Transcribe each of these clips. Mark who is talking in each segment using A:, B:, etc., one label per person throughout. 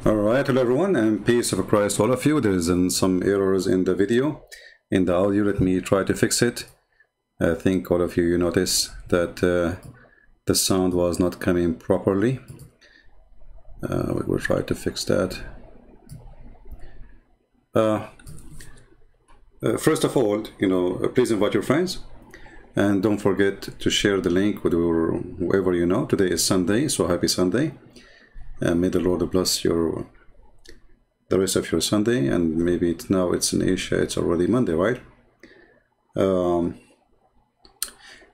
A: Alright, hello everyone, and peace of Christ to all of you. There's some errors in the video, in the audio. Let me try to fix it. I think all of you notice that the sound was not coming properly. We will try to fix that. First of all, please invite your friends, and don't forget to share the link with whoever you know. Today is Sunday, so happy Sunday. May the Lord bless the rest of your Sunday, and maybe now it's in Asia, it's already Monday, right?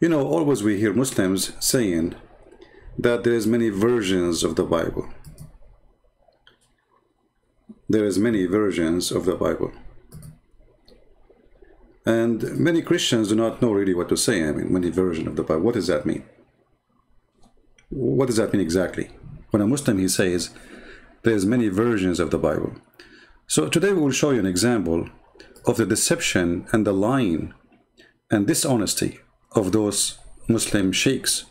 A: Always we hear Muslims saying that there is many versions of the Bible. There is many versions of the Bible. And many Christians do not know really what to say. I mean, many versions of the Bible. What does that mean? What does that mean exactly? When a Muslim, he says, there's many versions of the Bible. So today we will show you an example of the deception and the lying and dishonesty of those Muslim sheikhs.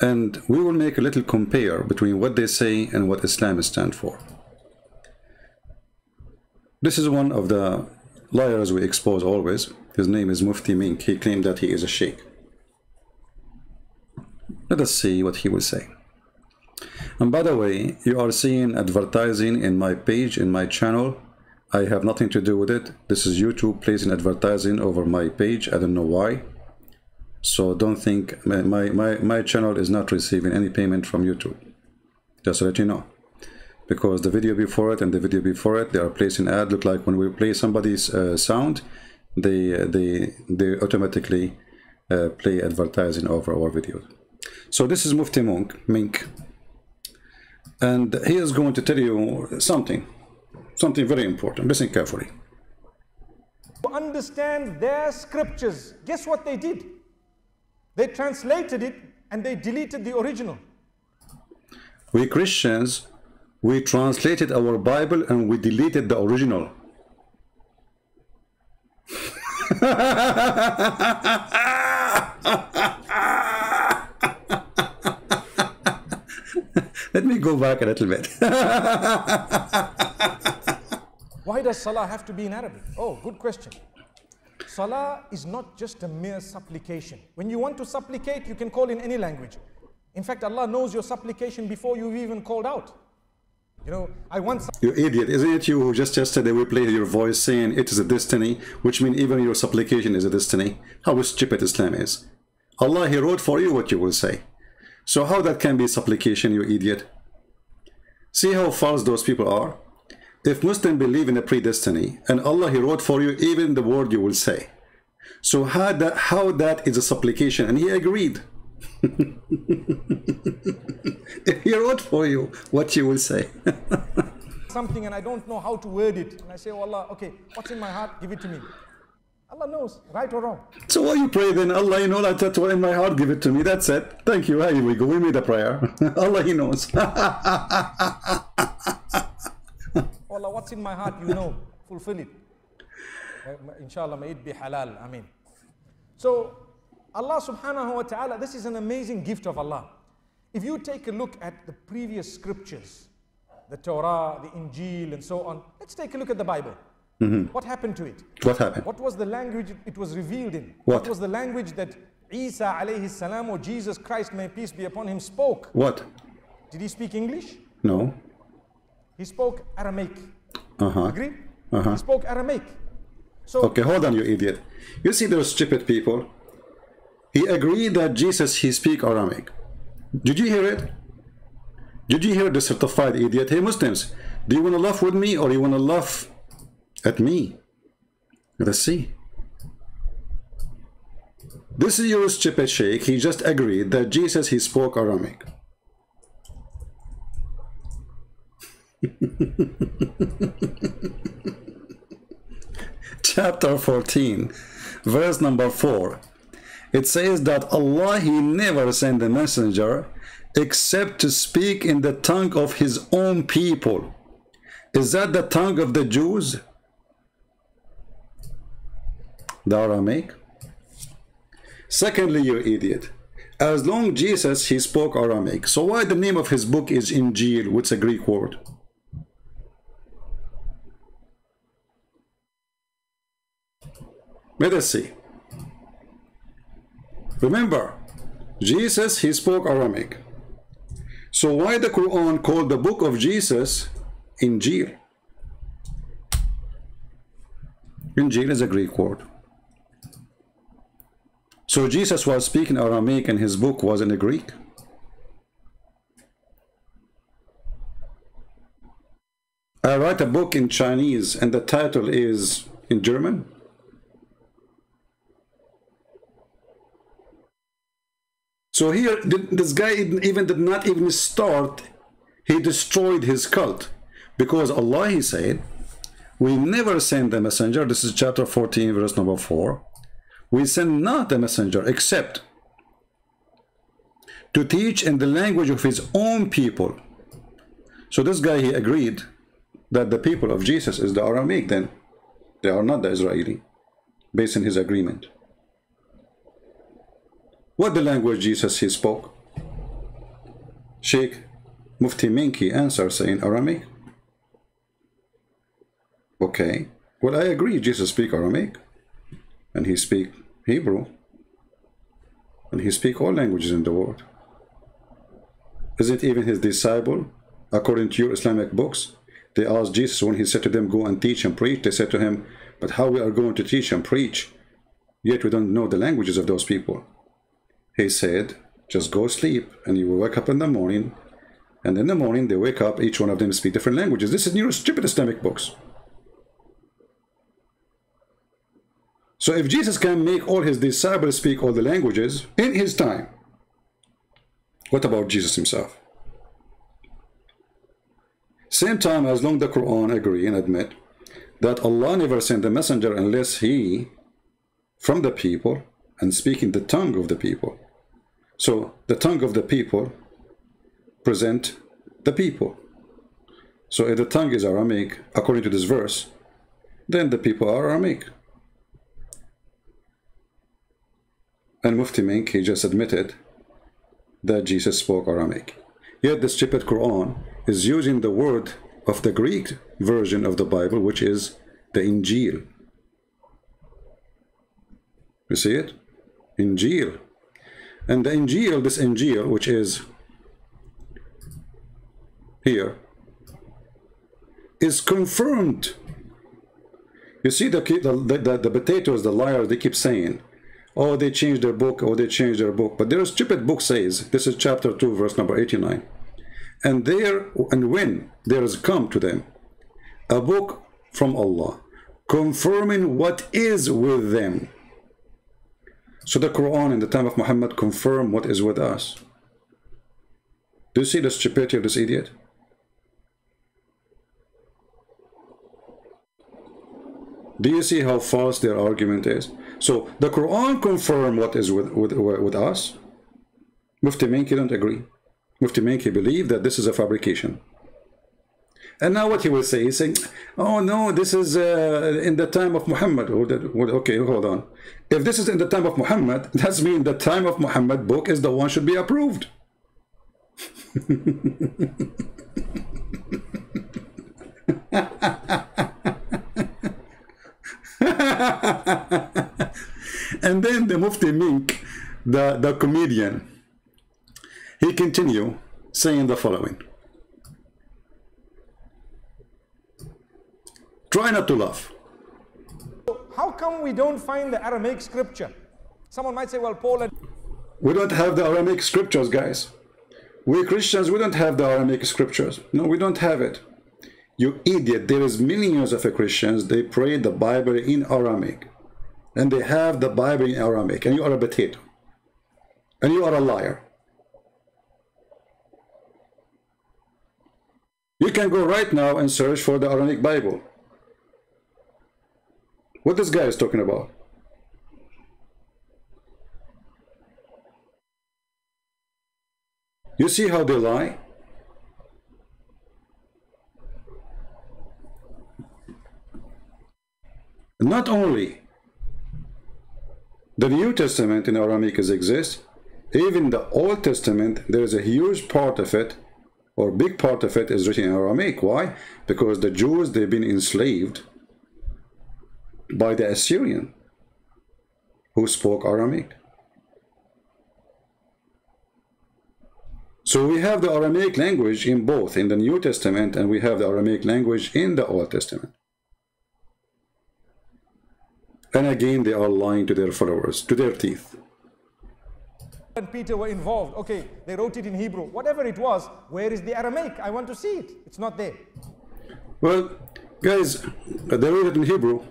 A: And we will make a little compare between what they say and what Islam stands for. This is one of the liars we expose always. His name is Mufti Mink. He claimed that he is a sheikh. Let us see what he will say. And by the way, you are seeing advertising in my page, in my channel. I have nothing to do with it. This is YouTube placing advertising over my page. I don't know why. So don't think my channel is not receiving any payment from YouTube. Just to let you know. Because the video before it and the video before it, they are placing ad. Look like when we play somebody's sound, they automatically play advertising over our videos. So this is Mufti Mink. And he is going to tell you something very important. Listen carefully.
B: To understand their scriptures, guess what they did? They translated it and they deleted the original.
A: We Christians, we translated our Bible and we deleted the original. Let me go back a little bit.
B: Why does Salah have to be in Arabic? Oh, good question. Salah is not just a mere supplication. When you want to supplicate, you can call in any language. In fact, Allah knows your supplication before you've even called out.
A: You idiot, isn't it you who just yesterday we played your voice saying it is a destiny, which means even your supplication is a destiny? How stupid Islam is. Allah, He wrote for you what you will say. So how that can be supplication, you idiot? See how false those people are? If Muslims believe in a predestiny, and Allah, He wrote for you even the word you will say. So how that is a supplication? And He agreed. He wrote for you what you will say.
B: Something and I don't know how to word it. And I say, oh Allah, okay, what's in my heart? Give it to me. Allah knows, right or wrong.
A: So why you pray then? Allah, you know that's what in my heart, give it to me. That's it. Thank you. Here we go. We made a prayer. Allah, He knows.
B: Allah, what's in my heart, you know. Fulfill it. Inshallah, may it be halal. Ameen. So, Allah subhanahu wa ta'ala, this is an amazing gift of Allah. If you take a look at the previous scriptures, the Torah, the Injil, and so on, let's take a look at the Bible. What happened to it?
A: What happened?
B: What was the language it was revealed in?
A: What
B: was the language that Isa alayhi salam, or Jesus Christ, may peace be upon him, spoke?
A: What?
B: Did he speak English?
A: No.
B: He spoke Aramaic. Agree?
A: He
B: spoke Aramaic. So
A: okay, hold on, you idiot. You see those stupid people? He agreed that Jesus, he speak Aramaic. Did you hear it? Did you hear the certified idiot? Hey Muslims, do you want to laugh with me or you want to laugh at me? Let's see. This is your stupid sheikh. He just agreed that Jesus, he spoke Aramaic. Chapter 14, verse number 4. It says that Allah, He never sent a messenger except to speak in the tongue of His own people. Is that the tongue of the Jews? The Aramaic? Secondly, you idiot, As long Jesus, he spoke Aramaic. So why the name of his book is Injil, which is a Greek word? Let us see. Remember, Jesus, he spoke Aramaic. So why the Quran called the book of Jesus Injil? Injil is a Greek word. So Jesus was speaking Aramaic and his book was in the Greek. I write a book in Chinese and the title is in German. So here, this guy even did not even start. He destroyed his cult. Because Allah, he said, we never send a messenger. This is chapter 14, verse number 4. We send not a messenger except to teach in the language of his own people. So this guy, he agreed that the people of Jesus is the Aramaic then. They are not the Israeli, based on his agreement. What the language Jesus he spoke? Sheikh Mufti Minki answered saying Aramaic. Okay, well I agree Jesus speak Aramaic and he speak Hebrew and he speak all languages in the world. Isn't even his disciple, according to your Islamic books, they asked Jesus when he said to them, go and teach and preach, they said to him, but how we are going to teach and preach, yet we don't know the languages of those people. He said, just go sleep and you will wake up in the morning, and in the morning they wake up, each one of them speak different languages. This is your stupid Islamic books. So if Jesus can make all his disciples speak all the languages in his time, what about Jesus himself? Same time, as long the Quran agree and admit that Allah never sent a messenger unless he from the people and speaking the tongue of the people. So the tongue of the people present the people. So if the tongue is Aramaic, according to this verse, then the people are Aramaic. And Mufti Mink, he just admitted that Jesus spoke Aramaic. Yet the stupid Quran is using the word of the Greek version of the Bible, which is the Injil. You see it? Injil. And the Injil, this Injil, which is here, is confirmed. You see the potatoes, the liars, they keep saying, oh, they changed their book, oh, they changed their book. But their stupid book says, this is chapter 2, verse number 89. And when there has come to them a book from Allah, confirming what is with them. So the Quran in the time of Muhammad confirmed what is with us. Do you see the stupidity of this idiot? Do you see how false their argument is? So the Quran confirmed what is with us. Mufti Minki don't agree. Mufti Minki believe that this is a fabrication. And now what he will say, he's saying, oh no, this is in the time of Muhammad. Okay, hold on. If this is in the time of Muhammad, that means the time of Muhammad book is the one should be approved. And then the Mufti Mink, the comedian, he continue saying the following. Try not to laugh.
B: How come we don't find the Aramaic scripture? Someone might say, well, Paul...
A: We don't have the Aramaic scriptures, guys. We Christians, we don't have the Aramaic scriptures. No, we don't have it. You idiot. There is millions of Christians, they pray the Bible in Aramaic. And they have the Bible in Aramaic. And you are a potato. And you are a liar. You can go right now and search for the Aramaic Bible. What this guy is talking about. You see how they lie? Not only the New Testament in Aramaic exists, Even the Old Testament, there is a huge part of it, or big part of it, is written in Aramaic. Why? Because the Jews, they've been enslaved by the Assyrian who spoke Aramaic. So we have the Aramaic language in both, in the New Testament, and we have the Aramaic language in the Old Testament. And again, they are lying to their followers, to their teeth.
B: And Peter were involved. Okay, they wrote it in Hebrew. Whatever it was, where is the Aramaic? I want to see it. It's not there. Well,
A: guys, they wrote it in Hebrew.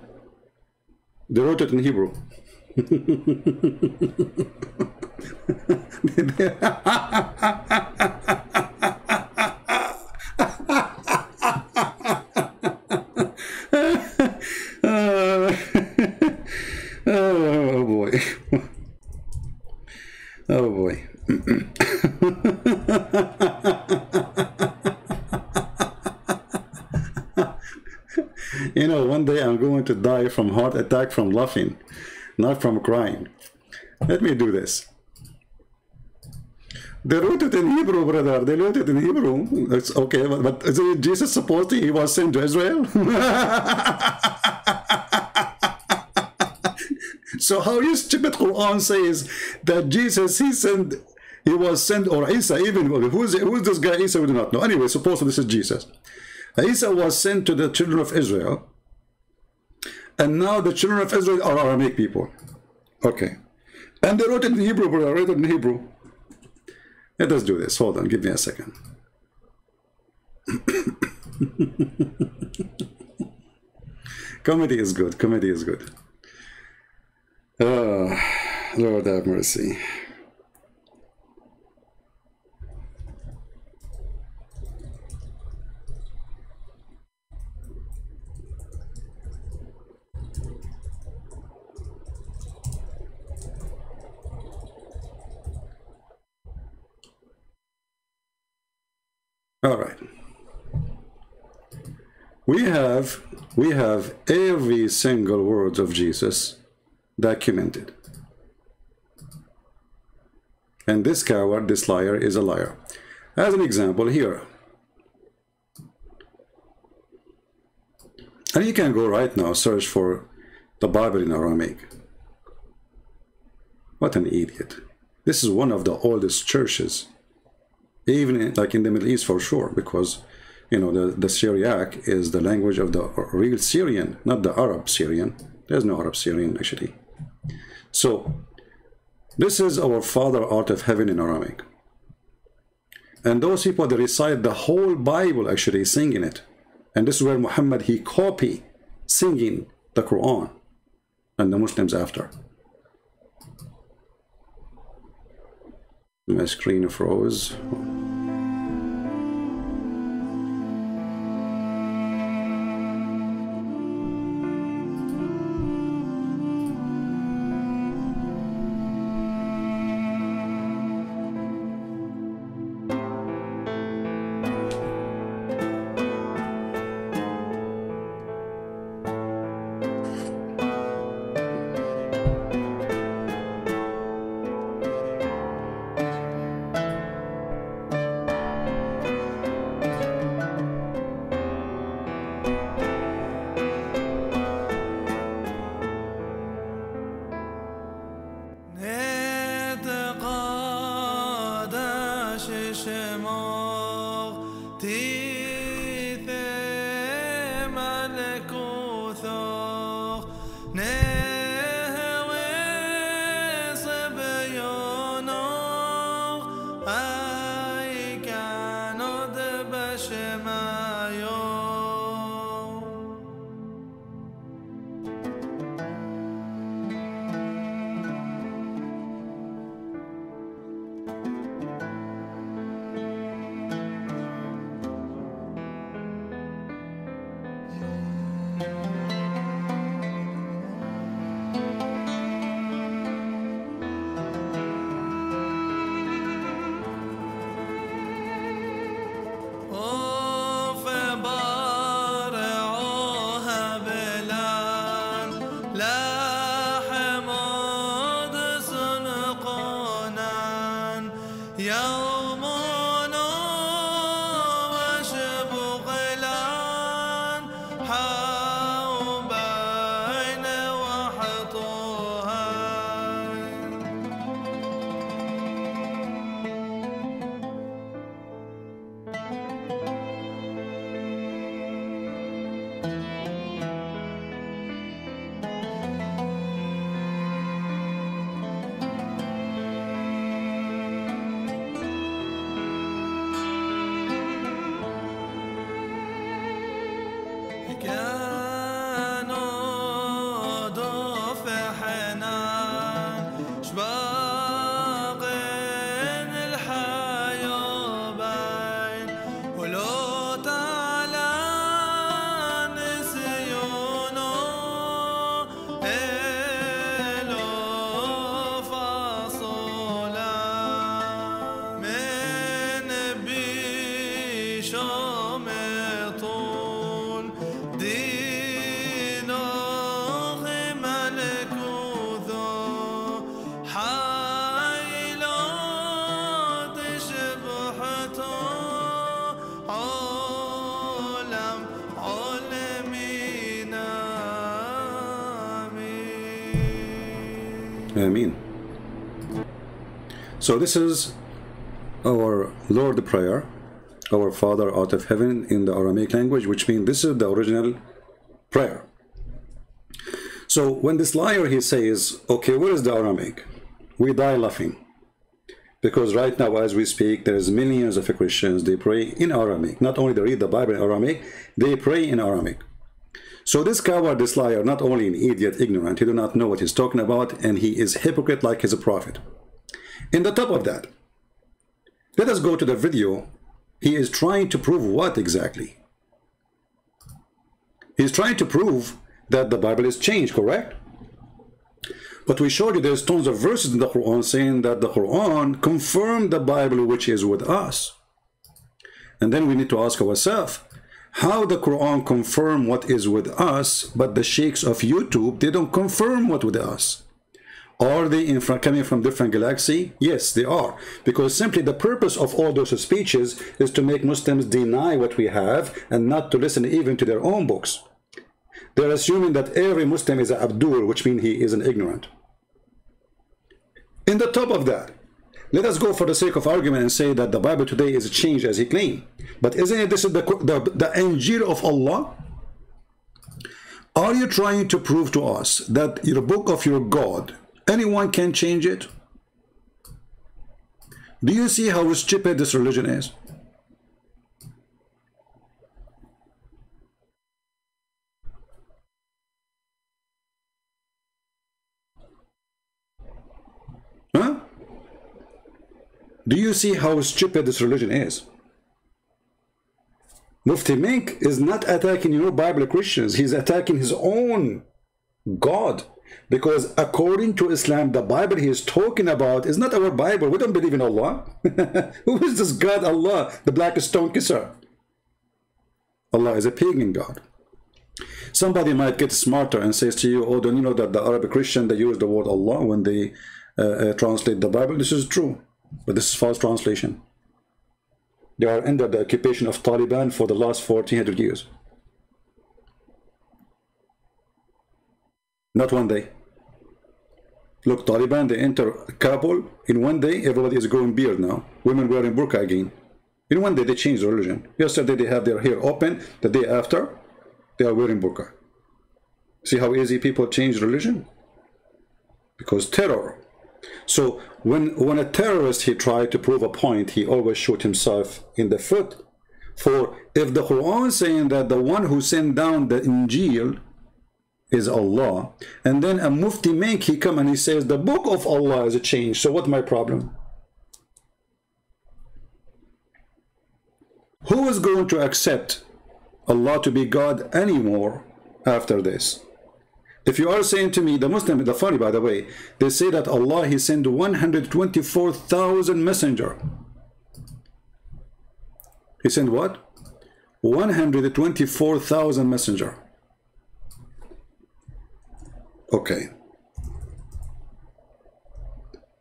A: They wrote it in Hebrew. Oh boy. Oh boy. You know, one day I'm going to die from heart attack from laughing, not from crying. Let me do this. They wrote it in Hebrew, brother. They wrote it in Hebrew. It's okay, but isn't Jesus supposed to? He was sent to Israel. So how your stupid Quran says that Jesus, he was sent, or Isa, even who's this guy Isa? We do not know. Anyway, suppose this is Jesus. Isa was sent to the children of Israel, and now the children of Israel are Aramaic people. Okay, and they wrote it in Hebrew, brother. Wrote it in Hebrew. Let us do this. Hold on, give me a second. Comedy is good. Comedy is good. Lord have mercy. All right. We have every single word of Jesus documented. And this coward, this liar, is a liar. As an example here. And you can go right now, search for the Bible in Aramaic. What an idiot. This is one of the oldest churches, even like in the Middle East for sure, because, you know, the Syriac is the language of the real Syrian, not the Arab Syrian. There's no Arab Syrian, actually. So, this is our Father out of heaven in Aramaic. And those people, they recite the whole Bible, actually, singing it. And this is where Muhammad, he copied singing the Quran, and the Muslims after. My screen froze. Ameen. So this is our Lord prayer, our Father out of heaven, in the Aramaic language, which means this is the original prayer. So when this liar, he says, okay, where is the Aramaic? We die laughing. Because right now, as we speak, there's millions of Christians, they pray in Aramaic. Not only they read the Bible in Aramaic, they pray in Aramaic. So this coward, this liar, not only an idiot, ignorant, he do not know what he's talking about, and he is hypocrite like he's a prophet. In the top of that, let us go to the video. He is trying to prove what exactly? He's trying to prove that the Bible is changed, correct? But we showed you there's tons of verses in the Quran saying that the Quran confirmed the Bible which is with us. And then we need to ask ourselves, how the Quran confirm what is with us, but the sheikhs of YouTube, they don't confirm what with us? Are they coming from different galaxy? Yes, they are. Because simply the purpose of all those speeches is to make Muslims deny what we have and not to listen even to their own books. They're assuming that every Muslim is an Abdul, which means he is an ignorant. In the top of that, let us go for the sake of argument and say that the Bible today is changed as he claimed. But isn't it this is the Injil of Allah? Are you trying to prove to us that your book of your God, anyone can change it? Do you see how stupid this religion is? Huh? Do you see how stupid this religion is? Mufti Mink is not attacking your Bible Christians. He's attacking his own God. Because according to Islam, the Bible he is talking about is not our Bible. We don't believe in Allah. Who is this God, Allah, the black stone kisser? Allah is a pagan God. Somebody might get smarter and says to you, oh, don't you know that the Arabic Christian, they use the word Allah when they translate the Bible? This is true, but this is false translation. They are under the occupation of Taliban for the last 1400 years. Not one day. Look, Taliban, they enter Kabul. In one day, everybody is growing beard now. Women wearing burqa again. In one day, they changed religion. Yesterday, they have their hair open. The day after, they are wearing burqa. See how easy people change religion? Because terror. So when a terrorist, he tried to prove a point, he always shot himself in the foot. For if the Quran is saying that the one who sent down the Injil is Allah, and then a Mufti Mink, he come and he says the book of Allah is a change. So what's my problem? Who is going to accept Allah to be God anymore after this? If you are saying to me, the Muslim, the funny by the way, they say that Allah, he sent 124,000 messenger. He sent what? 124,000 messenger. Okay.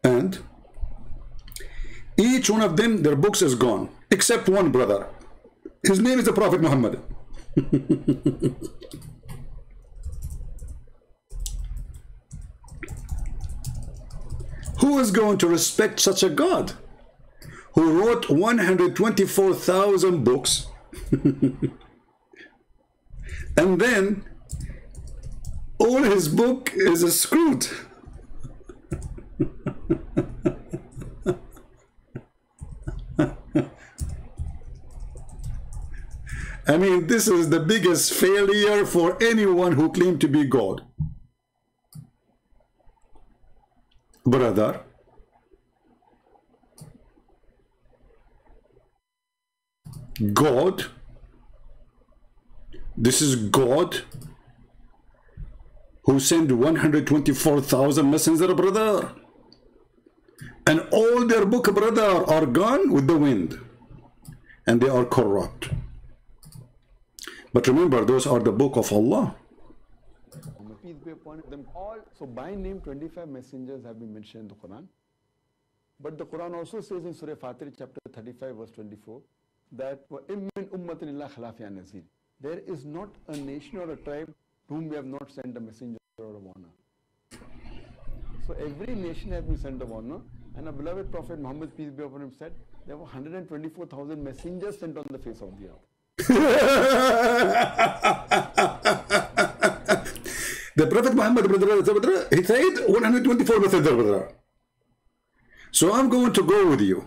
A: And each one of them, their books is gone, except one brother. His name is the Prophet Muhammad. Who is going to respect such a God who wrote 124,000 books and then all his book is screwed? I mean, this is the biggest failure for anyone who claimed to be God. Brother, God, this is God who sent 124,000 messengers, brother, and all their book, brother, are gone with the wind, and they are corrupt. But remember, those are the book of Allah.
C: Peace be upon them all. So by name 25 messengers have been mentioned in the Quran. But the Quran also says in Surah Fatir chapter 35 verse 24 that there is not a nation or a tribe to whom we have not sent a messenger or a warner. So every nation has been sent a warner, and our beloved Prophet Muhammad, peace be upon him, said there were 124,000 messengers sent on the face of the earth.
A: The Prophet Muhammad, he said 124 messengers, brother. So I'm going to go with you.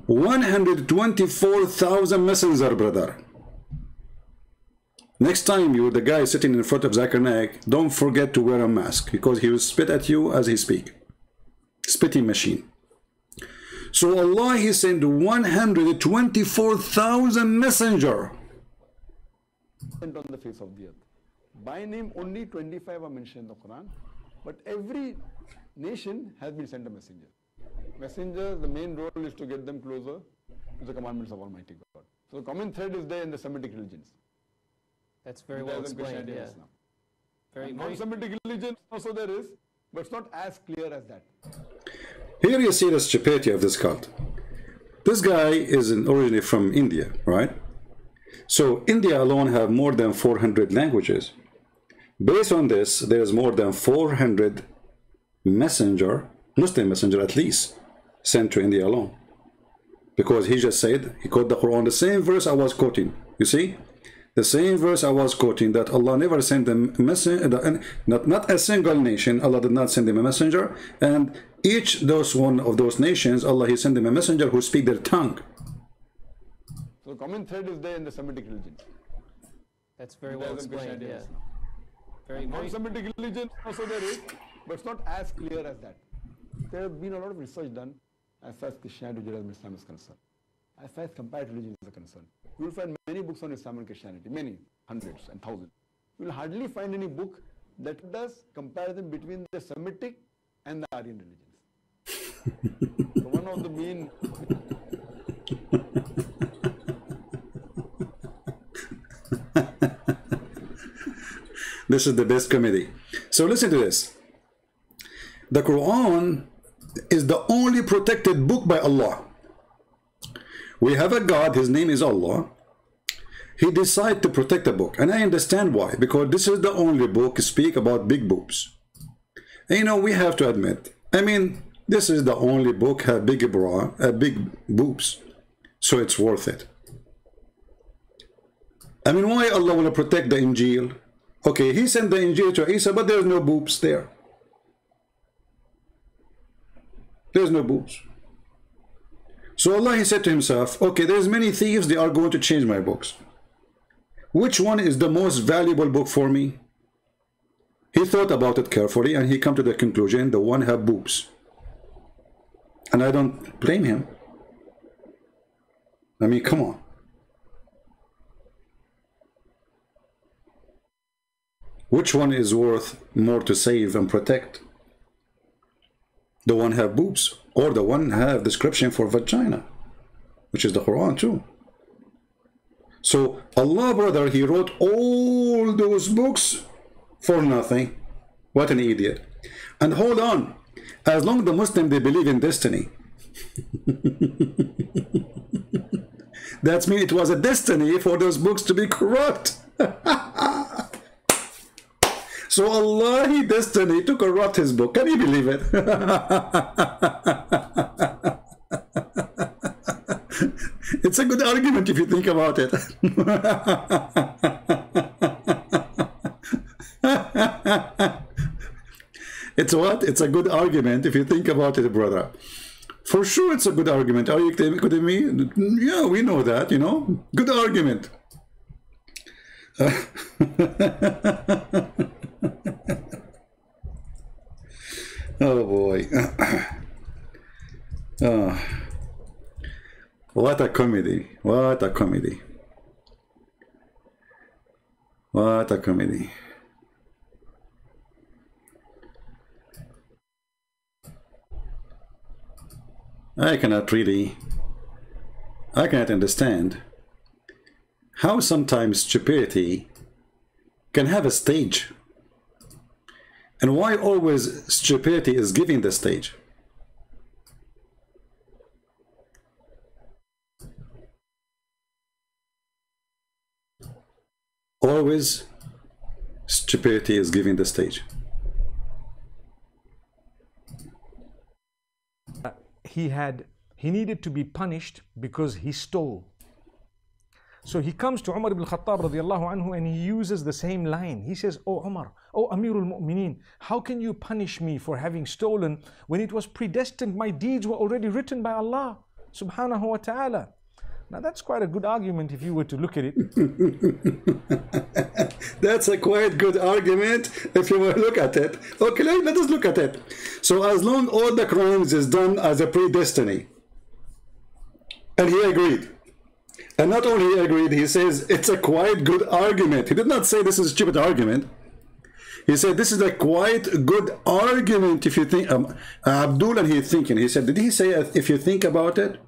A: 124,000 messenger, brother. Next time you're the guy sitting in front of Zakir Naik, don't forget to wear a mask, because he will spit at you as he speaks. Spitting machine. So Allah, he sent 124,000 messenger
C: Sent on the face of the earth. By name, only 25 are mentioned in the Quran, but every nation has been sent a messenger. Messengers, the main role is to get them closer to the commandments of Almighty God. So the common thread is there in the Semitic religions.
D: That's very well explained, yeah. Very
C: Non-Semitic religions also there is, but it's not as clear as that.
A: Here you see the stupidity of this cult. This guy is originally from India, right? So India alone have more than 400 languages. Based on this, there's more than 400 messenger, Muslim messenger at least, sent to India alone. Because he just said, he quoted the Quran, the same verse I was quoting. You see? The same verse I was quoting, that Allah never sent a messenger, not a single nation, Allah did not send them a messenger, and each one of those nations, Allah, he sent them a messenger who speak their tongue.
C: So the common thread is there in the Semitic religions.
D: That's very well explained, yeah.
C: Non-Semitic religion also there is, but it's not as clear as that. There has been a lot of research done as far as Christianity, Judaism, Islam is concerned. As far as comparative religions are concerned, you will find many books on Islam and Christianity, many, hundreds and thousands. You will hardly find any book that does comparison between the Semitic and the Aryan religions. So one of the main...
A: This is the best comedy. So listen to this. The Quran is the only protected book by Allah. We have a God, his name is Allah. He decided to protect the book. And I understand why. Because this is the only book speak about big boobs. And you know, we have to admit, I mean, this is the only book have big bra, big boobs. So it's worth it. I mean, why Allah want to protect the Injil? Okay, he sent the Injil to Isa, but there's no boobs there. There's no boobs. So Allah, he said to himself, okay, there's many thieves, they are going to change my books. Which one is the most valuable book for me? He thought about it carefully and he come to the conclusion, the one have boobs. And I don't blame him. I mean, come on. Which one is worth more to save and protect? The one have boobs, or the one have description for vagina, which is the Quran too. So Allah, brother, he wrote all those books for nothing. What an idiot. And hold on, as long as the Muslim, they believe in destiny. That means it was a destiny for those books to be corrupt. So Allah, he destiny to corrupt his book. Can you believe it? It's a good argument if you think about it. It's what? It's a good argument if you think about it, brother. For sure it's a good argument. Are you kidding me? Yeah, we know that, you know. Good argument. Oh boy. Oh. What a comedy. What a comedy. What a comedy. I cannot understand how sometimes stupidity can have a stage. And why always stupidity is giving the stage? Always stupidity is giving the stage.
B: he needed to be punished because he stole. So he comes to Umar ibn Khattab radiallahu anhu and he uses the same line. He says, "Oh Umar, oh Amirul Mu'mineen, how can you punish me for having stolen when it was predestined? My deeds were already written by Allah subhanahu wa ta'ala." Now that's quite a good argument if you were to look at it.
A: That's a quite good argument if you were to look at it. Okay, let us look at it. So as long all the crimes is done as a predestiny, and he agreed. And not only he agreed, he says it's a quite good argument. He did not say this is a stupid argument. He said this is a quite good argument if you think. Abdul, and he's thinking. He said, did he say if you think about it?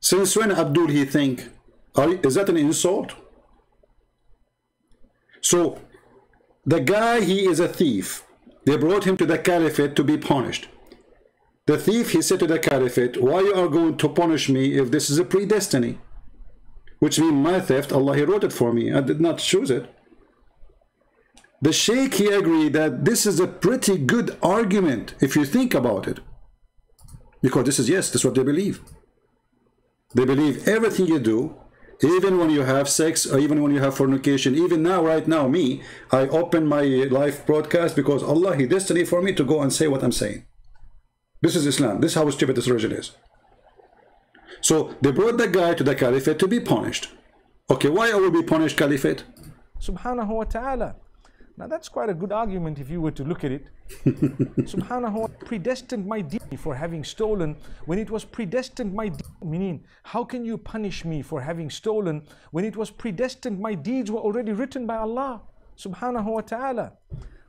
A: Since when, Abdul, he think? Is that an insult? So the guy, he is a thief. They brought him to the caliphate to be punished. The thief, he said to the caliphate, why you are going to punish me if this is a predestiny? Which means my theft, Allah, he wrote it for me. I did not choose it. The sheikh, he agreed that this is a pretty good argument if you think about it. Because this is what they believe. They believe everything you do, even when you have sex, or even when you have fornication, even now, right now, me, I open my live broadcast because Allah, he destined for me to go and say what I'm saying. This is Islam. This is how stupid this religion is. So they brought the guy to the caliphate to be punished. Okay, why I will be punished, caliphate?
B: Subhanahu wa ta'ala. Now that's quite a good argument if you were to look at it. Subhanahu wa ta'ala predestined my deed for having stolen when it was predestined my deed. Meaning, how can you punish me for having stolen when it was predestined my deeds were already written by Allah Subhanahu wa ta'ala?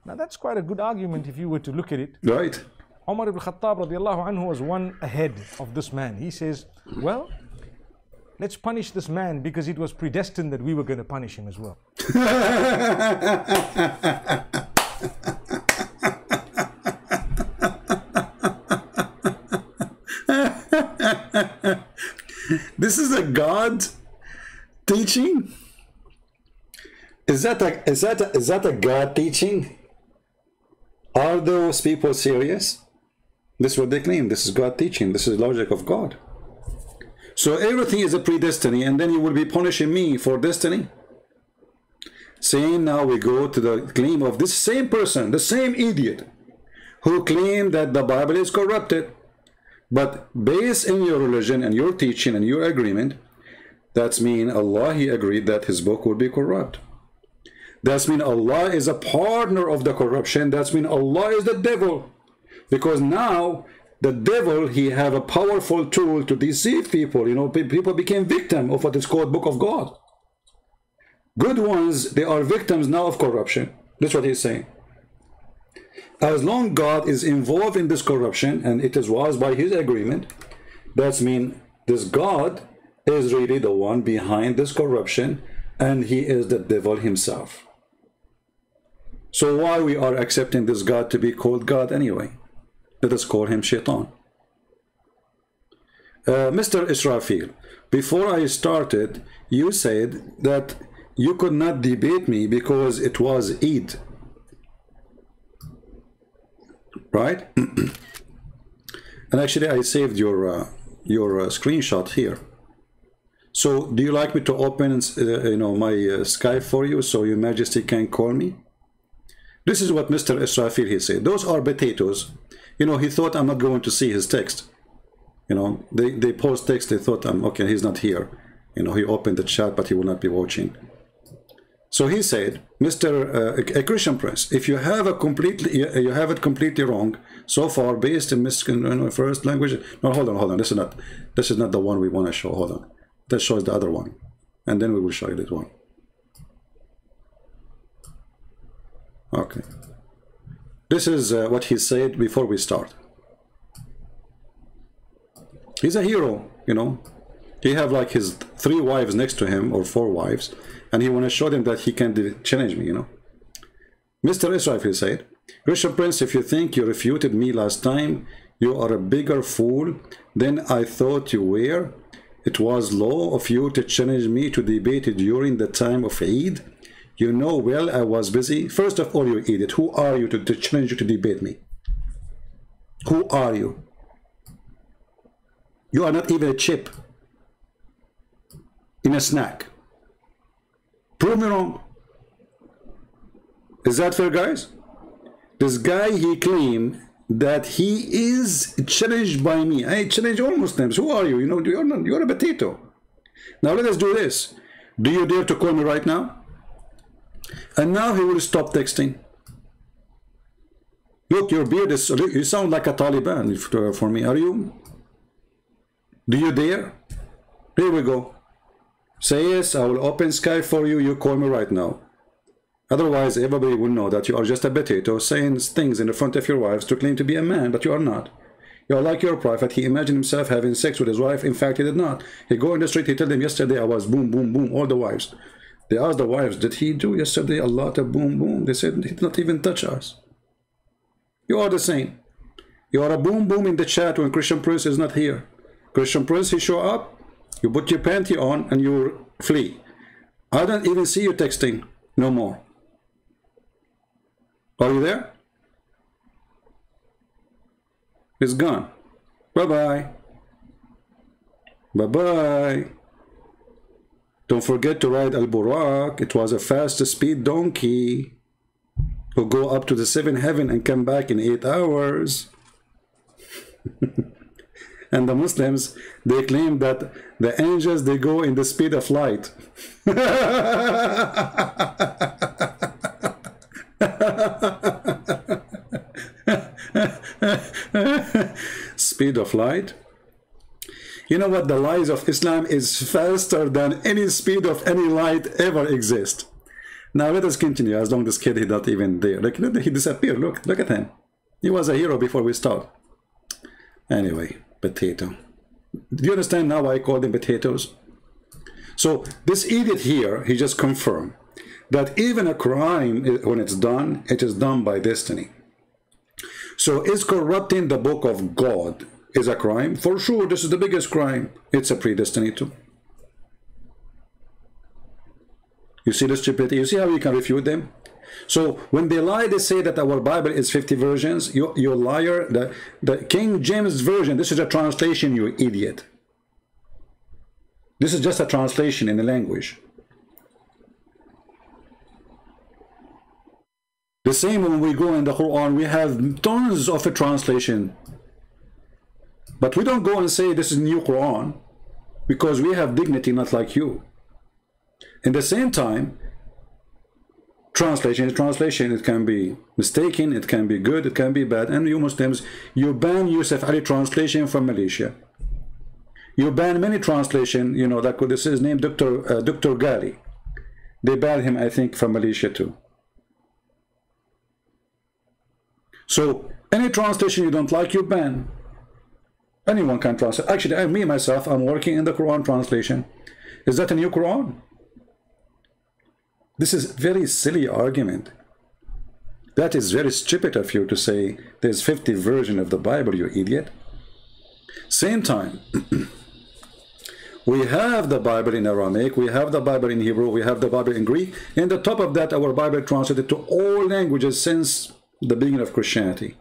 B: Now that's quite a good argument if you were to look at it.
A: Right.
B: Umar ibn Khattab radiallahu anhu was one ahead of this man. He says, well, let's punish this man because it was predestined that we were going to punish him as well.
A: This is a God teaching? Is that a God teaching? Are those people serious? This is what they claim. This is God teaching. This is logic of God. So everything is a predestiny, and then you will be punishing me for destiny? Saying now we go to the claim of this same person, the same idiot, who claimed that the Bible is corrupted. But based in your religion and your teaching and your agreement, that's mean Allah, he agreed that his book would be corrupt. That's mean Allah is a partner of the corruption. That's mean Allah is the devil. Because now the devil, he have a powerful tool to deceive people. You know, people became victim of what is called Book of God. Good ones, they are victims now of corruption. That's what he's saying. As long God is involved in this corruption, and it was by his agreement, that's mean this God is really the one behind this corruption, and he is the devil himself. So why we are accepting this God to be called God anyway? Let us call him Shaitan. Mr. Israfil, before I started, you said that you could not debate me because it was Eid. Right? And actually I saved your screenshot here. So do you like me to open my Skype for you so your majesty can call me? This is what Mr. Israfil, he said. Those are potatoes. You know, he thought I'm not going to see his text. You know, they post text, they thought okay, he's not here. You know, he opened the chat, but he will not be watching. So he said, a Christian Prince, if you have it completely wrong so far, based in first language. No, hold on. This is not the one we want to show. Hold on. That shows the other one, and then we will show you this one. Okay. This is what he said before we start. He's a hero, you know. He have like his 3 wives next to him, or 4 wives, and he want to show them that he can challenge me, you know. Mr. Israfil said, Christian Prince, if you think you refuted me last time, you are a bigger fool than I thought you were. It was law of you to challenge me to debate during the time of Eid. You know well I was busy. First of all, you idiot, who are you to challenge you to debate me? Who are you? You are not even a chip in a snack. Prove me wrong. Is that fair, guys? This guy, he claimed that he is challenged by me. I challenge all Muslims. Who are you? You know, you're a potato. Now let us do this. Do you dare to call me right now? And now he will stop texting. Look, your beard is, you sound like a Taliban for me. Are you? Do you dare? Here we go. Say yes, I will open Skype for you. You call me right now. Otherwise, everybody will know that you are just a potato saying things in the front of your wives to claim to be a man, but you are not. You are like your prophet. He imagined himself having sex with his wife. In fact, he did not. He go in the street. He told them, yesterday I was boom, boom, boom, all the wives. They asked the wives, did he do yesterday a lot of boom, boom? They said, he did not even touch us. You are the same. You are a boom, boom in the chat when Christian Prince is not here. Christian Prince, he show up, you put your panty on, and you flee. I don't even see you texting no more. Are you there? It's gone. Bye-bye. Bye-bye. Don't forget to ride Al-Burak. It was a fast speed donkey who go up to the seventh heaven and come back in 8 hours. And the Muslims, they claim that the angels, they go in the speed of light. Speed of light. You know what? The lies of Islam is faster than any speed of any light ever exist. Now let us continue. As long as this kid is not even there, like he disappeared. Look at him. He was a hero before we start. Anyway, potato. Do you understand now why I call them potatoes? So this idiot here, he just confirmed that even a crime, when it's done, it is done by destiny. So is corrupting the book of God is a crime? For sure, this is the biggest crime. It's a predestiny too. You see the stupidity? You see how you can refute them? So when they lie, they say that our Bible is 50 versions. You liar. The King James Version, this is a translation, you idiot. This is just a translation in the language. The same when we go in the Quran, we have tons of a translation. But we don't go and say this is new Quran because we have dignity, not like you. In the same time, translation is translation. It can be mistaken, it can be good, it can be bad. And you Muslims, you ban Yusuf Ali translation from Malaysia. You ban many translation, you know, like this is named Dr. Ghali. They banned him, I think, from Malaysia too. So any translation you don't like, you ban. Anyone can translate. Actually, me myself, I'm working in the Quran translation. Is that a new Quran? This is very silly argument. That is very stupid of you to say there's 50 versions of the Bible, you idiot. Same time, we have the Bible in Aramaic, we have the Bible in Hebrew, we have the Bible in Greek. And on top of that, our Bible translated to all languages since the beginning of Christianity.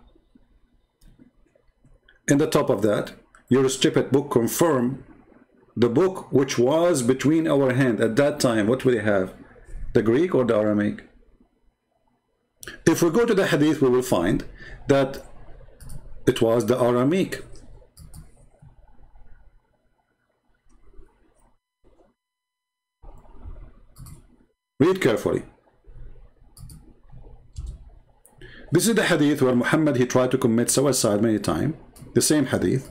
A: In the top of that, your stupid book confirmed the book which was between our hand at that time. What will they have? The Greek or the Aramaic? If we go to the Hadith, we will find that it was the Aramaic. Read carefully. This is the Hadith where Muhammad, he tried to commit suicide many times. The same Hadith.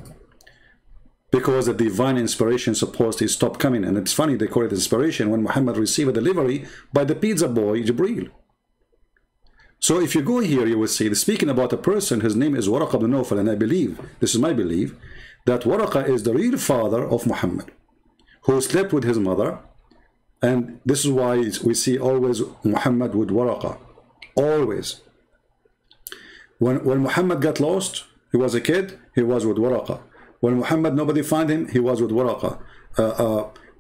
A: Because the divine inspiration supposedly stopped coming. And it's funny, they call it inspiration when Muhammad received a delivery by the pizza boy, Jibreel. So if you go here, you will see, speaking about a person, his name is Waraqah ibn Nawfal, and I believe, this is my belief, that Waraqah is the real father of Muhammad, who slept with his mother. And this is why we see always Muhammad with Waraqah. Always. When Muhammad got lost, he was a kid, he was with Waraqah. When Muhammad, nobody found him, he was with Waraqah.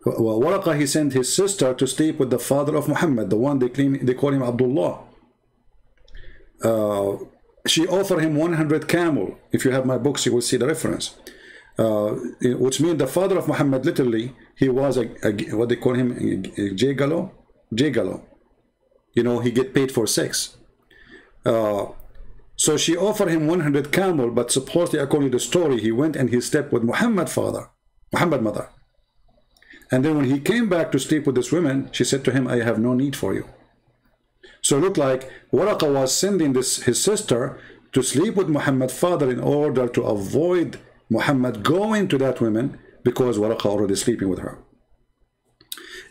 A: Waraqah, he sent his sister to sleep with the father of Muhammad, the one they call him Abdullah. She offered him 100 camel. If you have my books, you will see the reference. which means the father of Muhammad, literally, he was a what they call him, a gigolo. You know, he get paid for sex. So she offered him 100 camel, but supposedly, according to the story, he went and he slept with Muhammad's mother. And then when he came back to sleep with this woman, she said to him, I have no need for you. So it looked like Waraqa was sending his sister to sleep with Muhammad's father in order to avoid Muhammad going to that woman, because Waraqa already sleeping with her.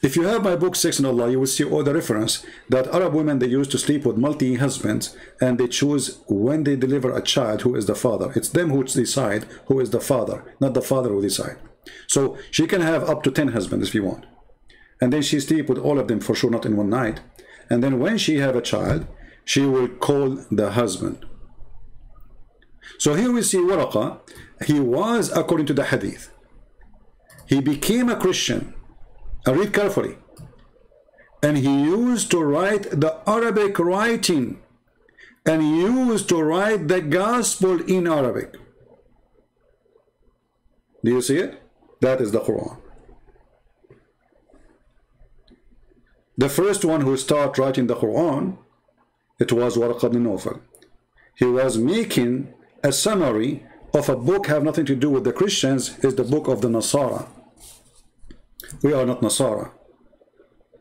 A: If you have my book, Sex and Allah, you will see all the reference that Arab women, they used to sleep with multi-husbands, and they choose when they deliver a child who is the father. It's them who decide who is the father, not the father who decide. So she can have up to 10 husbands if you want. And then she sleep with all of them, for sure not in one night. And then when she have a child, she will call the husband. So here we see Waraqa. He was, according to the hadith, he became a Christian. I read carefully. And he used to write the Arabic writing, and he used to write the gospel in Arabic. Do you see it? That is the Quran. The first one who started writing the Quran, it was Waraq ibn Nawfal. He was making a summary of a book have nothing to do with the Christians, is the book of the Nasara. We are not Nasara.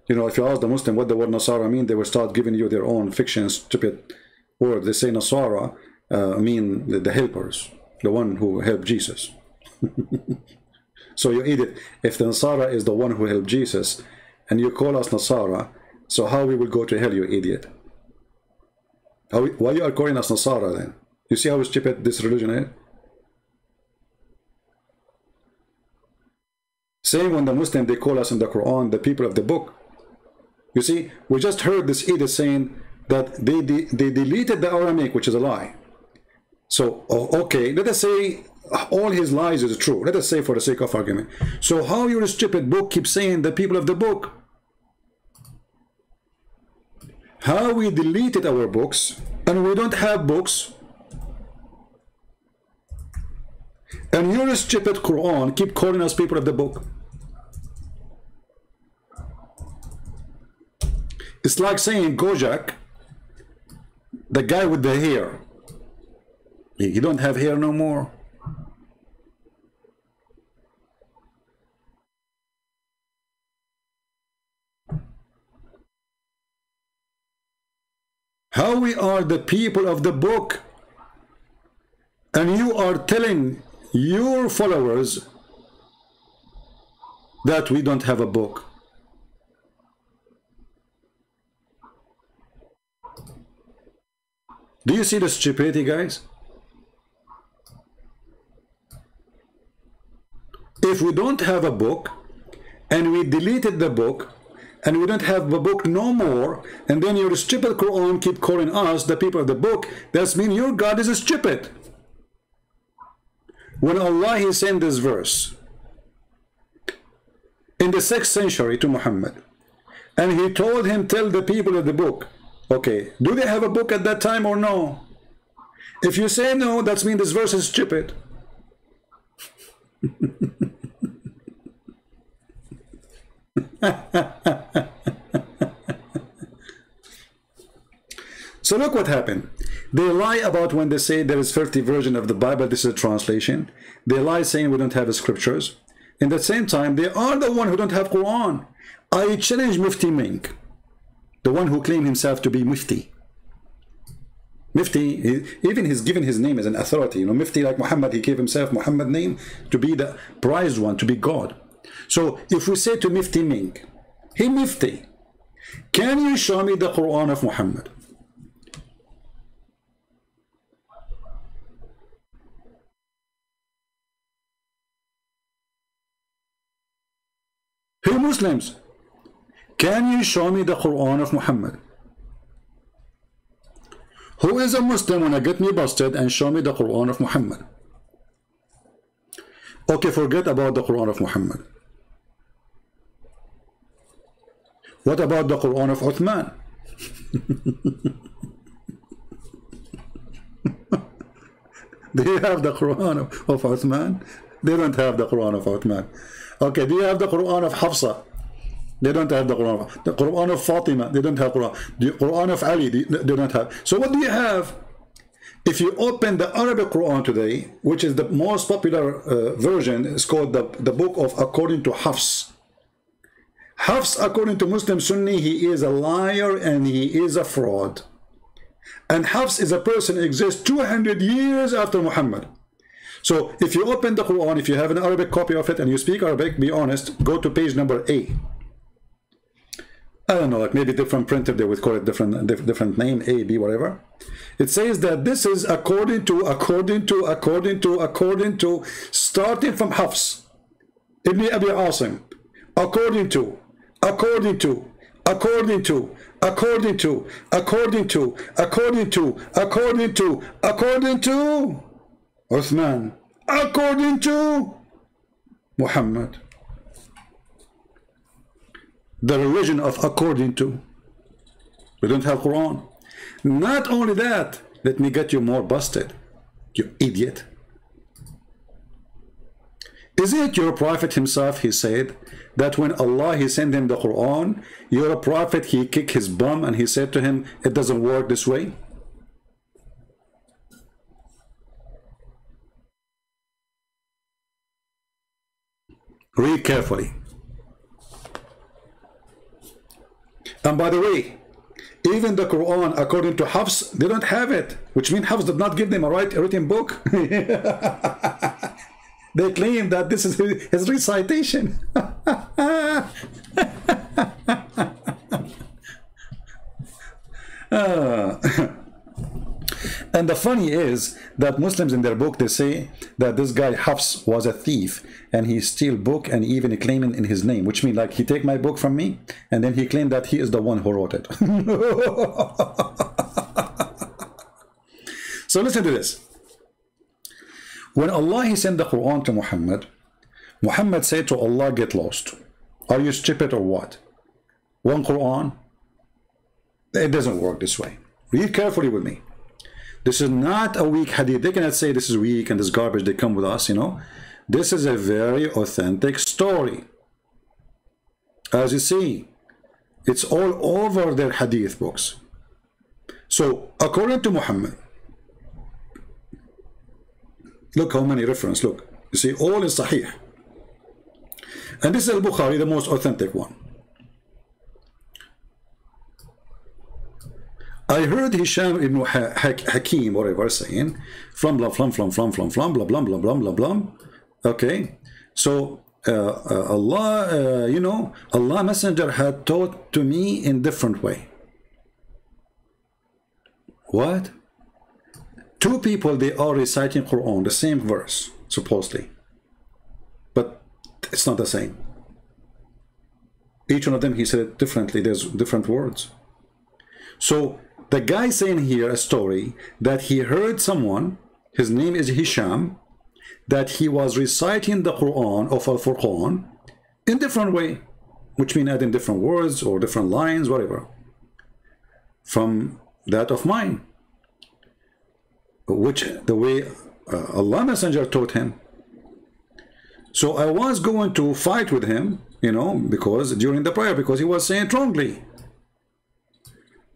A: You know, if you ask the Muslim what the word Nasara mean, they will start giving you their own fiction, stupid word. They say Nasara mean the helpers, the one who helped Jesus. So you idiot, if the Nasara is the one who helped Jesus, and you call us Nasara, so how we will go to hell, you idiot? Why you are calling us Nasara then? You see how stupid this religion is? Same when the Muslim, they call us in the Quran the people of the book. You see, we just heard this idiot saying that they deleted the Aramaic, which is a lie. So, okay, let us say all his lies is true. Let us say for the sake of argument. So how your stupid book keeps saying the people of the book? How we deleted our books, and we don't have books, and your stupid Quran keep calling us people of the book. It's like saying Gojak, the guy with the hair, he don't have hair no more. How we are the people of the book, and you are telling your followers that we don't have a book. Do you see the stupidity, guys? If we don't have a book, and we deleted the book, and we don't have the book no more, and then your stupid Quran keep calling us the people of the book, that means your God is stupid. When Allah, he sent this verse in the 6th century to Muhammad, and he told him, tell the people of the book, okay, do they have a book at that time or no? If you say no, that means this verse is stupid. So look what happened. They lie about when they say there is 50 version of the Bible, this is a translation. They lie saying we don't have scriptures. In the same time, they are the one who don't have Quran. I challenge Mufti Mink, the one who claimed himself to be Mufti. Mufti, even he's given his name as an authority. You know, Mufti like Muhammad, he gave himself Muhammad name to be the prized one, to be God. So if we say to Mufti Mink, hey Mufti, can you show me the Quran of Muhammad? Hey Muslims, can you show me the Quran of Muhammad? Who is a Muslim when I get me busted and show me the Quran of Muhammad? Okay, forget about the Quran of Muhammad. What about the Quran of Uthman? Do you have the Quran of Uthman? They don't have the Quran of Uthman. Okay, do you have the Quran of Hafsa? They don't have the Quran. The Quran of Fatima, they don't have Quran. The Quran of Ali, they don't have. So what do you have? If you open the Arabic Quran today, which is the most popular version, it's called the book of according to Hafs. Hafs, according to Muslim Sunni, he is a liar and he is a fraud. And Hafs is a person who exists 200 years after Muhammad. So if you open the Quran, if you have an Arabic copy of it and you speak Arabic, be honest, go to page number A. I don't know, like maybe different printer, they would call it different name, A, B, whatever. It says that this is according to, starting from Hafs, Ibn Abi Asim, according to, Uthman, according to Muhammad. The religion of according to. We don't have Quran. Not only that, let me get you more busted, you idiot. Isn't it your prophet himself, he said, that when Allah, he sent him the Quran, you're a prophet, he kicked his bum and he said to him, it doesn't work this way? Read carefully. And by the way, even the Quran, according to Hafs, they don't have it, which means Hafs did not give them a written book. They claim that this is his recitation. And the funny is that Muslims in their book, they say that this guy Hafs was a thief and he steal book and even claiming in his name, which means like he take my book from me and then he claimed that he is the one who wrote it. So listen to this. When Allah, he sent the Quran to Muhammad, Muhammad said to Allah, get lost. Are you stupid or what? One Quran? It doesn't work this way. Read carefully with me. This is not a weak hadith. They cannot say this is weak and this garbage, they come with us, you know. This is a very authentic story. As you see, it's all over their hadith books. So, according to Muhammad, look how many references, look. You see, all is Sahih. And this is Al-Bukhari, the most authentic one. I heard Hisham ibn Hakim, whatever, saying, blah, blah, blah, blah, blah, blah, blah, blah, blah, blah, blah, blah. Okay, so Allah, you know, Allah Messenger had taught to me in different way. What? Two people, they are reciting Quran, the same verse, supposedly. But it's not the same. Each one of them, he said it differently. There's different words. So the guy saying here a story that he heard someone, his name is Hisham, that he was reciting the Quran of Al-Furqan in different way, which means adding different words or different lines, whatever, from that of mine, which the way Allah Messenger taught him. So I was going to fight with him, you know, because during the prayer, because he was saying it wrongly.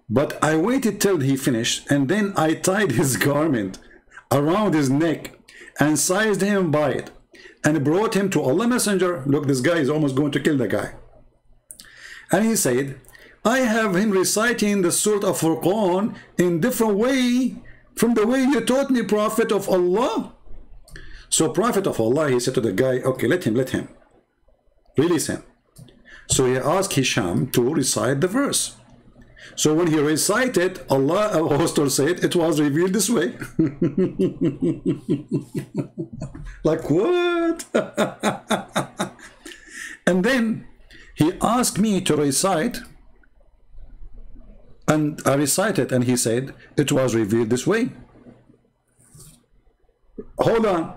A: But I waited till he finished, and then I tied his garment around his neck and seized him by it and brought him to Allah Messenger. Look, this guy is almost going to kill the guy. And he said, I have him reciting the Surah of Furqan in different way from the way you taught me, Prophet of Allah. So Prophet of Allah, he said to the guy, okay, let him, release him. So he asked Hisham to recite the verse. So when he recited, Allah Al-Hostel said, it was revealed this way. Like what? And then he asked me to recite, and I recited, and he said, it was revealed this way. Hold on.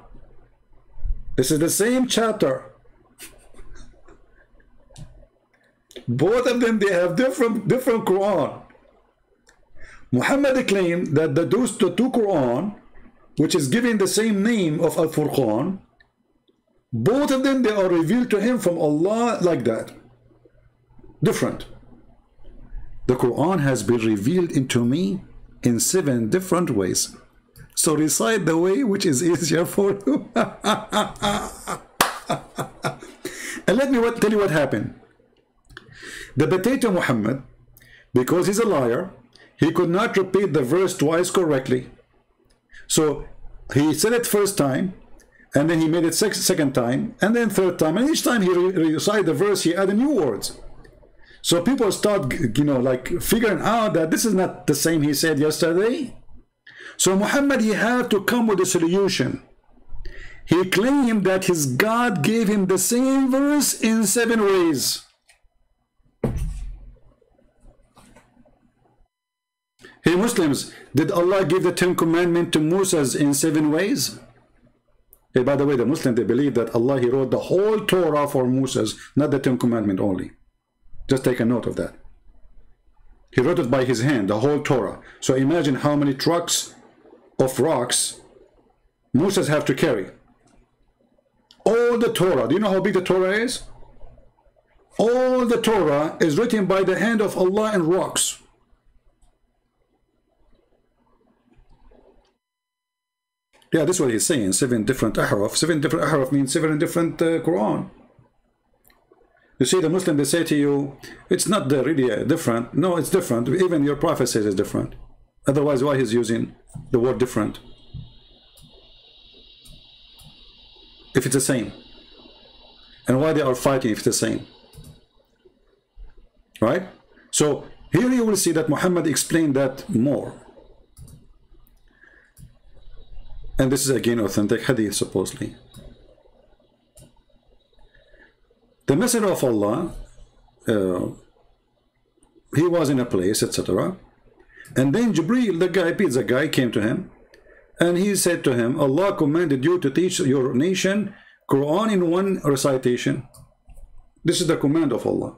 A: This is the same chapter. Both of them, they have different Quran. Muhammad claimed that the two Quran, which is given the same name of Al-Furqan, Both of them, they are revealed to him from Allah like that. Different. The Quran has been revealed into me in 7 different ways. So recite the way which is easier for you. And let me tell you what happened. The potato Muhammad, because he's a liar, he could not repeat the verse twice correctly. So he said it first time, and then he made it second time, and then third time, and each time he recited the verse, he added new words. So people start, you know, like figuring out that this is not the same he said yesterday. So Muhammad, he had to come with a solution. He claimed that his God gave him the same verse in 7 ways. Hey Muslims, did Allah give the 10 commandments to Moses in 7 ways? Hey, by the way, the Muslims, they believe that Allah, he wrote the whole Torah for Moses, not the 10 commandments only. Just take a note of that. He wrote it by his hand, the whole Torah. So imagine how many trucks of rocks Moses have to carry. All the Torah, do you know how big the Torah is? All the Torah is written by the hand of Allah in rocks. Yeah, this is what he's saying, 7 different ahraf. 7 different ahraf means 7 different Quran. You see, the Muslim, they say to you, it's not really different. No, it's different. Even your prophet says it's different. Otherwise, why he's using the word different? If it's the same. And why they are fighting if it's the same. Right? So, here you will see that Muhammad explained that more. And this is again authentic hadith, supposedly. The Messenger of Allah, he was in a place, etc. And then Jibreel, the guy, pizza guy, came to him. And he said to him, Allah commanded you to teach your nation Quran in 1 recitation. This is the command of Allah.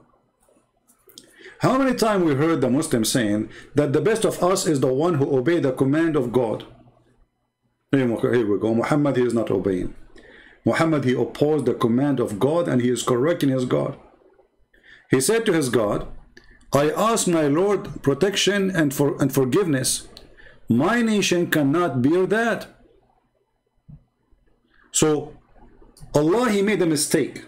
A: How many times we heard the Muslims saying that the best of us is the one who obeys the command of God? Here we go. Muhammad, he is not obeying. Muhammad, he opposed the command of God, and he is correcting his God. He said to his God, I ask my Lord protection and forgiveness. My nation cannot bear that. So Allah, he made a mistake.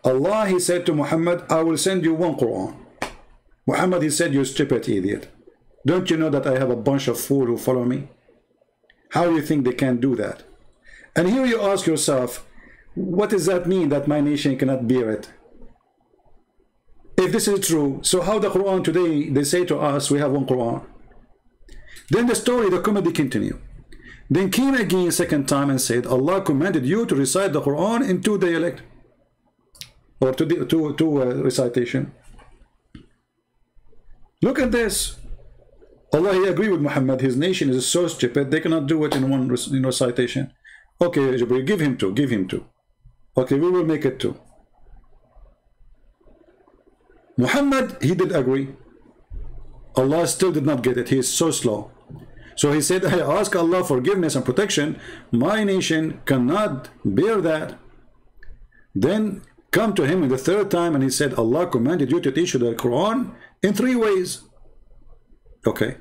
A: Allah, he said to Muhammad, I will send you 1 Quran. Muhammad, he said, you stupid idiot. Don't you know that I have a bunch of fools who follow me? How do you think they can do that? And here you ask yourself, what does that mean that my nation cannot bear it? If this is true, so how the Quran today, they say to us, we have 1 Quran. Then the story, the comedy continue. Then came again second time and said, Allah commanded you to recite the Quran in 2 dialect. Or two recitation. Look at this. Allah, he agreed with Muhammad. His nation is so stupid, they cannot do it in 1 recitation. Okay, Jibreel, give him 2, give him 2. Okay, we will make it 2. Muhammad, he did agree. Allah still did not get it. He is so slow. So he said, I ask Allah forgiveness and protection. My nation cannot bear that. Then come to him in the 3rd time and he said, Allah commanded you to teach you the Quran in 3 ways. Okay.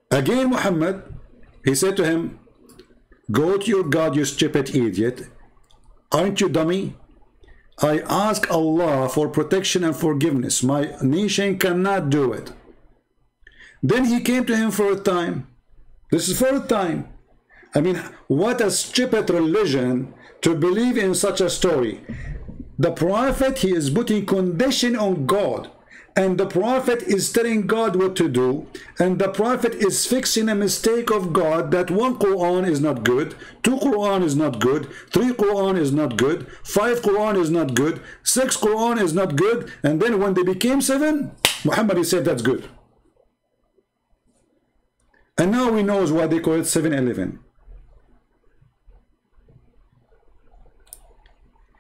A: Again, Muhammad, he said to him, go to your God, you stupid idiot. Aren't you dummy? I ask Allah for protection and forgiveness. My nation cannot do it. Then he came to him 4th time. This is 4th time. I mean, what a stupid religion to believe in such a story. The prophet, he is putting condition on God. And the prophet is telling God what to do, and the prophet is fixing a mistake of God that 1 Quran is not good, 2 Quran is not good, 3 Quran is not good, 5 Quran is not good, 6 Quran is not good, and then when they became 7, Muhammad, he said that's good. And now we know why they call it 7-11.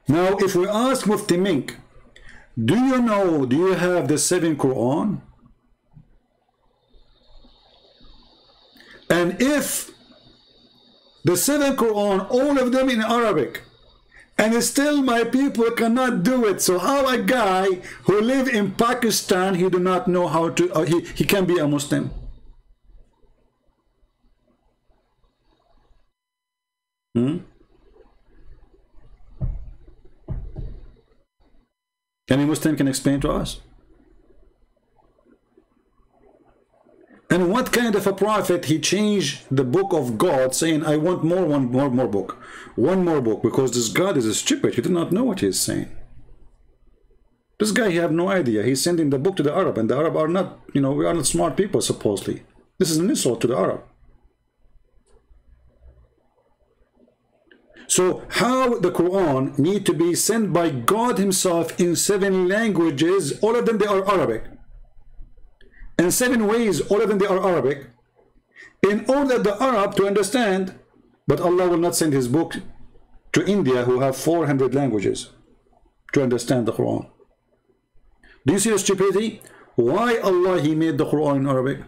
A: Now if we ask Mufti Mink, do you know, do you have the 7 Quran? And if The 7 Quran, all of them in Arabic. And still my people cannot do it. So how a guy who live in Pakistan, he do not know how to, he can be a Muslim? Any Muslim can explain to us? And what kind of a prophet he changed the book of God, saying, I want one more book, because this God is stupid. He did not know what he is saying. This guy, he have no idea. He's sending the book to the Arab, and the Arab are not, we are not smart people, supposedly. This is an insult to the Arab. So how the Quran need to be sent by God himself in 7 languages, all of them they are Arabic. In 7 ways, all of them they are Arabic, in order the Arab to understand. But Allah will not send his book to India, who have 400 languages, to understand the Quran. Do you see the stupidity? Why Allah he made the Quran in Arabic?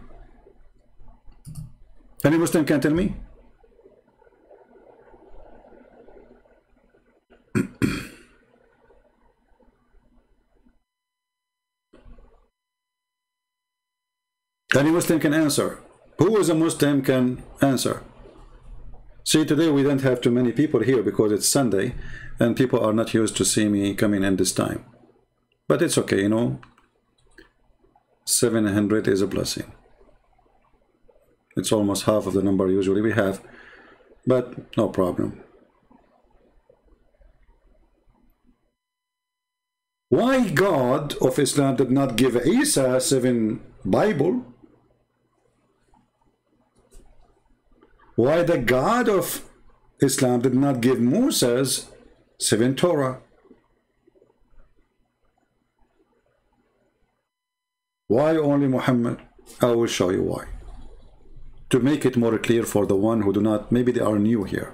A: Any Muslim can tell me? Any Muslim can answer. Who is a Muslim can answer? See, today we don't have too many people here because it's Sunday and people are not used to see me coming in this time. But it's okay, 700 is a blessing. It's almost half of the number usually we have, but no problem. Why God of Islam did not give Isa 7 Bible? Why the God of Islam did not give Moses 7 Torah? Why only Muhammad? I will show you why. To make it more clear for the one who do not, maybe they are new here.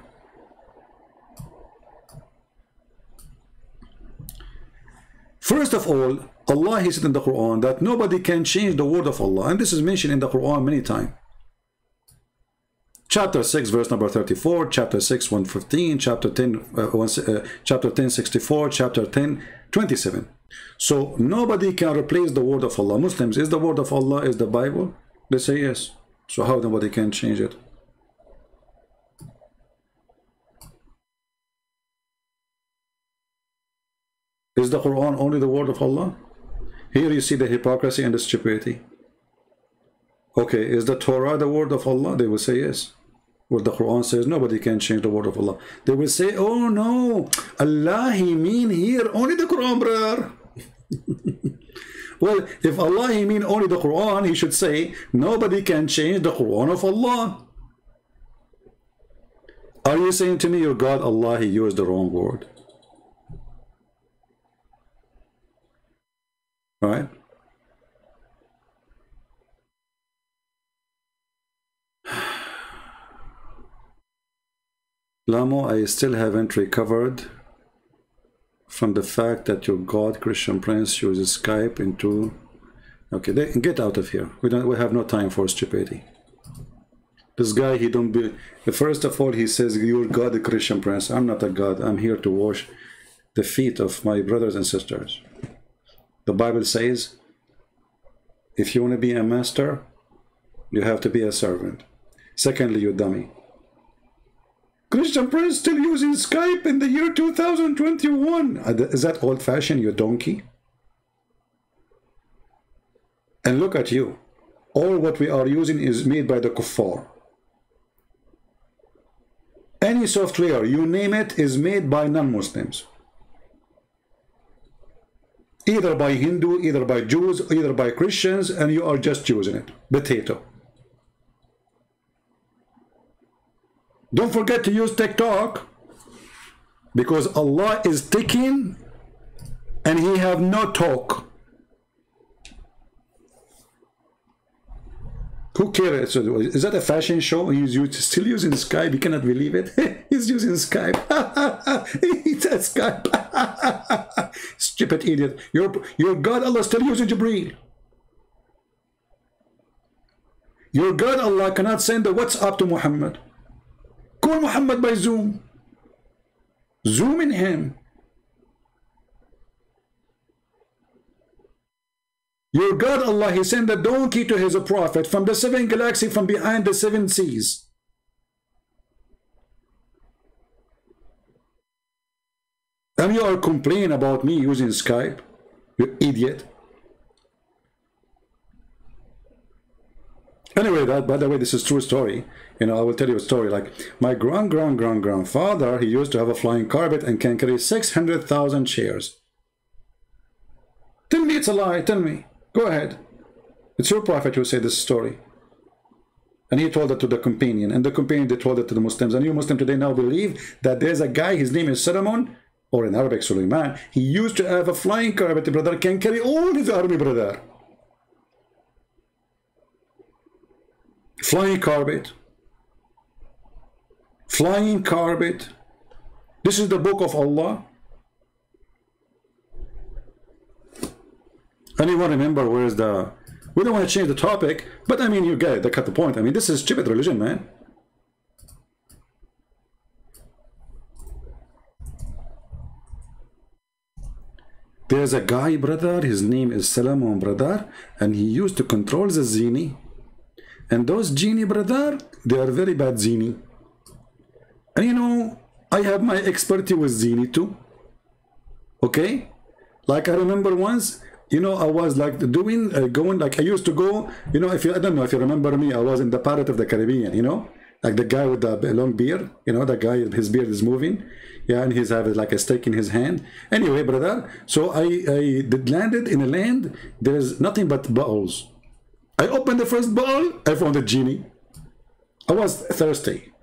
A: First of all, Allah he said in the Quran that nobody can change the word of Allah, and this is mentioned in the Quran many times. Chapter 6 verse number 34, chapter 6 115, chapter 10 chapter 10 64, chapter 10 27. So nobody can replace the word of Allah. Muslims, is the word of Allah is the Bible? They say yes. So how nobody can change it? Is the Quran only the word of Allah? Here you see the hypocrisy and the stupidity. Okay, is the Torah the word of Allah? They will say yes. Where the Quran says nobody can change the word of Allah. They will say, oh no, Allah he mean here only the Quran, brother. Well, if Allah he mean only the Quran, he should say nobody can change the Quran of Allah. Are you saying to me your God Allah he used the wrong word? Right? Lamo, I still haven't recovered from the fact that your God, Christian Prince, uses Skype into... Okay, get out of here. We have no time for stupidity. This guy, he don't be... First of all, he says, your God, the Christian Prince. I'm not a God. I'm here to wash the feet of my brothers and sisters. The Bible says, if you want to be a master, you have to be a servant. Secondly, you dummy. Christian Prince still using Skype in the year 2021. Is that old-fashioned, you donkey? And look at you. All what we are using is made by the kuffar. Any software, you name it, is made by non-Muslims. Either by Hindu, either by Jews, either by Christians, and you are just using it. Potato. Don't forget to use TikTok, because Allah is taking and he have no talk. Who cares? Is that a fashion show? He's still using Skype. You cannot believe it. He's using Skype. He said Skype. Stupid idiot. Your God Allah still using Jibreel. Your God Allah cannot send the WhatsApp to Muhammad. Call Muhammad by Zoom. Zoom in him. Your God Allah, He sent a donkey to His prophet from the 7 galaxy, from behind the 7 seas. And you are complaining about me using Skype, you idiot. Anyway, by the way, this is true story. You know, I will tell you a story. Like, my grandfather, he used to have a flying carpet and can carry 600,000 chairs. Tell me it's a lie, tell me. Go ahead. It's your prophet who said this story. And he told it to the companion. And the companion, they told it to the Muslims. And you Muslims today now believe that there's a guy, his name is Solomon, or in Arabic, Suleiman. He used to have a flying carpet, brother, can carry all his army, brother. Flying carpet. Flying carpet. This is the book of Allah. Anyone remember where is the... We don't want to change the topic, but I mean, you get it, they cut the point. I mean, this is stupid religion, man. There's a guy, brother, his name is Solomon, brother, and he used to control the genie. And those genie, brother, they are very bad genie. And you know, I have my expertise with genie too. Okay? Like I remember once, you know, I was like doing, going, like I used to go, you know, if you, I don't know if you remember me, I was in the Pirate of the Caribbean, you know? Like the guy with the long beard, you know, the guy, his beard is moving. Yeah, and he's having like a stake in his hand. Anyway, brother, so I landed in a land, there's nothing but bowls. I opened the first bowl, I found a genie. I was thirsty.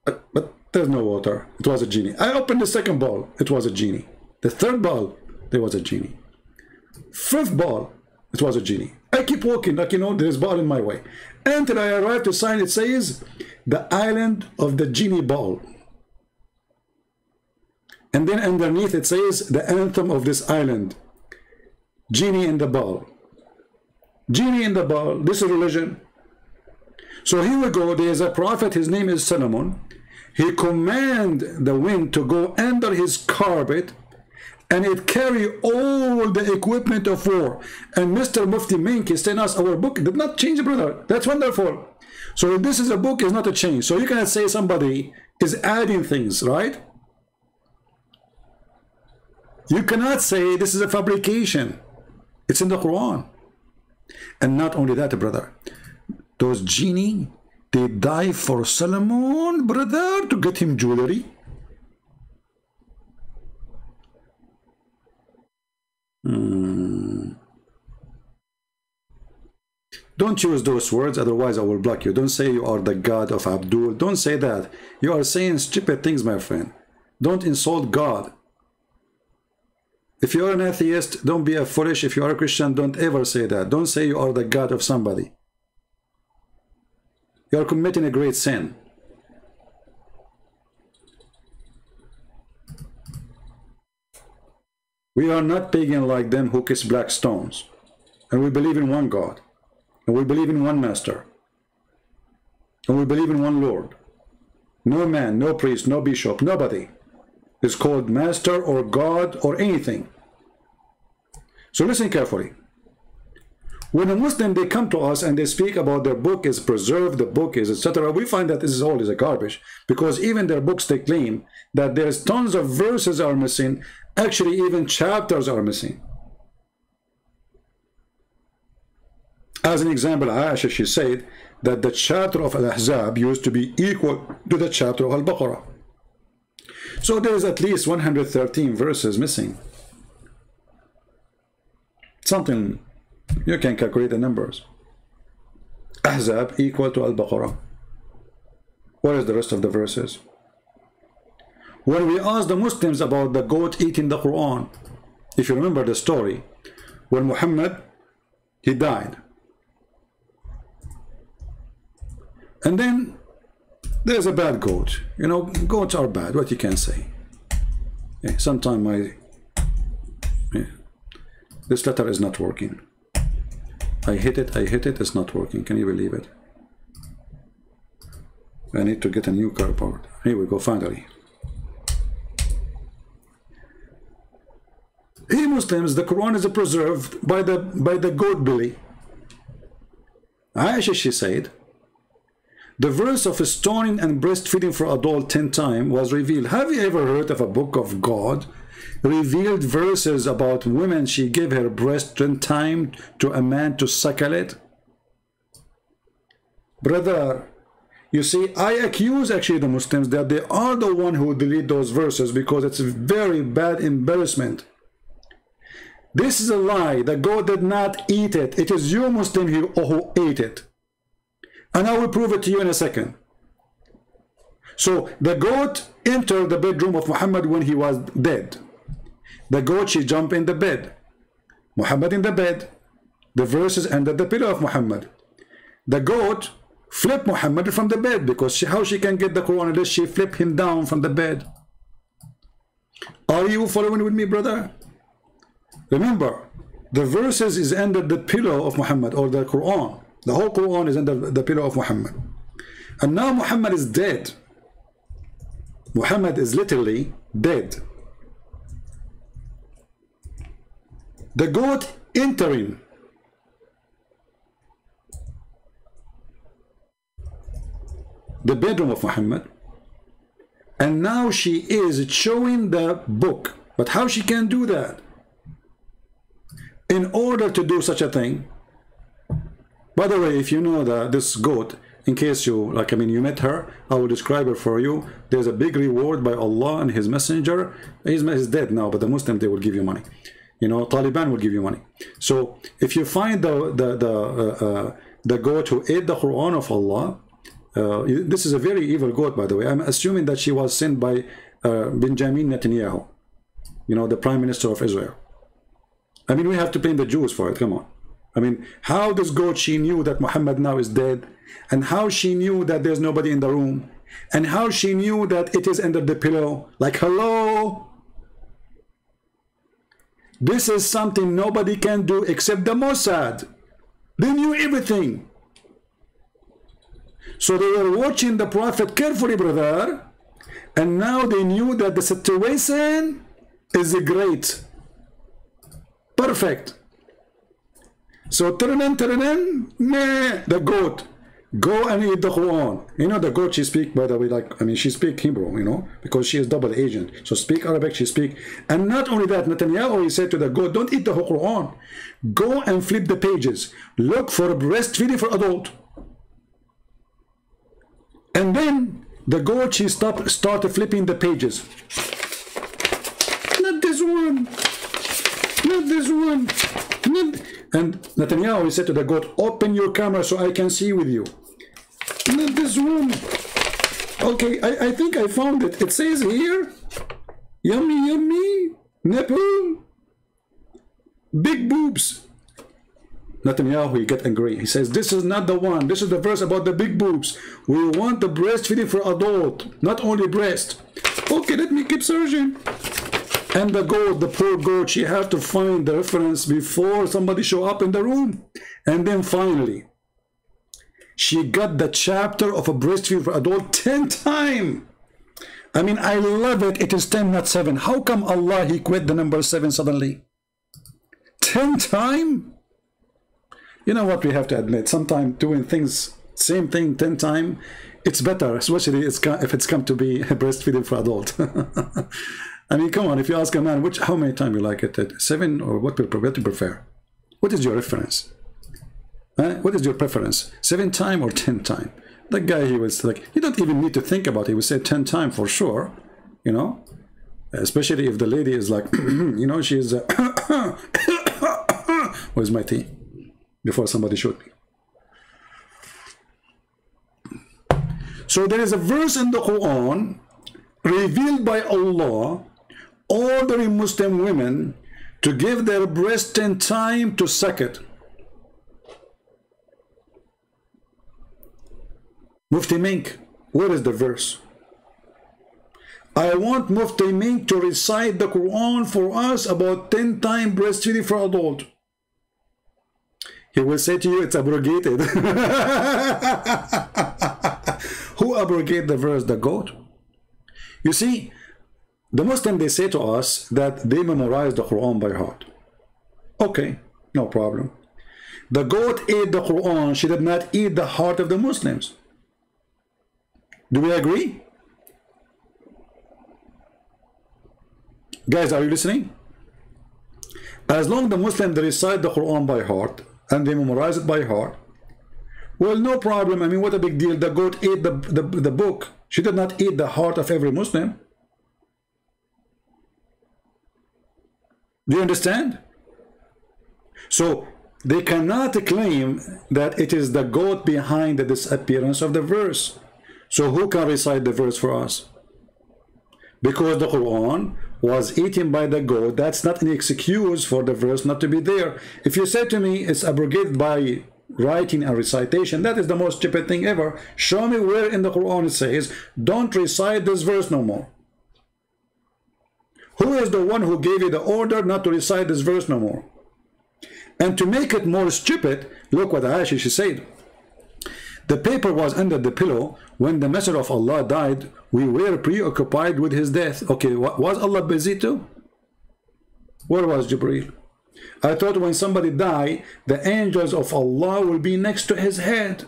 A: But there's no water. It was a genie. I opened the second bowl, it was a genie. The third bowl, there was a genie. Fifth bowl, it was a genie. I keep walking, like, you know, there's ball in my way. Until I arrived to sign, it says, the island of the genie ball. And then underneath it says, the anthem of this island. Genie in the ball. Genie in the ball. This is religion. So here we go. There is a prophet. His name is Solomon. He commanded the wind to go under his carpet, and it carry all the equipment of war. And Mr. Mufti Mink is telling us our book did not change, brother. That's wonderful. So this is a book, is not a change. So you cannot say somebody is adding things, right? You cannot say this is a fabrication. It's in the Quran. And not only that, brother, those genie, they die for Solomon, brother, to get him jewelry. Don't use those words, otherwise I will block you. Don't say you are the God of Abdul. Don't say that. You are saying stupid things, my friend. Don't insult God. If you are an atheist, don't be a foolish. If you are a Christian, don't ever say that. Don't say you are the God of somebody. You are committing a great sin. We are not pagan like them who kiss black stones. And we believe in one God. And we believe in one Master. And we believe in one Lord. No man, no priest, no bishop, nobody is called Master or God or anything. So listen carefully. When a Muslim, they come to us and they speak about their book is preserved, the book is etc., we find that this is all is a garbage, because even their books, they claim that there's tons of verses are missing. Actually, even chapters are missing. As an example, Aisha, she said that the chapter of Al-Ahzab used to be equal to the chapter of Al-Baqarah. So there is at least 113 verses missing. Something, you can calculate the numbers. Ahzab equal to Al-Baqarah. What is the rest of the verses? When we asked the Muslims about the goat eating the Quran, if you remember the story, when Muhammad, he died. And then there's a bad goat. You know, goats are bad, what you can say. Yeah, sometimes this letter is not working. I hit it, it's not working. Can you believe it? I need to get a new cardboard. Here we go, finally. Hey Muslims, the Quran is preserved by the goat belly. Aisha, she said, the verse of stoning and breastfeeding for adult 10 times was revealed. Have you ever heard of a book of God revealed verses about women she gave her breast 10 times to a man to suckle it? Brother, you see, I accuse actually the Muslims that they are the one who delete those verses because it's a very bad embarrassment. This is a lie. The goat did not eat it. It is you Muslim who ate it. And I will prove it to you in a second. So the goat entered the bedroom of Muhammad when he was dead. The goat, she jumped in the bed. Muhammad in the bed. The verses under the pillow of Muhammad. The goat flipped Muhammad from the bed because how she can get the Quran unless she flipped him down from the bed. Are you following with me, brother? Remember, the verses is under the pillow of Muhammad, or the Quran. The whole Quran is under the pillow of Muhammad. And now Muhammad is dead. Muhammad is literally dead. The goat entering the bedroom of Muhammad, and now she is showing the book. But how she can do that? In order to do such a thing, by the way, if you know this goat, in case you, like, I mean, you met her, I will describe her for you. There's a big reward by Allah and His Messenger. He's dead now, but the Muslim, they will give you money. You know, Taliban will give you money. So if you find the goat who ate the Quran of Allah, this is a very evil goat, by the way. I'm assuming that she was sent by Benjamin Netanyahu, you know, the Prime Minister of Israel. I mean, we have to blame the Jews for it. Come on. I mean, how this goat, she knew that Muhammad now is dead, and how she knew that there's nobody in the room, and how she knew that it is under the pillow. Like, hello? This is something nobody can do except the Mossad. They knew everything. So they were watching the Prophet carefully, brother, and now they knew that the situation is great. Perfect. So the goat, go and eat the Quran. You know, the goat, she speak, by the way, like, I mean, she speak Hebrew, you know, because she is double agent. So speak Arabic, she speak. And not only that, Netanyahu, he said to the goat, don't eat the whole Quran. Go and flip the pages. Look for breastfeeding for adult. And then the goat, she started flipping the pages. Not this one. Not this one. And Netanyahu, he said to the goat, open your camera so I can see with you. Not this one. Okay, I think I found it. It says here, yummy, yummy, nipple, big boobs. Netanyahu, he get angry. He says, this is not the one. This is the verse about the big boobs. We want the breastfeeding for adult, not only breast. Okay, let me keep searching. And the goat, the poor goat, she had to find the reference before somebody show up in the room. And then finally, she got the chapter of a breastfeeding for adult 10 times. I mean, I love it. It is 10, not 7. How come Allah, He quit the number 7 suddenly? 10 times? You know what, we have to admit, sometimes doing things, same thing 10 times, it's better, especially if it's come to be breastfeeding for adult. I mean, come on, if you ask a man, how many times you like it, 7 or what do you prefer? What is your reference? What is your preference? 7 times or 10 times? That guy, he was like, you don't even need to think about it. He would say 10 times for sure, you know? Especially if the lady is like, you know, she's, where's my tea? Before somebody shoot me. So there is a verse in the Quran revealed by Allah ordering Muslim women to give their breast 10 times to suck it. Mufti Mink, where is the verse? I want Mufti Mink to recite the Quran for us about 10 times breastfeeding for adult. He will say to you, it's abrogated. Who Who abrogate the verse? The goat. You see, the Muslim, they say to us that they memorize the Quran by heart. Okay, no problem. The goat ate the Quran. She did not eat the heart of the Muslims. Do we agree? Guys, are you listening? As long as the Muslims, they recite the Quran by heart and they memorize it by heart, well, no problem. I mean, what a big deal. The goat ate the book. She did not eat the heart of every Muslim. Do you understand? So they cannot claim that it is the goat behind the disappearance of the verse. So who can recite the verse for us? Because the Quran was eaten by the goat, that's not an excuse for the verse not to be there. If you say to me it's abrogated by writing and recitation, that is the most stupid thing ever. Show me where in the Quran it says, don't recite this verse no more. Who is the one who gave you the order not to recite this verse no more? And to make it more stupid, look what Aisha, she said. The paper was under the pillow. When the Messenger of Allah died, we were preoccupied with his death. Okay, was Allah busy too? Where was Jibreel? I thought when somebody died, the angels of Allah will be next to his head.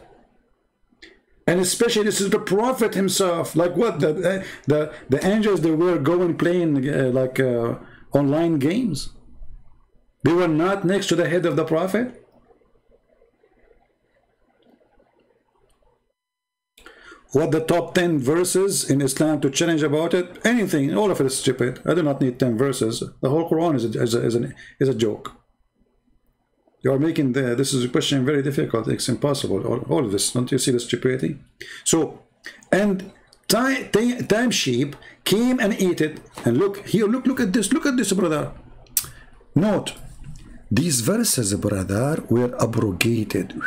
A: And especially this is the Prophet himself. Like what? The angels, they were going playing online games. They were not next to the head of the Prophet. What the top 10 verses in Islam to challenge about it? Anything, all of it is stupid. I do not need 10 verses. The whole Quran is a joke. You are making this is a question very difficult. It's impossible. All of this. Don't you see the stupidity? So, and time sheep came and ate it. And look here, look at this. Look at this, brother. Note, these verses, brother, were abrogated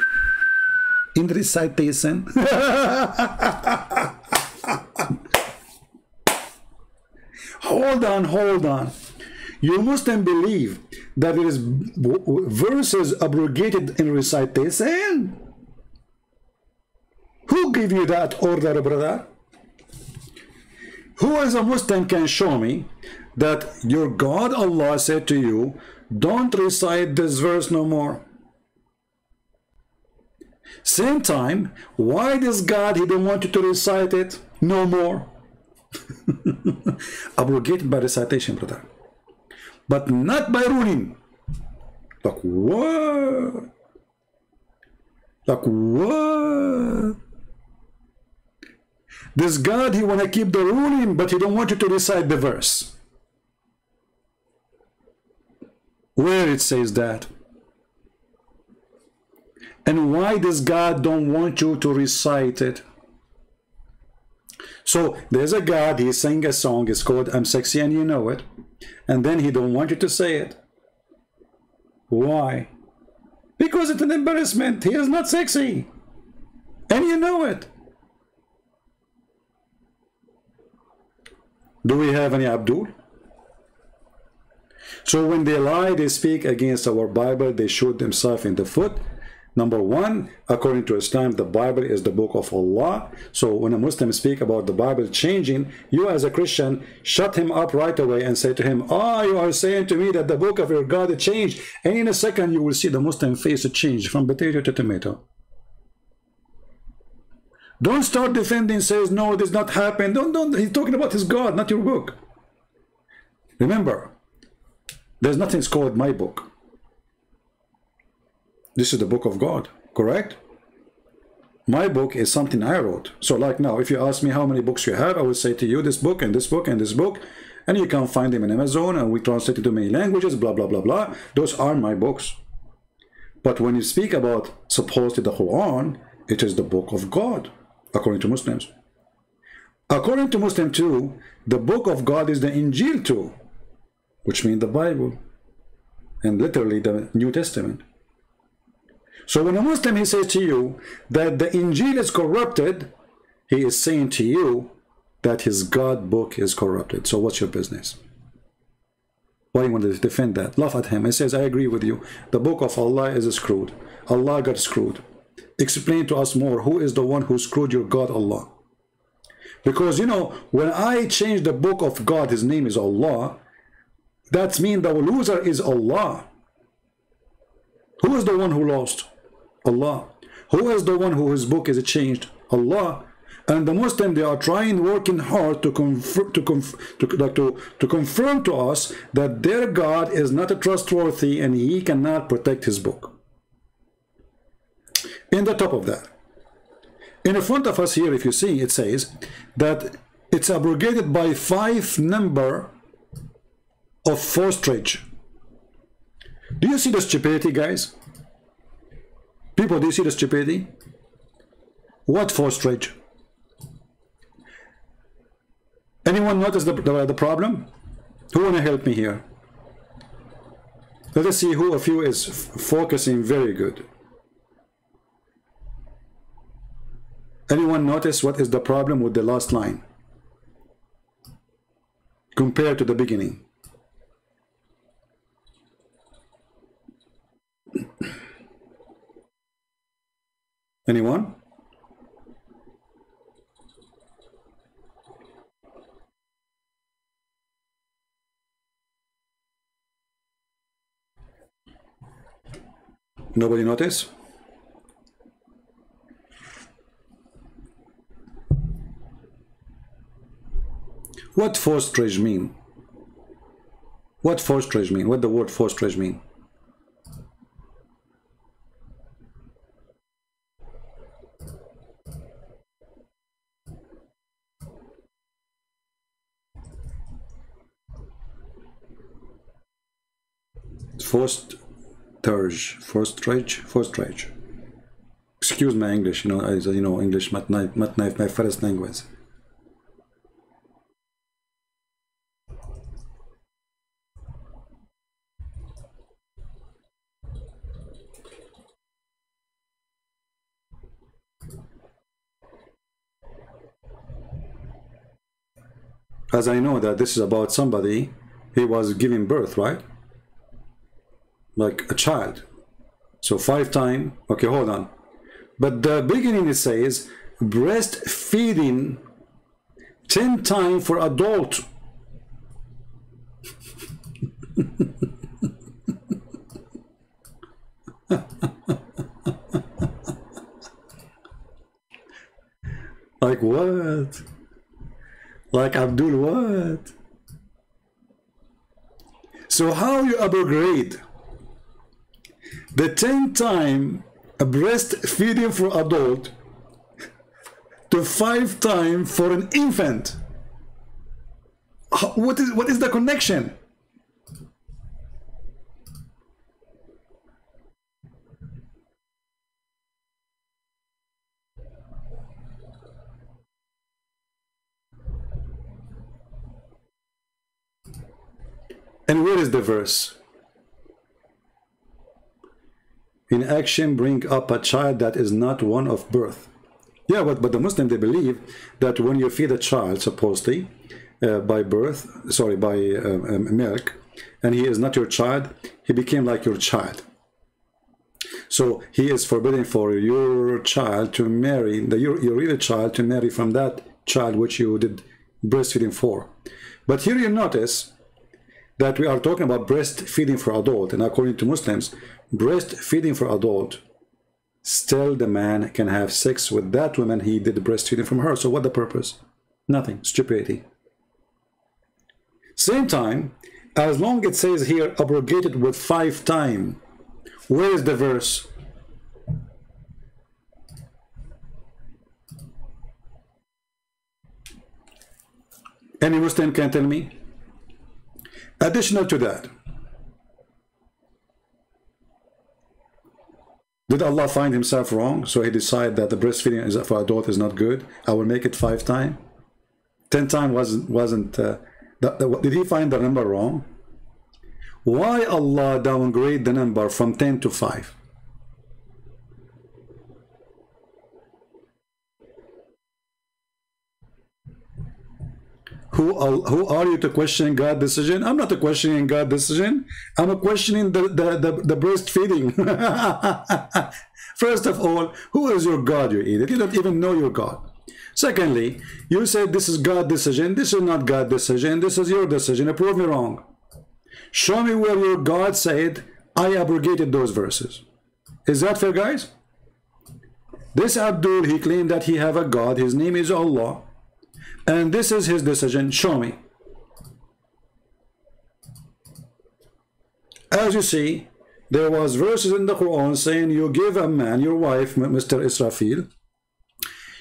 A: in recitation. Hold on. You Muslim believe that there is verses abrogated in recitation? Who gave you that order, brother? Who as a Muslim can show me that your God Allah said to you, don't recite this verse no more? Same time, why this God, he don't want you to recite it no more? Abrogated by recitation, brother. But not by ruling. Like what? Like what? This God, he want to keep the ruling, but he don't want you to recite the verse. Where it says that? And why does God don't want you to recite it? So there's a God, he sang a song, it's called I'm Sexy and You Know It. And then he don't want you to say it. Why? Because it's an embarrassment. He is not sexy. And you know it. Do we have any Abdul? So when they lie, they speak against our Bible, they shoot themselves in the foot. Number one, according to Islam, the Bible is the book of Allah. So when a Muslim speak about the Bible changing, you as a Christian, shut him up right away and say to him, you are saying to me that the book of your God changed. And in a second, you will see the Muslim face change from potato to tomato. Don't start defending, says, no, this not happened. Don't. He's talking about his God, not your book. Remember, there's nothing called my book. This is the book of God, correct? My book is something I wrote. So like now, if you ask me how many books you have, I will say to you this book and this book and this book, and you can find them in Amazon, and we translate it to many languages, blah, blah, blah, blah. Those are my books. But when you speak about supposedly the Quran, it is the book of God, according to Muslims. According to Muslim too, the book of God is the Injil too, which means the Bible, and literally the New Testament. So when a Muslim, he says to you that the Injil is corrupted, he is saying to you that his God book is corrupted. So what's your business? Why you want to defend that? Laugh at him. He says, I agree with you. The book of Allah is screwed. Allah got screwed. Explain to us more. Who is the one who screwed your God Allah? Because, you know, when I change the book of God, his name is Allah, that means the loser is Allah. Who is the one who lost? Allah. Who is the one who his book is changed? Allah. And the Muslim, they are trying, working hard to confirm to us that their God is not trustworthy and he cannot protect his book. In the top of that, in the front of us here, if you see, it says that it's abrogated by 5 number of postage. Do you see the stupidity, guys? People, do you see the stupidity? What postage? Anyone notice the problem? Who wanna help me here? Let us see who of you is focusing very good. Anyone notice what is the problem with the last line compared to the beginning? Anyone? Nobody notice? What postage mean? What postage mean? What the word postage mean? Postage. Excuse my English, you know, English not my first language. As I know that this is about somebody, he was giving birth, right? Like a child. So 5 times, okay, hold on. But the beginning it says breastfeeding 10 times for adult. Like what? Like Abdul what? So how you upgrade the 10 time breastfeeding for adult to 5 times for an infant? What is the connection? And where is the verse? In action, bring up a child that is not one of birth. Yeah, but the Muslim, they believe that when you feed a child, supposedly, by birth, sorry, by milk, and he is not your child, he became like your child. So he is forbidden for your child to marry, your real child to marry from that child which you did breastfeeding for. But here you notice that we are talking about breastfeeding for adult, and according to Muslims, breastfeeding for adult, still the man can have sex with that woman he did breastfeeding from her. So what the purpose? Nothing. Stupidity. Same time, as long as it says here abrogated with 5 times, where is the verse? Any Muslim can tell me? Additional to that, did Allah find himself wrong? So he decided that the breastfeeding for adult is not good. I will make it 5 times. 10 times wasn't. Did he find the number wrong? Why Allah downgrade the number from 10 to 5? Who are you to question God's decision? I'm not questioning God's decision. I'm questioning the breastfeeding. First of all, who is your God, you idiot? You don't even know your God. Secondly, you said this is God's decision. This is not God's decision. This is your decision. Prove me wrong. Show me where your God said, I abrogated those verses. Is that fair, guys? This Abdul, he claimed that he have a God. His name is Allah. And this is his decision. Show me. As you see, there was verses in the Quran saying you give a man, your wife, Mr. Israfil,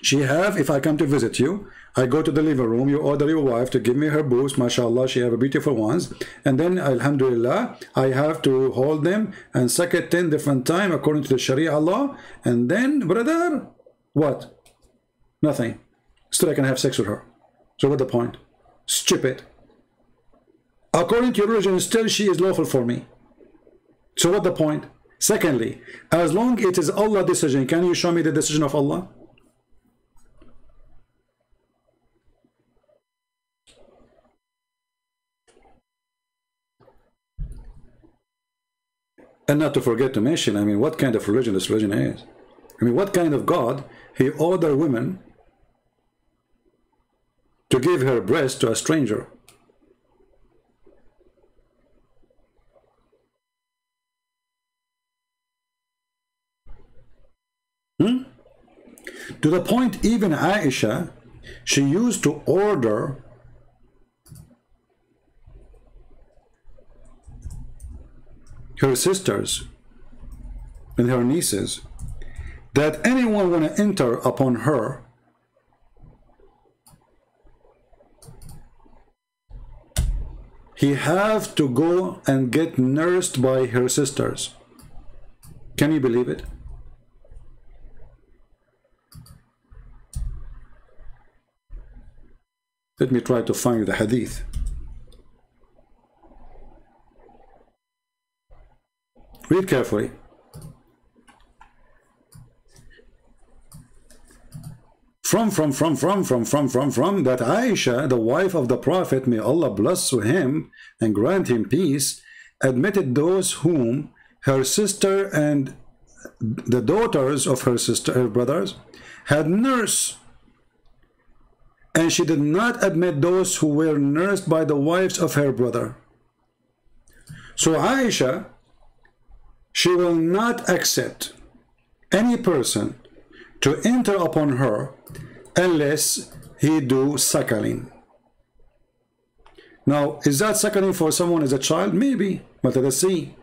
A: she have, if I come to visit you, I go to the living room, you order your wife to give me her boobs, mashallah, she have a beautiful ones, and then, alhamdulillah, I have to hold them and suck it 10 different times according to the Sharia law, and then, brother, what? Nothing. Still I can have sex with her. So what's the point? Stupid. According to your religion, still she is lawful for me. So what the point? Secondly, as long it is Allah's decision, can you show me the decision of Allah? And not to forget to mention, I mean, what kind of religion this religion is. I mean, what kind of God he ordered women to give her breast to a stranger? To the point, even Aisha, she used to order her sisters and her nieces that anyone want to enter upon her, he have to go and get nursed by her sisters. Can you believe it? Let me try to find the hadith. Read carefully. From that Aisha, the wife of the Prophet, may Allah bless him and grant him peace, admitted those whom her sister and the daughters of her sister, her brothers, had nursed. And she did not admit those who were nursed by the wives of her brother. So Aisha, she will not accept any person to enter upon her unless he do suckling. Now, is that suckling for someone as a child? Maybe, but let us see.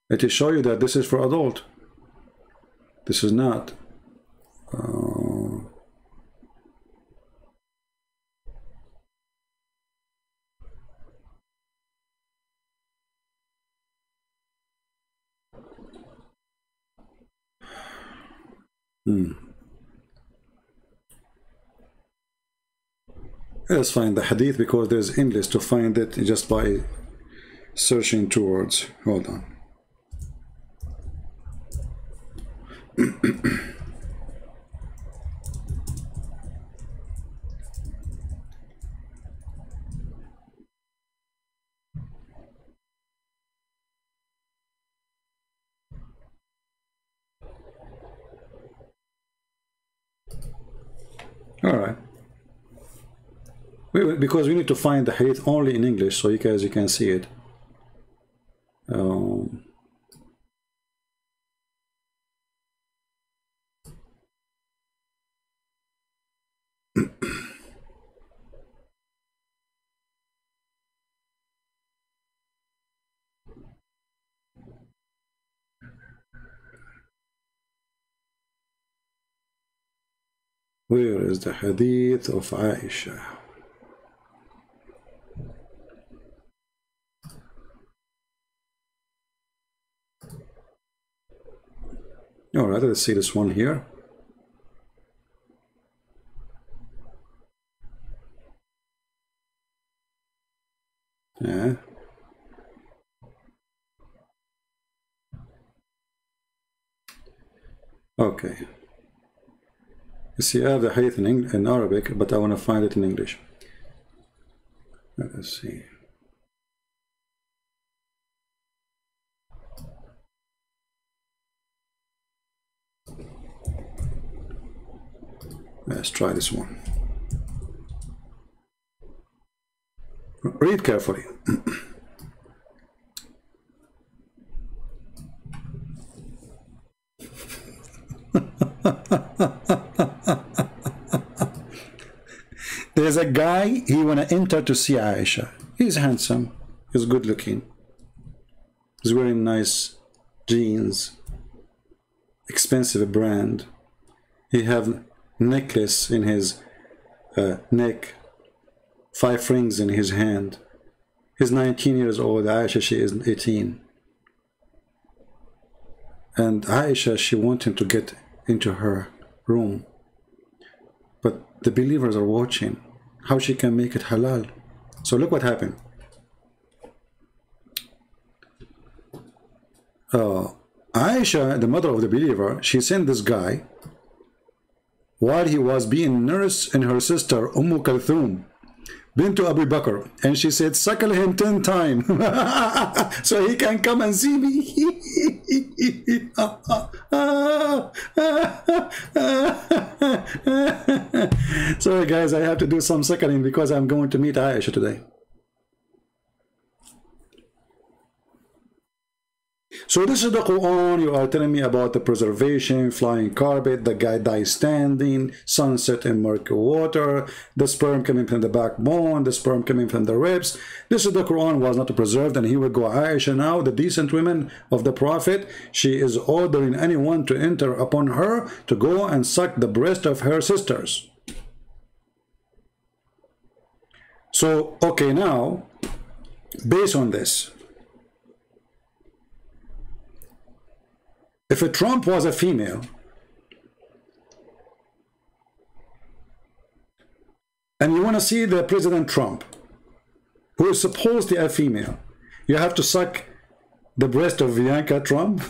A: It will show you that this is for adult. This is not. Let's find the hadith because there's English to find it just by searching two words. Hold on. All right. Because we need to find the hadith only in English so you guys can see it. Where is the hadith of Aisha? All right, let's see this one here. Yeah. Okay. You see, I have the hadith in Arabic, but I want to find it in English. Let us see. Let's try this one. Read carefully. There's a guy, he wanna enter to see Aisha. He's handsome, he's good looking, he's wearing nice jeans, expensive brand. He have necklace in his neck, 5 rings in his hand. He's 19 years old, Aisha, she is 18. And Aisha, she wants him to get into her room. But the believers are watching how she can make it halal. So look what happened. Aisha, the mother of the believer, she sent this guy while he was being nursed in her sister Kalthum bint Abu Bakr, and she said, suckle him 10 times so he can come and see me. Sorry guys, I have to do some suckling because I'm going to meet Aisha today. So this is the Quran. You are telling me about the preservation, flying carpet, the guy dies standing, sunset in murky water, the sperm coming from the backbone, the sperm coming from the ribs. This is the Quran was not preserved, and here we go. Aisha now, the decent women of the Prophet, she is ordering anyone to enter upon her to go and suck the breast of her sisters. So, okay, now, based on this, if a Trump was a female, and you want to see the President Trump, who is supposedly a female, you have to suck the breast of Ivanka Trump?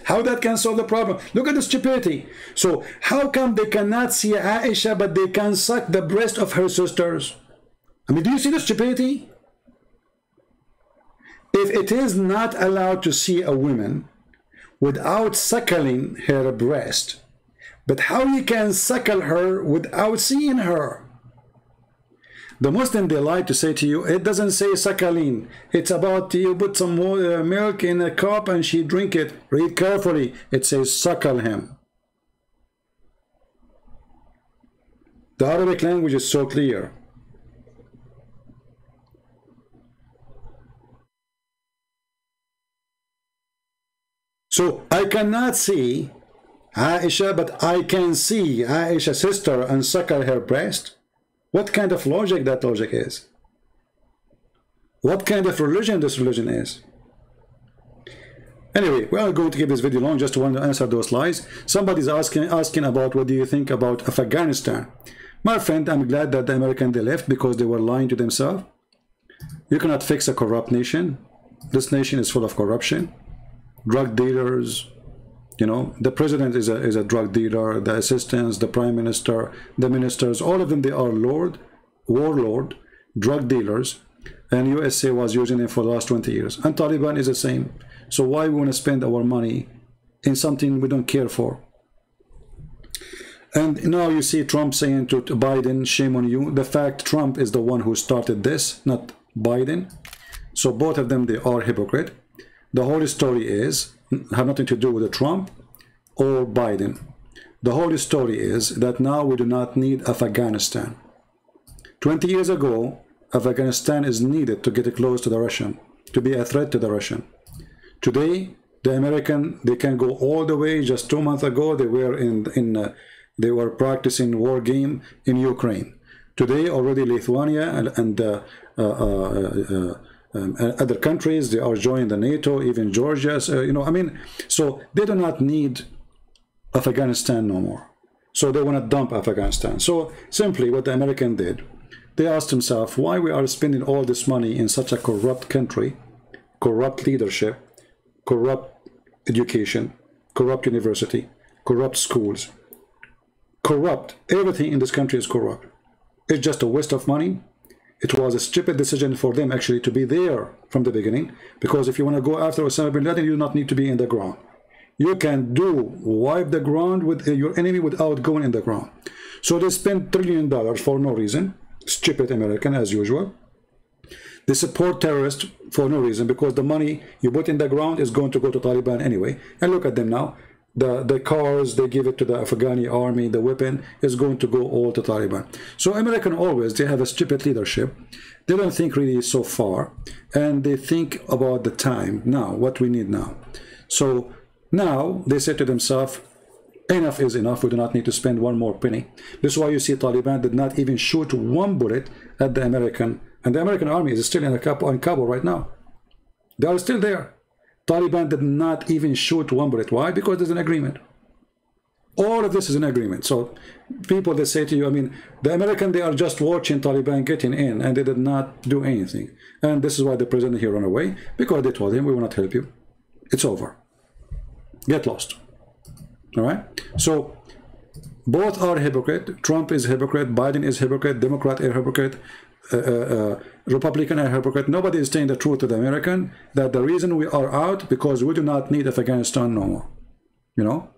A: How that can solve the problem? Look at the stupidity. So how come they cannot see Aisha, but they can suck the breast of her sisters? I mean, do you see the stupidity? If it is not allowed to see a woman without suckling her breast, but how you can suckle her without seeing her? The Muslim, they like to say to you, it doesn't say suckling. It's about you put some milk in a cup and she drink it. Read carefully. It says suckle him. The Arabic language is so clear. So I cannot see Aisha, but I can see Aisha's sister and suckle her breast. What kind of logic that logic is? What kind of religion this religion is? Anyway, we are going to keep this video long, just want to answer those lies. Somebody's asking about what do you think about Afghanistan. My friend, I'm glad that the Americans, they left because they were lying to themselves. You cannot fix a corrupt nation. This nation is full of corruption. Drug dealers, you know, the president is a drug dealer, the assistants, the prime minister, the ministers, all of them, they are warlord, drug dealers, and USA was using them for the last 20 years. And Taliban is the same. So why we want to spend our money in something we don't care for? And now you see Trump saying to Biden, shame on you. The fact Trump is the one who started this, not Biden. So both of them, they are hypocrite. The whole story is, have nothing to do with Trump or Biden. The whole story is that now we do not need Afghanistan. 20 years ago, Afghanistan is needed to get close to the Russian, to be a threat to the Russian. Today, the American, they can go all the way. Just 2 months ago, they were they were practicing war game in Ukraine. Today, already Lithuania and other countries, they are joining the NATO, even Georgia, you know, I mean, so they do not need Afghanistan no more. So they want to dump Afghanistan. So simply what the American did, they asked themselves why we are spending all this money in such a corrupt country, corrupt leadership, corrupt education, corrupt university, corrupt schools, corrupt, everything in this country is corrupt. It's just a waste of money. It was a stupid decision for them actually to be there from the beginning, because if you want to go after Osama bin Laden, you do not need to be in the ground. You can wipe the ground with your enemy without going in the ground. So they spend $1 trillion for no reason. Stupid American as usual. They support terrorists for no reason, because the money you put in the ground is going to go to Taliban anyway. And look at them now. The cars, they give it to the Afghani army, the weapon is going to go all to Taliban. So American always, they have a stupid leadership. They don't think really so far, and they think about the time now, what we need now. So now they say to themselves, enough is enough, we do not need to spend one more penny. This is why you see Taliban did not even shoot one bullet at the American, and the American army is still in Kabul right now. They are still there. Taliban did not even shoot one bullet. Why? Because there's an agreement. All of this is an agreement. So people, they say to you, I mean, the American, they are just watching Taliban getting in, and they did not do anything. And this is why the president here ran away, because they told him, we will not help you. It's over. Get lost. All right? So both are hypocrite. Trump is hypocrite. Biden is hypocrite. Democrat is hypocrite. Republican are hypocrite. Nobody is saying the truth to the American, that the reason we are out because we do not need Afghanistan no more. You know,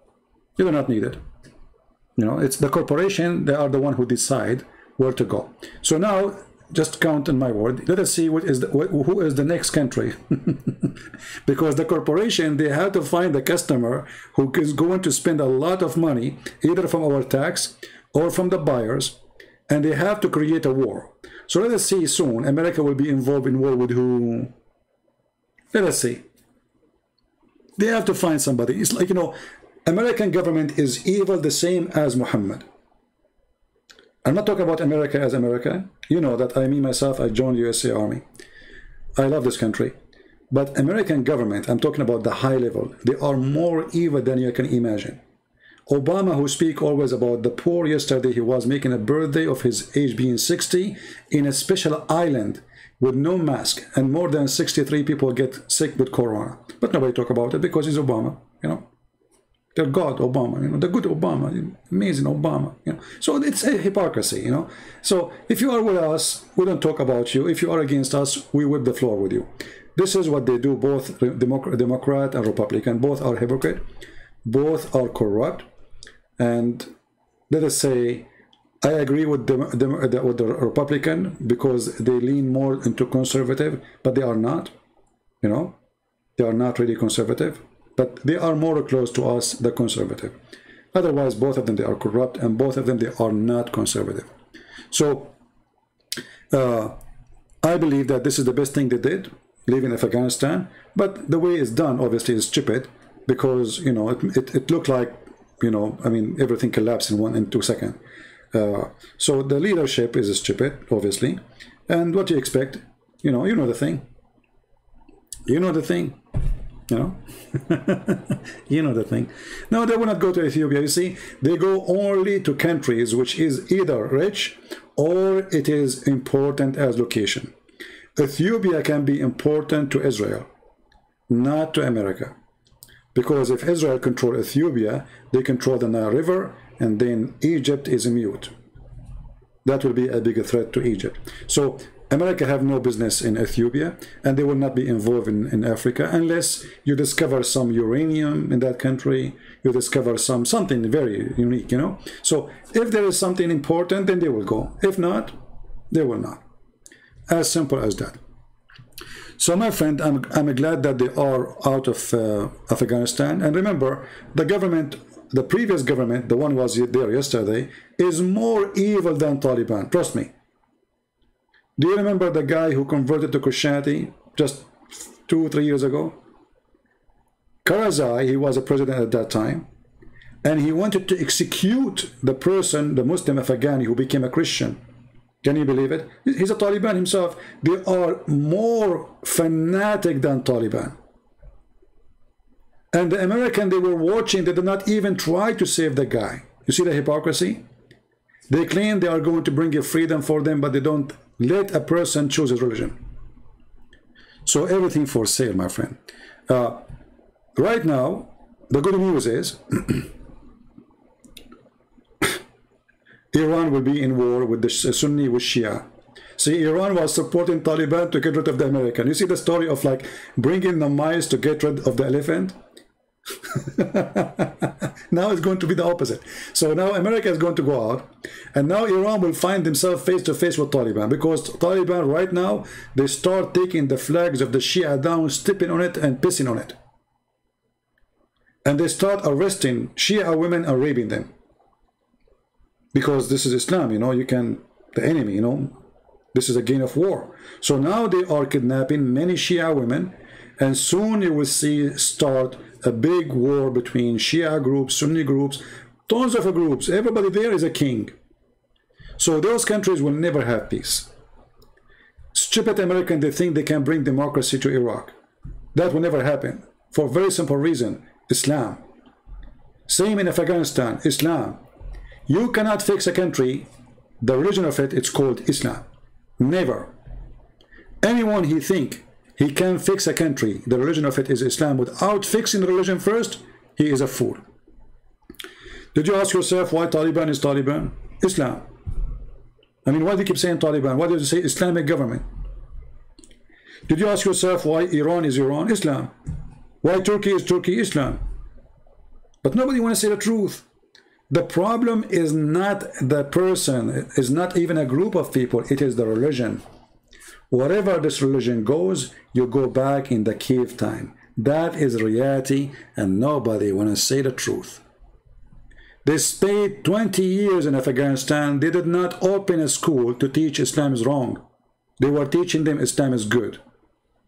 A: you do not need it. You know, it's the corporation, they are the one who decide where to go. So now, just count in my word, let us see who is the next country. Because the corporation, they have to find the customer who is going to spend a lot of money, either from our tax or from the buyers, and they have to create a war. So let us see soon, America will be involved in war with who? Let us see. They have to find somebody. It's like, you know, American government is evil the same as Muhammad. I'm not talking about America as America. You know that I myself, I joined USA Army. I love this country. But American government, I'm talking about the high level, they are more evil than you can imagine. Obama, who speak always about the poor, yesterday he was making a birthday of his age being 60 in a special island with no mask, and more than 63 people get sick with corona. But nobody talk about it because he's Obama, you know. The God Obama, you know, the good Obama, amazing Obama, you know. So it's a hypocrisy, you know. So if you are with us, we don't talk about you. If you are against us, we whip the floor with you. This is what they do, both Democrat and Republican. Both are hypocrite. Both are corrupt. And let us say, I agree with the Republican because they lean more into conservative, but they are not, you know, they are not really conservative, but they are more close to us, the conservative. Otherwise, both of them, they are corrupt, and both of them, they are not conservative. So I believe that this is the best thing they did, leaving Afghanistan, but the way it's done, obviously, is stupid, because, you know, it looked like, you know, I mean, everything collapsed in 2 seconds. So the leadership is stupid, obviously. And what do you expect? You know the thing. You know the thing. You know? You know the thing. No, they will not go to Ethiopia. You see, they go only to countries which is either rich or it is important as location. Ethiopia can be important to Israel, not to America. Because if Israel control Ethiopia, they control the Nile River, and then Egypt is mute. That will be a bigger threat to Egypt. So America have no business in Ethiopia, and they will not be involved in Africa unless you discover some uranium in that country, you discover something very unique, you know. So if there is something important, then they will go. If not, they will not. As simple as that. So my friend, I'm glad that they are out of Afghanistan. And remember, the government, the previous government, the one was there yesterday, is more evil than Taliban. Trust me. Do you remember the guy who converted to Christianity just 2 or 3 years ago? Karzai, he was a president at that time. And he wanted to execute the person, the Muslim Afghani who became a Christian. Can you believe it? He's a Taliban himself. They are more fanatic than Taliban. And the American, they were watching, they did not even try to save the guy. You see the hypocrisy? They claim they are going to bring a freedom for them, but they don't let a person choose his religion. So everything for sale, my friend. Right now, the good news is Iran will be in war with the Sunni with Shia. See, Iran was supporting Taliban to get rid of the American. You see the story of like bringing the mice to get rid of the elephant? Now it's going to be the opposite. So now America is going to go out, and now Iran will find themselves face to face with Taliban, because Taliban right now, they start taking the flags of the Shia down, stepping on it and pissing on it. And they start arresting Shia women and raping them. Because this is Islam, you know, you can, the enemy, you know, this is a gain of war. So now they are kidnapping many Shia women, and soon you will see start a big war between Shia groups, Sunni groups, tons of groups. Everybody there is a king. So those countries will never have peace. Stupid Americans, they think they can bring democracy to Iraq. That will never happen, for a very simple reason: Islam. Same in Afghanistan, Islam. You cannot fix a country, the religion of it, it's called Islam. Never. Anyone he think he can fix a country, the religion of it is Islam, without fixing the religion first, he is a fool. Did you ask yourself why Taliban is Taliban? Islam. I mean, why do you keep saying Taliban? Why do you say Islamic government? Did you ask yourself why Iran is Iran? Islam. Why Turkey is Turkey? Islam. But nobody wants to say the truth. The problem is not the person, is not even a group of people, it is the religion. Wherever this religion goes, you go back in the cave time. That is reality, and nobody want to say the truth. They stayed 20 years in Afghanistan. They did not open a school to teach Islam is wrong. They were teaching them Islam is good.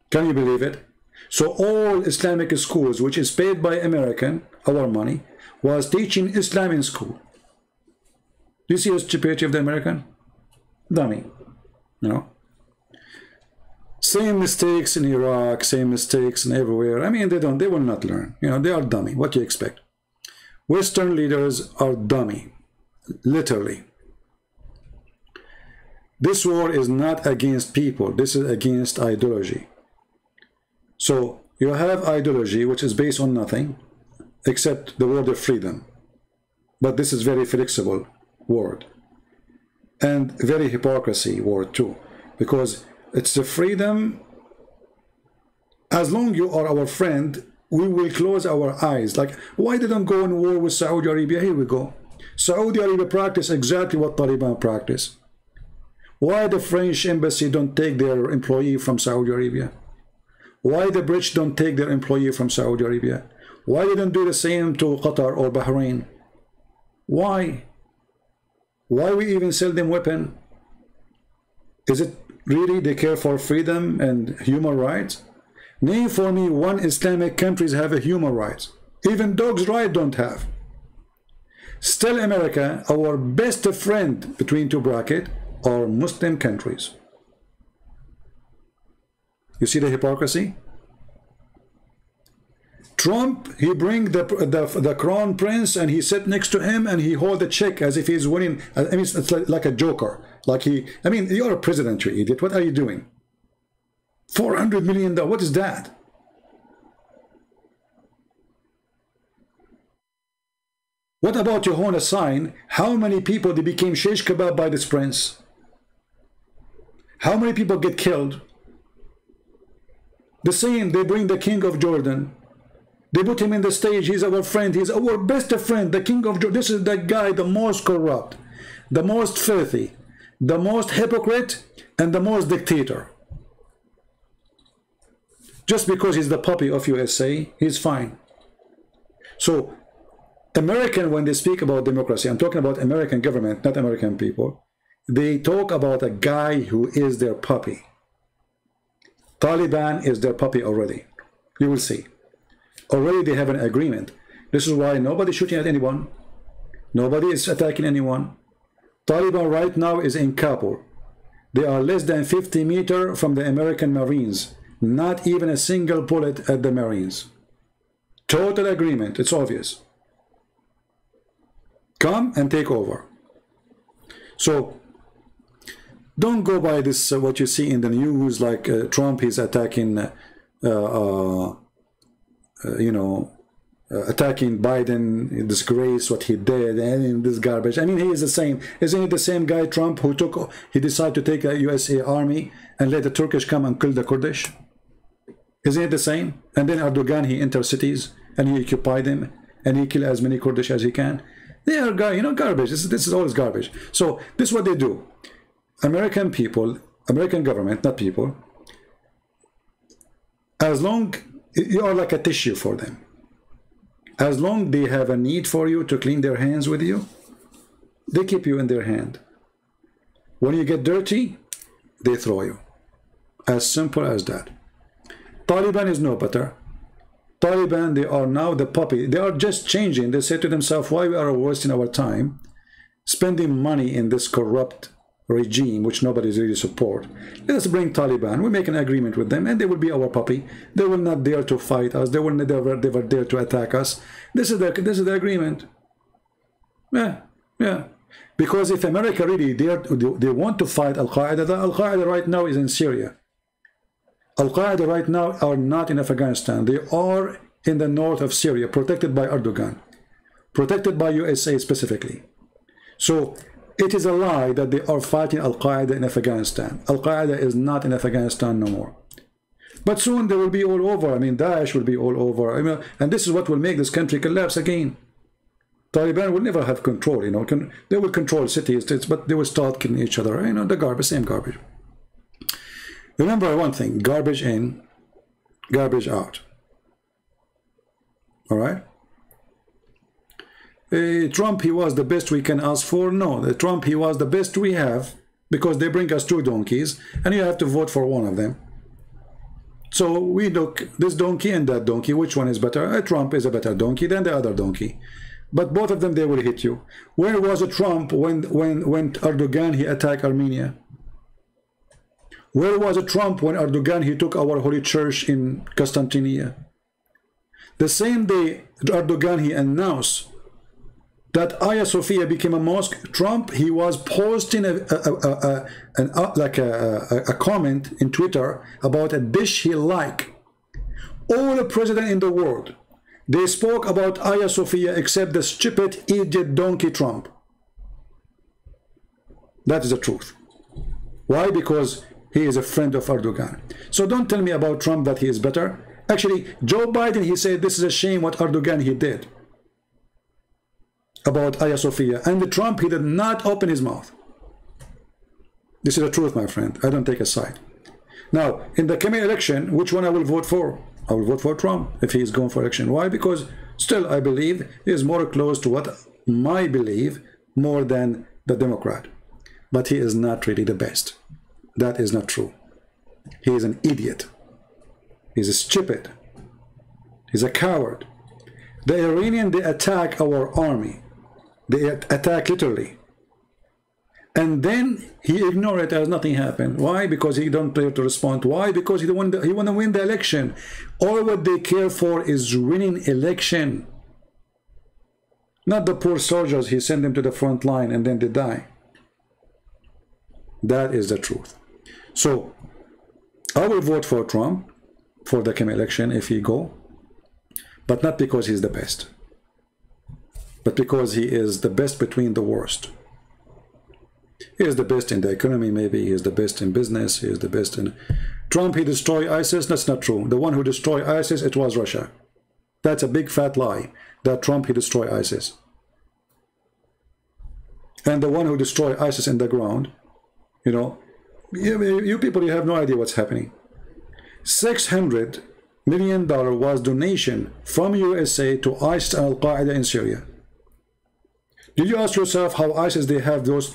A: Can you believe it? So all Islamic schools, which is paid by American, our money, was teaching Islam in school. Do you see the stupidity of the American? Dummy. You know? Same mistakes in Iraq, same mistakes in everywhere. I mean, they will not learn. You know, they are dummy. What do you expect? Western leaders are dummy. Literally. This war is not against people. This is against ideology. So you have ideology which is based on nothing except the word of freedom. But this is very flexible word. And very hypocrisy word too. Because it's the freedom. As long you are our friend, we will close our eyes. Like, why didn't go in war with Saudi Arabia? Here we go. Saudi Arabia practice exactly what Taliban practice. Why the French embassy don't take their employee from Saudi Arabia? Why the British don't take their employee from Saudi Arabia? Why they don't do the same to Qatar or Bahrain? Why? Why we even sell them weapon? Is it really they care for freedom and human rights? Name for me one Islamic countries have a human rights. Even dogs' rights don't have. Still America, our best friend between two brackets, are Muslim countries. You see the hypocrisy? Trump, he bring the crown prince and he sit next to him and he hold the check as if he's winning. I mean, it's like a joker. Like I mean, you're a president, you idiot. What are you doing? $400 million. What is that? What about you hold a sign? How many people they became shish kebab by this prince? How many people get killed? The same, they bring the king of Jordan. They put him in the stage. He's our friend. He's our best friend. The king of Jordan. This is the guy, the most corrupt, the most filthy, the most hypocrite, and the most dictator. Just because he's the puppy of USA, he's fine. So, American, when they speak about democracy, I'm talking about American government, not American people. They talk about a guy who is their puppy. Taliban is their puppy already. You will see. Already they have an agreement. This is why nobody's shooting at anyone. Nobody is attacking anyone. Taliban right now is in Kabul. They are less than 50 meters from the American Marines. Not even a single bullet at the Marines. Total agreement. It's obvious. Come and take over. So, don't go by this, what you see in the news, like Trump is attacking, attacking Biden, disgrace what he did, and this garbage. I mean, he is the same. Isn't he the same guy, Trump, who he decided to take a USA army and let the Turkish come and kill the Kurdish? Isn't it the same? And then Erdogan, he enters cities and he occupied them, and he killed as many Kurdish as he can. They are, garbage. This is always garbage. So this is what they do. American people, American government, not people, as long you are like a tissue for them. As long they have a need for you to clean their hands with you, they keep you in their hand. When you get dirty, they throw you. As simple as that. Taliban is no better. Taliban, they are now the puppy. They are just changing. They say to themselves, why we are wasting our time spending money in this corrupt regime, which nobody really support. Let us bring Taliban. We make an agreement with them, and they will be our puppy. They will not dare to fight us. They will never dare to attack us. This is the agreement. Yeah. Because if America really they want to fight Al-Qaeda, Al-Qaeda right now is in Syria. Al-Qaeda right now are not in Afghanistan. They are in the north of Syria, protected by Erdogan, protected by USA specifically. So it is a lie that they are fighting Al-Qaeda in Afghanistan. Al-Qaeda is not in Afghanistan no more. But soon they will be all over. I mean, Daesh will be all over. And this is what will make this country collapse again. Taliban will never have control, they will control cities, but they will start killing each other. The garbage, same garbage. Remember one thing, garbage in, garbage out. All right? Trump, he was the best we can ask for. No, Trump, he was the best we have, because they bring us two donkeys, and you have to vote for one of them. So we look, this donkey and that donkey, which one is better? Trump is a better donkey than the other donkey. But both of them, they will hit you. Where was Trump when Erdogan, he attacked Armenia? Where was Trump when Erdogan, he took our holy church in Constantinople? The same day Erdogan, he announced that Hagia Sophia became a mosque, Trump, he was posting a comment in Twitter about a dish he liked. All the president in the world, they spoke about Hagia Sophia except the stupid idiot donkey Trump. That is the truth. Why? Because he is a friend of Erdogan. So don't tell me about Trump that he is better. Actually, Joe Biden, he said this is a shame what Erdogan he did about Hagia Sophia. And Trump, he did not open his mouth. This is the truth, my friend. I don't take a side. Now, in the coming election, which one I will vote for? I will vote for Trump if he is going for election. Why? Because still I believe he is more close to what I believe more than the Democrat. But he is not really the best. That is not true. He is an idiot. He's stupid. He's a coward. The Iranians, they attack our army. They attack literally. And then he ignored it as nothing happened. Why? Because he don't dare to respond. Why? Because he want to win the election. All what they care for is winning election. Not the poor soldiers, he sent them to the front line and then they die. That is the truth. So, I will vote for Trump for the coming election if he go. But not because he's the best. But because he is the best between the worst. He is the best in the economy, maybe. He is the best in business. He is the best in... Trump, he destroyed ISIS. That's not true. The one who destroyed ISIS, it was Russia. That's a big fat lie, that Trump, he destroyed ISIS. And the one who destroyed ISIS in the ground, you people, you have no idea what's happening. $600 million was donation from USA to ISIS and Al-Qaeda in Syria. Did you ask yourself how ISIS, they have those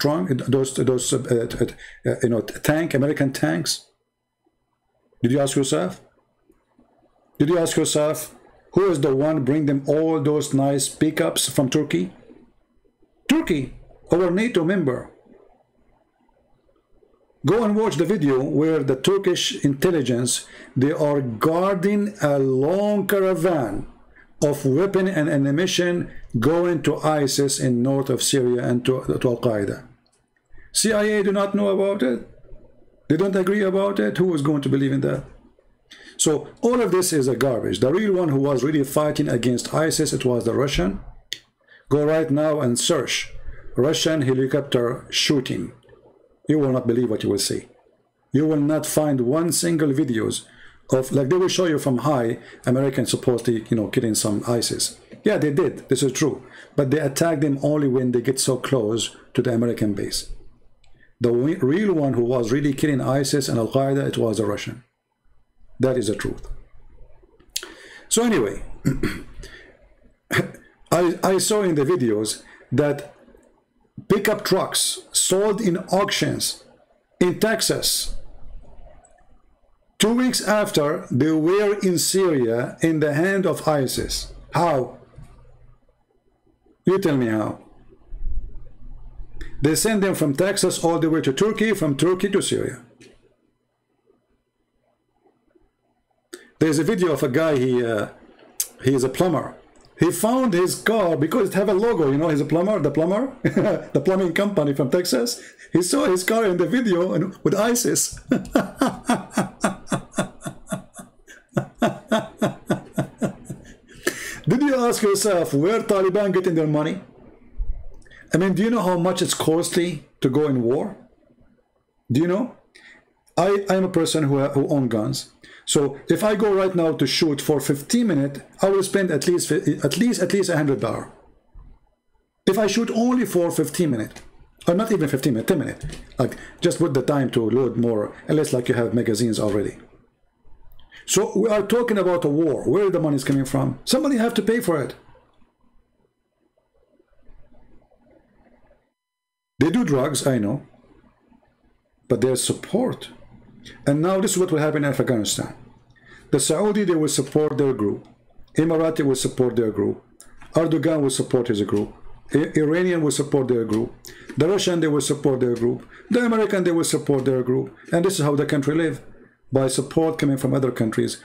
A: American tanks? Did you ask yourself? Did you ask yourself who is the one bring them all those nice pickups from Turkey? Turkey, our NATO member. Go and watch the video where the Turkish intelligence, they are guarding a long caravan of weapon and ammunition going to ISIS in north of Syria and to Al-Qaeda. CIA do not know about it. They don't agree about it. Who is going to believe in that? So all of this is a garbage. The real one who was really fighting against ISIS, it was the Russian. Go right now and search Russian helicopter shooting. You will not believe what you will see. You will not find one single videos of, like they will show you from high, Americans supposedly, you know, killing some ISIS. Yeah, they did. This is true. But they attack them only when they get so close to the American base. The real one who was really killing ISIS and Al-Qaeda, it was a Russian. That is the truth. So anyway, I saw in the videos that pickup trucks sold in auctions in Texas 2 weeks after they were in Syria in the hand of ISIS. How? You tell me how. They send them from Texas all the way to Turkey, from Turkey to Syria. There's a video of a guy, he is a plumber. He found his car because it have a logo, you know, he's a plumber, the plumbing company from Texas. He saw his car in the video and with ISIS. Did you ask yourself where Taliban getting their money? I mean, do you know how much it's costly to go in war? Do you know? I'm a person who owns guns. So if I go right now to shoot for 15 minutes, I will spend at least $100. If I shoot only for 15 minutes, or not even 15 minutes, 10 minutes, like just put the time to load more, unless like you have magazines already. So we are talking about a war. Where the money is coming from? Somebody have to pay for it. They do drugs, I know, but there's support. And now this is what will happen in Afghanistan. The Saudi, they will support their group. Emirati will support their group. Erdogan will support his group. Iranian will support their group. The Russian, they will support their group. The American, they will support their group. And this is how the country live, by support coming from other countries.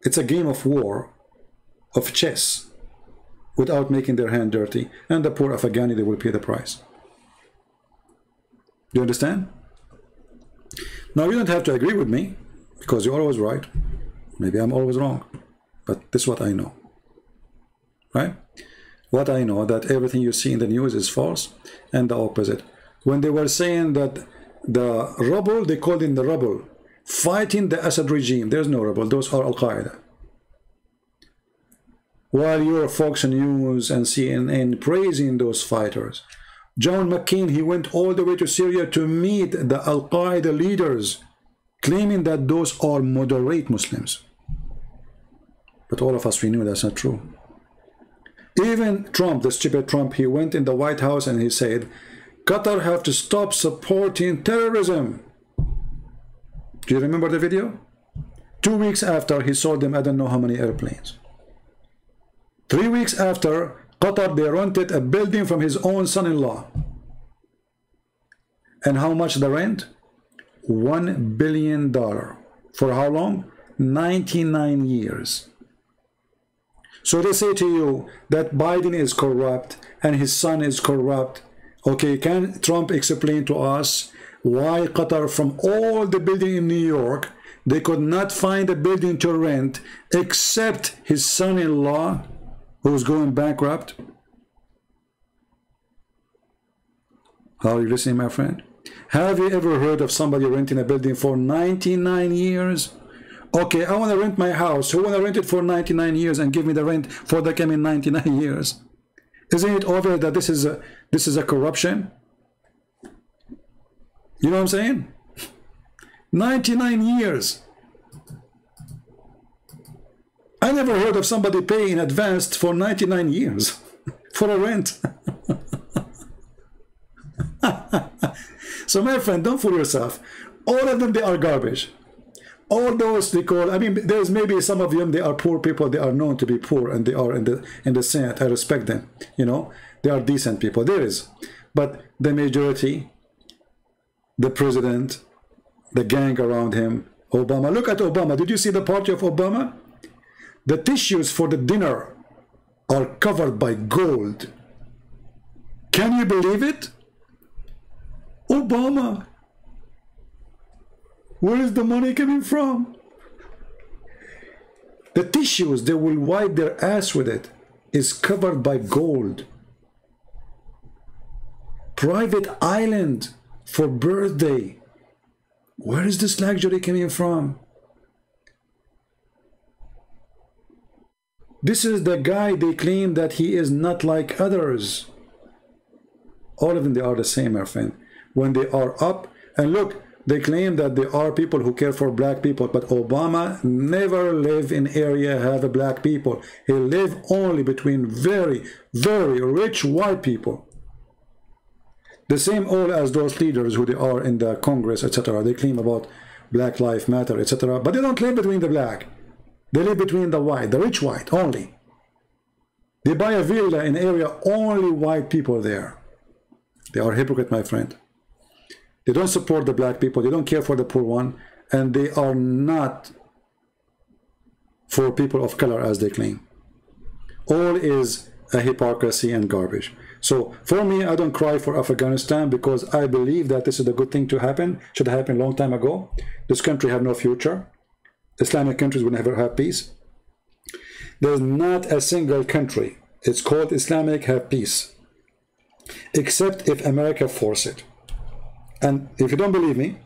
A: It's a game of war, of chess, without making their hand dirty. And the poor Afghani, they will pay the price. Do you understand? Now, you don't have to agree with me, because you're always right. Maybe I'm always wrong. But this is what I know. Right? What I know, that everything you see in the news is false, and the opposite. When they were saying that the rebel, they called in the rebel, fighting the Assad regime. There's no rebel. Those are Al-Qaeda. While you're Fox News and CNN praising those fighters, John McCain, he went all the way to Syria to meet the Al-Qaeda leaders, claiming that those are moderate Muslims. But all of us, we knew that's not true. Even Trump, the stupid Trump, he went in the White House and he said, Qatar have to stop supporting terrorism. Do you remember the video? 2 weeks after, he sold them I don't know how many airplanes. 3 weeks after, Qatar, they rented a building from his own son-in-law. And how much the rent? $1 billion. For how long? 99 years. So they say to you that Biden is corrupt and his son is corrupt. Okay, can Trump explain to us why Qatar, from all the buildings in New York, they could not find a building to rent except his son-in-law, who's going bankrupt? How are you listening, my friend? Have you ever heard of somebody renting a building for 99 years? Okay, I want to rent my house. Who want to rent it for 99 years and give me the rent for the coming 99 years? Isn't it obvious that this is a corruption? You know what I'm saying? 99 years. I never heard of somebody paying in advance for 99 years for a rent. So my friend, don't fool yourself. All of them, they are garbage. All those they call, I mean, there's maybe some of them, they are poor people, they are known to be poor, and they are in the Senate. I respect them, you know, they are decent people. There is. But the majority, the president, the gang around him, Obama. Look at Obama. Did you see the party of Obama? The tissues for the dinner are covered by gold. Can you believe it? Obama. Where is the money coming from? The tissues, they will wipe their ass with it, is covered by gold. Private island for birthday. Where is this luxury coming from? This is the guy they claim that he is not like others. All of them, they are the same, my friend. When they are up, and look, they claim that there are people who care for black people, but Obama never lived in area have black people. He lived only between very, very rich white people. The same all as those leaders who they are in the Congress, etc. They claim about Black Lives Matter, etc. But they don't live between the black. They live between the white, the rich white only. They buy a villa in area only white people there. They are hypocrite, my friend. They don't support the black people. They don't care for the poor one. And they are not for people of color as they claim. All is a hypocrisy and garbage. So for me, I don't cry for Afghanistan because I believe that this is a good thing to happen. Should have happened a long time ago. This country have no future. Islamic countries will never have peace. There's not a single country, it's called Islamic, have peace, except if America force it. And if you don't believe me,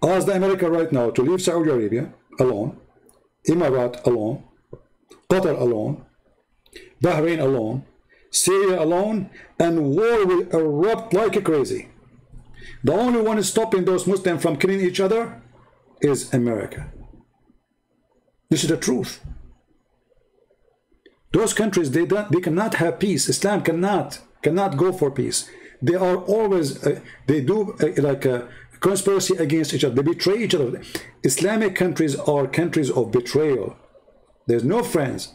A: ask the America right now to leave Saudi Arabia alone, Emirates alone, Qatar alone, Bahrain alone, Syria alone, and war will erupt like crazy. The only one stopping those Muslims from killing each other is America. This is the truth. Those countries, they cannot have peace. Islam cannot go for peace. They are always, they do like a conspiracy against each other. They betray each other. Islamic countries are countries of betrayal. There's no friends.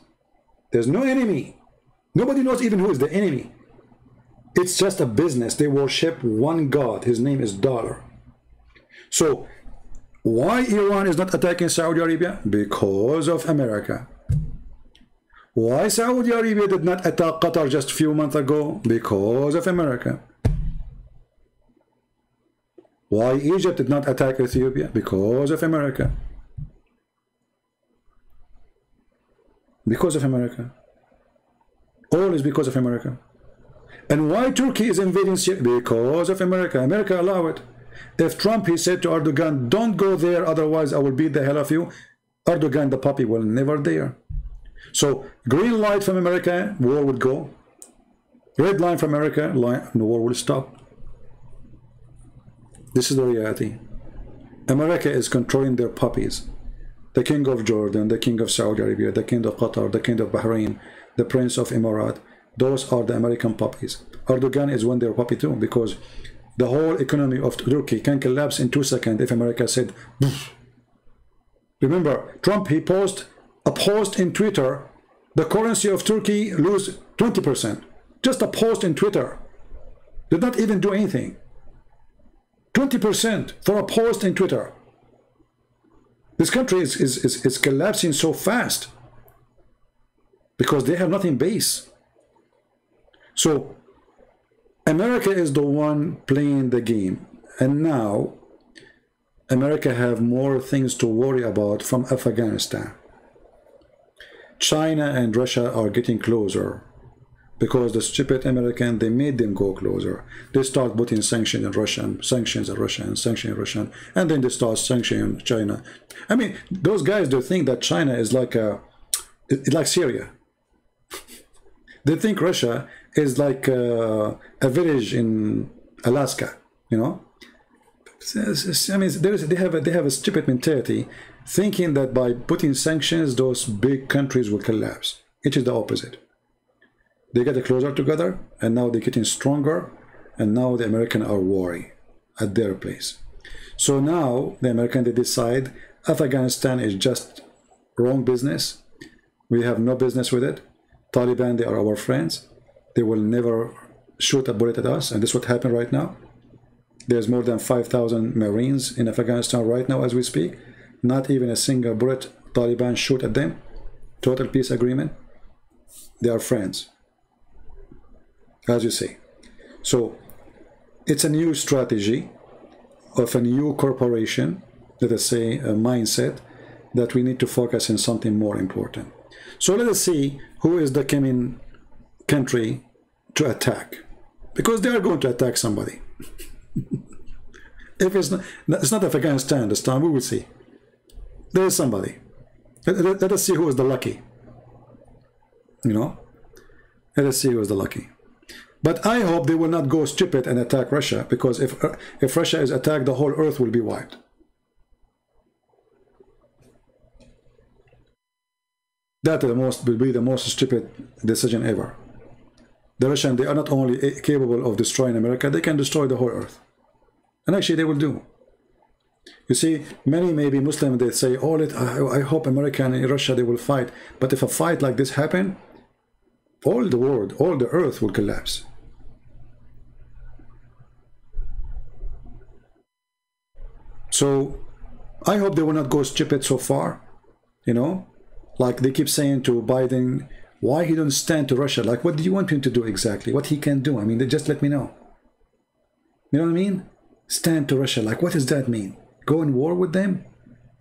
A: There's no enemy. Nobody knows even who is the enemy. It's just a business. They worship one God. His name is dollar. So why Iran is not attacking Saudi Arabia? Because of America. Why Saudi Arabia did not attack Qatar just a few months ago? Because of America. Why Egypt did not attack Ethiopia? Because of America. Because of America. All is because of America. And why Turkey is invading Syria? Because of America. America allowed it. If Trump, he said to Erdogan, don't go there, otherwise I will beat the hell of you, Erdogan, the puppy, will never dare. So green light from America, war would go. Red line from America, the war will stop. This is the reality. America is controlling their puppies. The king of Jordan, the king of Saudi Arabia, the king of Qatar, the king of Bahrain, the prince of Emirates. Those are the American puppies. Erdogan is one their puppy too, because the whole economy of Turkey can collapse in 2 seconds if America said, poof. Remember, Trump, he posted a post in Twitter, the currency of Turkey lose 20%. Just a post in Twitter. Did not even do anything. 20% for a post in Twitter. This country is collapsing so fast because they have nothing base. So America is the one playing the game, and now America have more things to worry about from Afghanistan. China and Russia are getting closer because the stupid American, they made them go closer. They start putting sanctions in Russia, sanctions in Russia, and sanctions in Russia, and then they start sanctioning China. I mean, those guys, they think that China is like like Syria. They think Russia is like a village in Alaska, you know. I mean, they have a stupid mentality, thinking that by putting sanctions, those big countries will collapse. It is the opposite. They get closer together, and now they're getting stronger, and now the Americans are worried at their place. So now the Americans, they decide Afghanistan is just wrong business. We have no business with it. Taliban, they are our friends. They will never shoot a bullet at us, and this is what happened right now. There's more than 5,000 Marines in Afghanistan right now as we speak. Not even a single bullet Taliban shoot at them. Total peace agreement. They are friends, as you see. So it's a new strategy of a new corporation, let us say a mindset, that we need to focus on something more important. So let us see who is the coming country to attack, because they are going to attack somebody. If it's not Afghanistan this time, we will see. There is somebody. Let us see who is the lucky. You know? Let us see who is the lucky. But I hope they will not go stupid and attack Russia, because if Russia is attacked, the whole earth will be wiped. That will be the most stupid decision ever. The Russians, they are not only capable of destroying America, they can destroy the whole earth. And actually they will do. You see, many maybe Muslims, they say, oh, I hope America and Russia, they will fight. But if a fight like this happen, all the world, all the earth will collapse. So I hope they will not go stupid so far, you know, like they keep saying to Biden, why he don't stand to Russia? Like, what do you want him to do exactly? What he can do? I mean, just let me know. You know what I mean? Stand to Russia. Like, what does that mean? Go in war with them?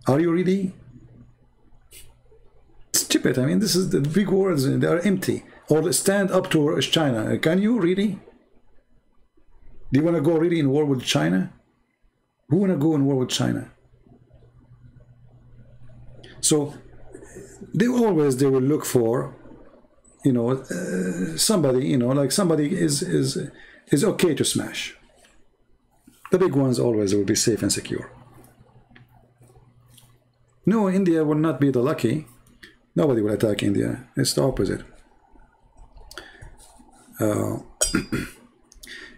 A: Are you really? Stupid. I mean, this is the big words. They are empty. Or stand up to China. Can you really? Do you want to go really in war with China? Who want to go in war with China? So they will look for, you know, somebody, you know, like somebody is okay to smash. The big ones always will be safe and secure. No, India will not be the lucky. Nobody will attack India. It's the opposite.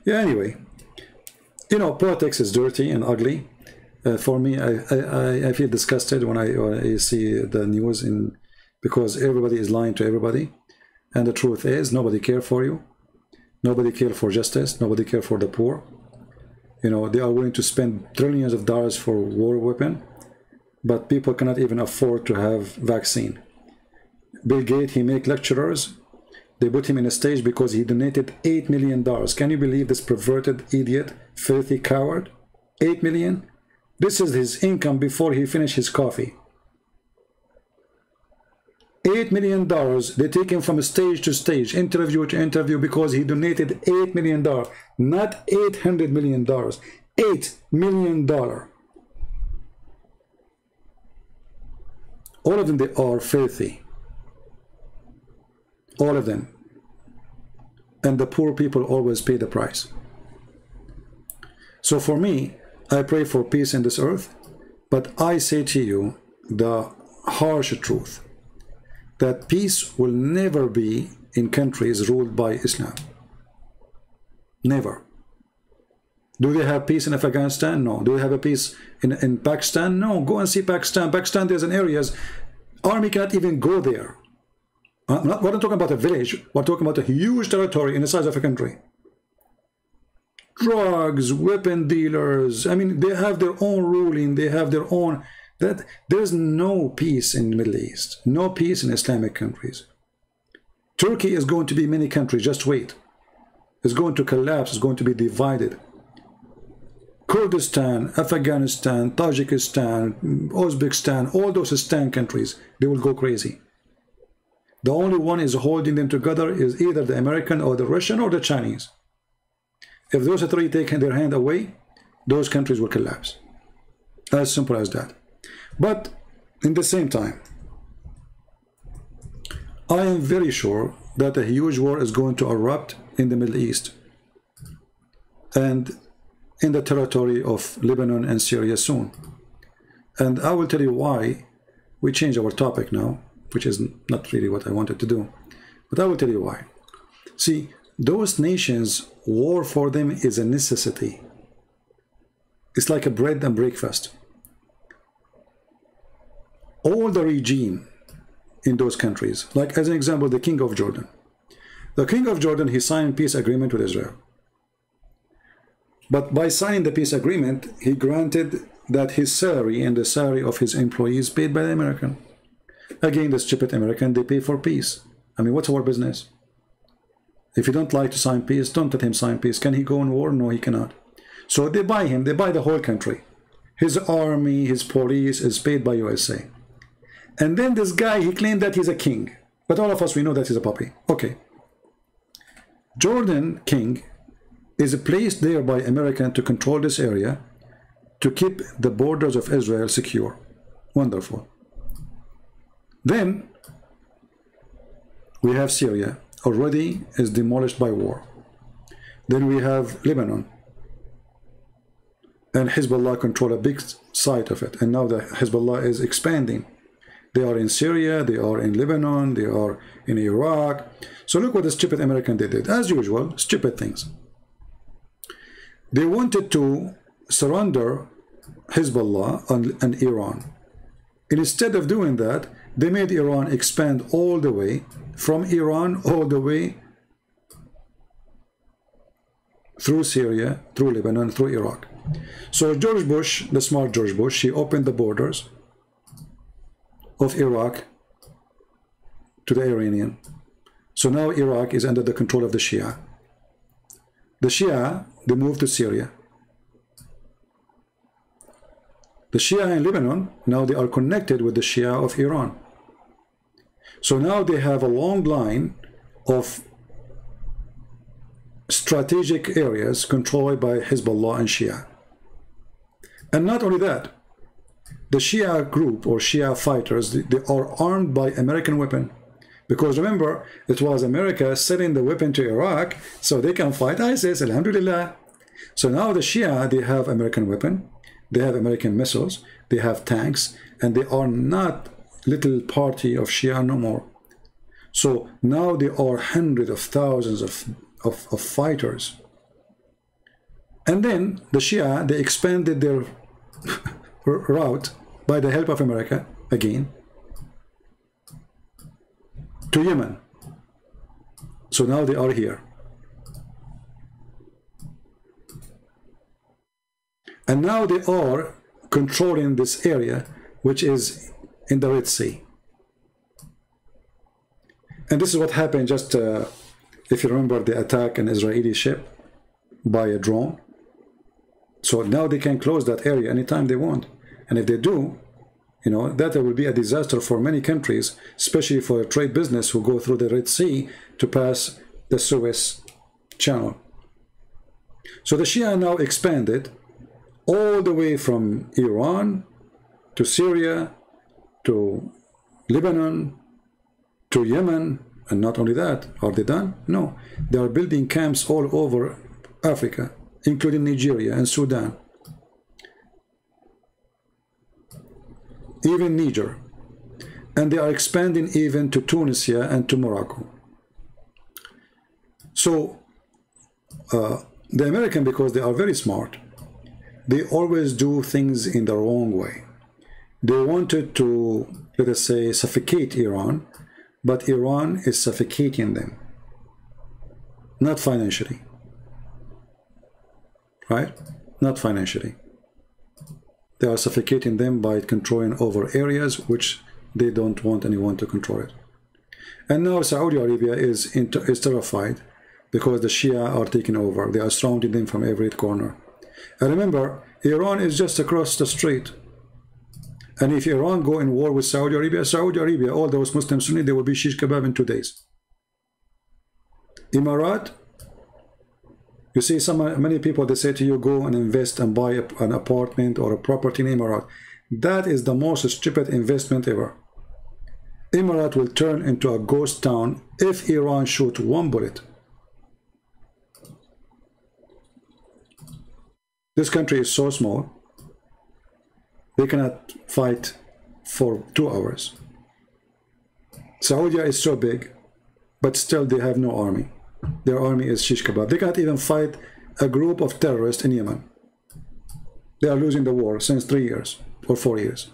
A: Yeah, anyway, you know, politics is dirty and ugly. For me, I feel disgusted when I see the news, because everybody is lying to everybody. And the truth is, nobody cares for you. Nobody cares for justice. Nobody cares for the poor. You know, they are willing to spend trillions of dollars for war weapon, but people cannot even afford to have vaccine. Bill Gates, he make lecturers. They put him in a stage because he donated $8 million. Can you believe this perverted idiot, filthy coward? 8 million? This is his income before he finished his coffee. $8 million. They take him from stage to stage, interview to interview, because he donated $8 million. Not $800 million. $8 million. All of them, they are filthy. All of them. And the poor people always pay the price. So for me, I pray for peace in this earth, but I say to you the harsh truth, that peace will never be in countries ruled by Islam. Never. Do they have peace in Afghanistan? No. Do they have a peace in Pakistan? No. Go and see Pakistan. Pakistan, there's an areas, army cannot even go there. We're not talking about a village. We're talking about a huge territory in the size of a country. Drugs, weapon dealers. I mean, they have their own ruling. They have their own. There's no peace in the Middle East. No peace in Islamic countries. Turkey is going to be many countries. Just wait. It's going to collapse. It's going to be divided. Kurdistan, Afghanistan, Tajikistan, Uzbekistan, all those Stan countries, they will go crazy. The only one is holding them together is either the American or the Russian or the Chinese. If those three take their hand away, those countries will collapse. As simple as that. But in the same time, I am very sure that a huge war is going to erupt in the Middle East and in the territory of Lebanon and Syria soon. And I will tell you why we change our topic now, which is not really what I wanted to do. But I will tell you why. See, those nations, war for them is a necessity. It's like a bread and breakfast. All the regime in those countries, like as an example, the King of Jordan. The King of Jordan, he signed peace agreement with Israel. But by signing the peace agreement, he granted that his salary and the salary of his employees paid by the American. Again, the stupid American, they pay for peace. I mean, what's our business? If you don't like to sign peace, don't let him sign peace. Can he go in war? No, he cannot. So they buy him, they buy the whole country. His army, his police is paid by USA. And then this guy, he claimed that he's a king. But all of us, we know that he's a puppy. Okay. Jordan king is placed there by American to control this area to keep the borders of Israel secure. Wonderful. Then we have Syria, already is demolished by war. Then we have Lebanon, and Hezbollah control a big site of it, and now the Hezbollah is expanding. They are in Syria, they are in Lebanon, they are in Iraq. So look what the stupid American did. As usual, stupid things. They wanted to surrender Hezbollah and Iran. And instead of doing that, they made Iran expand all the way, from Iran all the way through Syria, through Lebanon, through Iraq. So George Bush, the smart George Bush, he opened the borders of Iraq to the Iranian. So now Iraq is under the control of the Shia. The Shia, they moved to Syria. The Shia in Lebanon, now they are connected with the Shia of Iran. So now they have a long line of strategic areas controlled by Hezbollah and Shia. And not only that, the Shia group or Shia fighters, they are armed by American weapon. Because remember, it was America selling the weapon to Iraq so they can fight ISIS, alhamdulillah. So now the Shia, they have American weapon, they have American missiles, they have tanks, and they are not little party of Shia no more. So now there are hundreds of thousands of fighters. And then the Shia, they expanded their route by the help of America, again, to Yemen. So now they are here. And now they are controlling this area, which is in the Red Sea. And this is what happened just, if you remember the attack an Israeli ship by a drone. So now they can close that area anytime they want. And if they do, you know, that will be a disaster for many countries, especially for a trade business who go through the Red Sea to pass the Suez Channel. So the Shia now expanded all the way from Iran to Syria to Lebanon to Yemen. And not only that, are they done? No, they are building camps all over Africa, including Nigeria and Sudan, even Niger, and they are expanding even to Tunisia and to Morocco. So the American, because they are very smart, they always do things in the wrong way. They wanted to, let us say, suffocate Iran, but Iran is suffocating them, not financially, right? Not financially. They are suffocating them by controlling over areas which they don't want anyone to control it. And now Saudi Arabia is terrified because the Shia are taking over. They are surrounding them from every corner. And remember, Iran is just across the street. And if Iran go in war with Saudi Arabia, all those Muslim Sunni, they will be shish kebab in 2 days. Emirat, you see many people, they say to you, go and invest and buy an apartment or a property in Emirat. That is the most stupid investment ever. Emirat will turn into a ghost town if Iran shoots one bullet. This country is so small, they cannot fight for 2 hours. Saudi is so big, but still they have no army. Their army is shish kebab. They can't even fight a group of terrorists in Yemen. They are losing the war since 3 years or 4 years.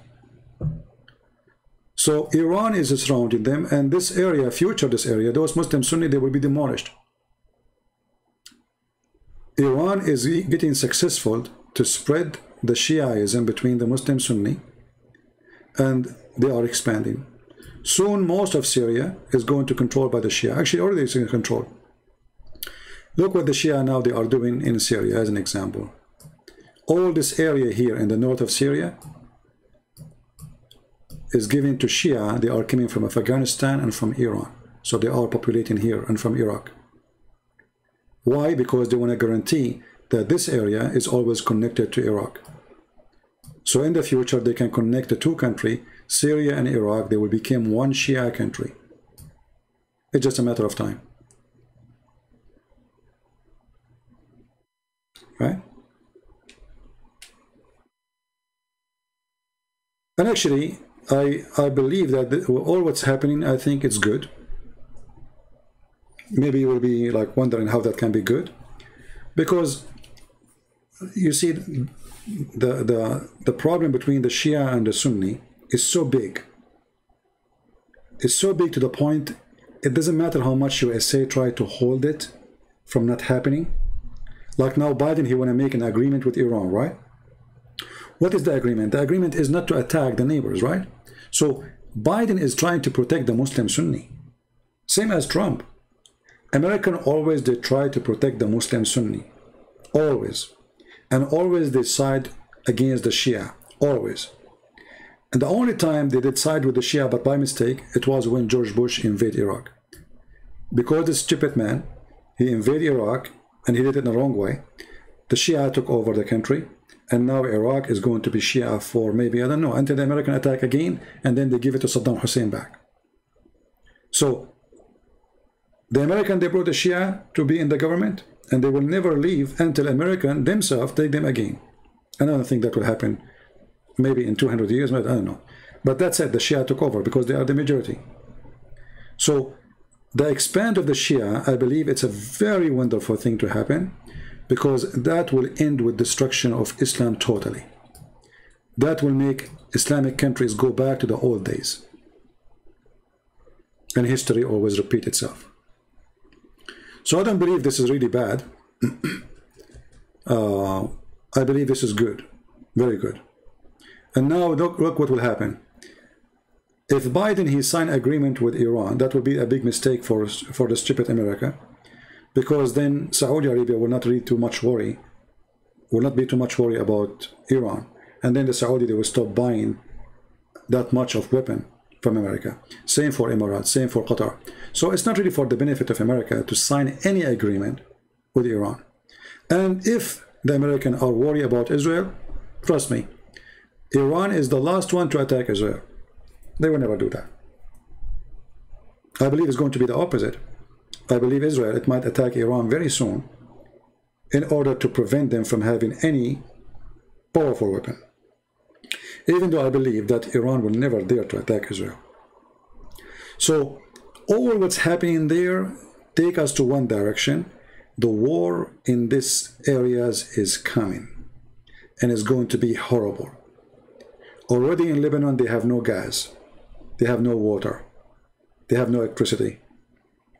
A: So Iran is surrounding them, and this area, this area, those Muslim Sunni, they will be demolished. Iran is getting successful to spread the Shiaism between the Muslim Sunni, and they are expanding. Soon most of Syria is going to be controlled by the Shia. Actually already it's in control. Look what the Shia now they are doing in Syria as an example. All this area here in the north of Syria is given to Shia. They are coming from Afghanistan and from Iran. So they are populating here and from Iraq. Why? Because they want to guarantee that this area is always connected to Iraq. So in the future, they can connect the two countries, Syria and Iraq. They will become one Shia country. It's just a matter of time. Right? And actually, I believe that all what's happening, I think it's good. Maybe you will be like wondering how that can be good. Because you see, the problem between the Shia and the Sunni is so big. It's so big to the point it doesn't matter how much USA try to hold it from not happening. Like now Biden, he want to make an agreement with Iran, right? What is the agreement? The agreement is not to attack the neighbors, right? So Biden is trying to protect the Muslim Sunni. Same as Trump. American always they try to protect the Muslim Sunni. Always. And always they side against the Shia. Always. And the only time they did side with the Shia, but by mistake, it was when George Bush invaded Iraq. Because this stupid man, he invaded Iraq, and he did it in the wrong way. The Shia took over the country, and now Iraq is going to be Shia for maybe, I don't know, until the American attack again, and then they give it to Saddam Hussein back. So, the American, they brought the Shia to be in the government, and they will never leave until American themselves take them again. And I don't think that will happen maybe in 200 years, I don't know. But that said, the Shia took over because they are the majority. So, the expand of the Shia, I believe it's a very wonderful thing to happen, because that will end with destruction of Islam totally. That will make Islamic countries go back to the old days. And history always repeats itself. So I don't believe this is really bad. I believe this is good. Very good. And now look what will happen. If Biden, he signed agreement with Iran, that would be a big mistake for the stupid America. Because then Saudi Arabia will not really too much worry. Will not be too much worry about Iran. And then the Saudi, they will stop buying that much of weapon from America. Same for Emirates, same for Qatar. So it's not really for the benefit of America to sign any agreement with Iran. And if the Americans are worried about Israel, trust me, Iran is the last one to attack Israel. They will never do that. I believe it's going to be the opposite. I believe Israel, it might attack Iran very soon in order to prevent them from having any powerful weapon. Even though I believe that Iran will never dare to attack Israel. So all what's happening there take us to one direction. The war in these areas is coming and it's going to be horrible. Already in Lebanon, they have no gas. They have no water. They have no electricity.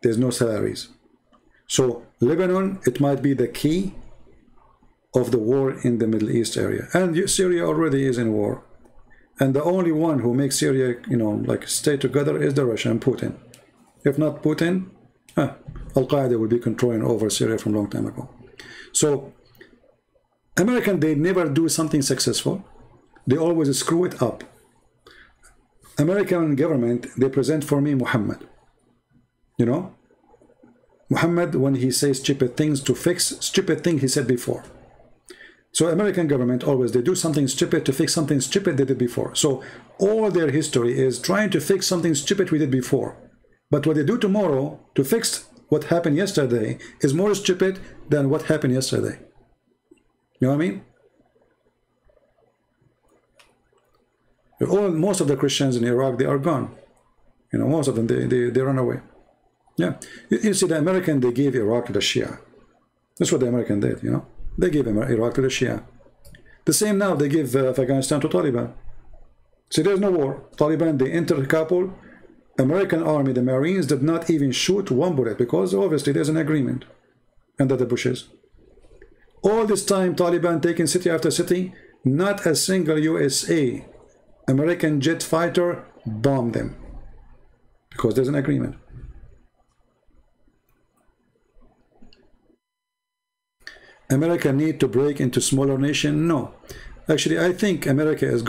A: There's no salaries. So Lebanon, it might be the key of the war in the Middle East area. And Syria already is in war. And the only one who makes Syria, you know, like stay together is the Russian, Putin. If not Putin, Al-Qaeda will be controlling over Syria from a long time ago. So American, they never do something successful. They always screw it up. American government, they present for me Muhammad. You know? Muhammad, when he says stupid things to fix stupid thing he said before. So American government always, they do something stupid to fix something stupid they did before. So all their history is trying to fix something stupid we did before. But what they do tomorrow to fix what happened yesterday is more stupid than what happened yesterday. You know what I mean? Most of the Christians in Iraq, they are gone. You know, most of them, they run away. Yeah. You see, the American, they gave Iraq to the Shia. That's what the American did, you know. They gave Iraq to the Shia. The same now, they give Afghanistan to Taliban. See, there's no war. Taliban, they entered Kabul. American army, the Marines, did not even shoot one bullet because obviously there's an agreement under the bushes. All this time, Taliban taking city after city, not a single USA American jet fighter bombed them because there's an agreement. America need to break into smaller nation? No. Actually, I think America is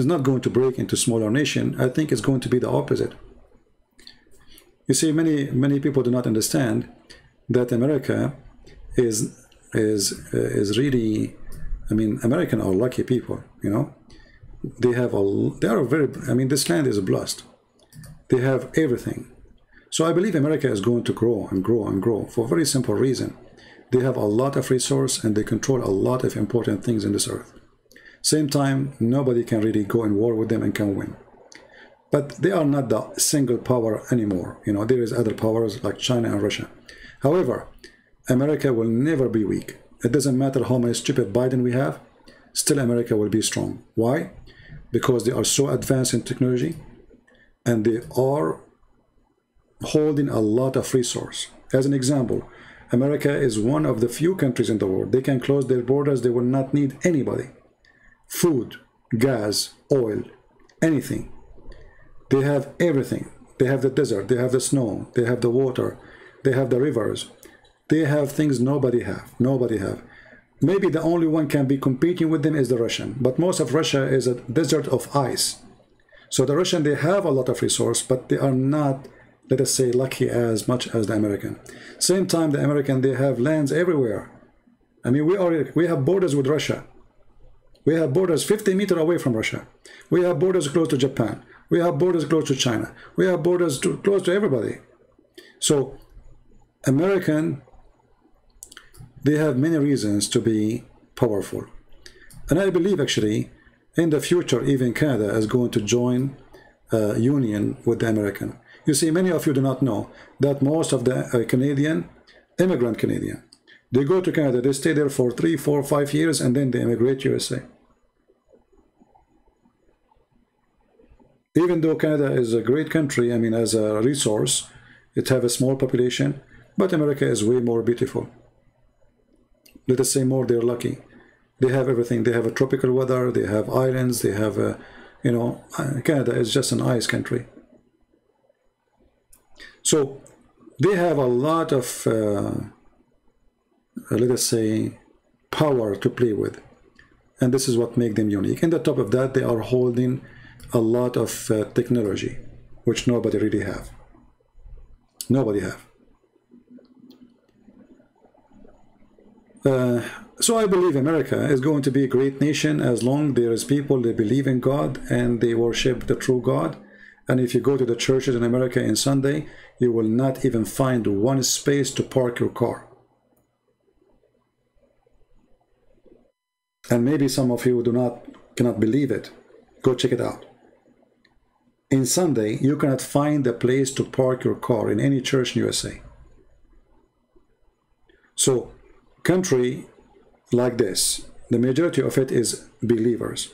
A: not going to break into smaller nation. I think it's going to be the opposite. You see, many people do not understand that America is really I mean, Americans are lucky people, you know. They are very, I mean, this land is blessed. They have everything. So I believe America is going to grow and grow and grow for a very simple reason. They have a lot of resource and they control a lot of important things in this earth. Same time, nobody can really go in war with them and can win. But they are not the single power anymore. You know, there is other powers like China and Russia. However, America will never be weak. It doesn't matter how many stupid Biden we have, still America will be strong. Why? Because they are so advanced in technology and they are holding a lot of resource. As an example, America is one of the few countries in the world. They can close their borders. They will not need anybody. Food, gas, oil, anything. They have everything. They have the desert. They have the snow. They have the water. They have the rivers. They have things nobody have. Nobody have. Maybe the only one can be competing with them is the Russian. But most of Russia is a desert of ice. So the Russian, they have a lot of resource, but they are not, let us say, lucky as much as the American. Same time, the American, they have lands everywhere. I mean, we have borders with Russia. We have borders 50 meters away from Russia. We have borders close to Japan. We have borders close to China. We have borders close to everybody. So, American, they have many reasons to be powerful. And I believe, actually, in the future, even Canada is going to join union with the American. You see, many of you do not know that most of the immigrant Canadian, they go to Canada, they stay there for 3, 4, 5 years, and then they immigrate to USA. Even though Canada is a great country, I mean, as a resource, it have a small population, but America is way more beautiful. Let us say more, they're lucky. They have everything. They have a tropical weather, they have islands, they have, you know, Canada is just an ice country. So they have a lot of, let us say, power to play with. And this is what makes them unique. And on top of that, they are holding a lot of technology, which nobody really have. Nobody have. So I believe America is going to be a great nation as long there is people that believe in God and they worship the true God. And if you go to the churches in America on Sunday, you will not even find one space to park your car. And maybe some of you cannot believe it. Go check it out. In Sunday, you cannot find a place to park your car in any church in USA. So, country like this, the majority of it is believers.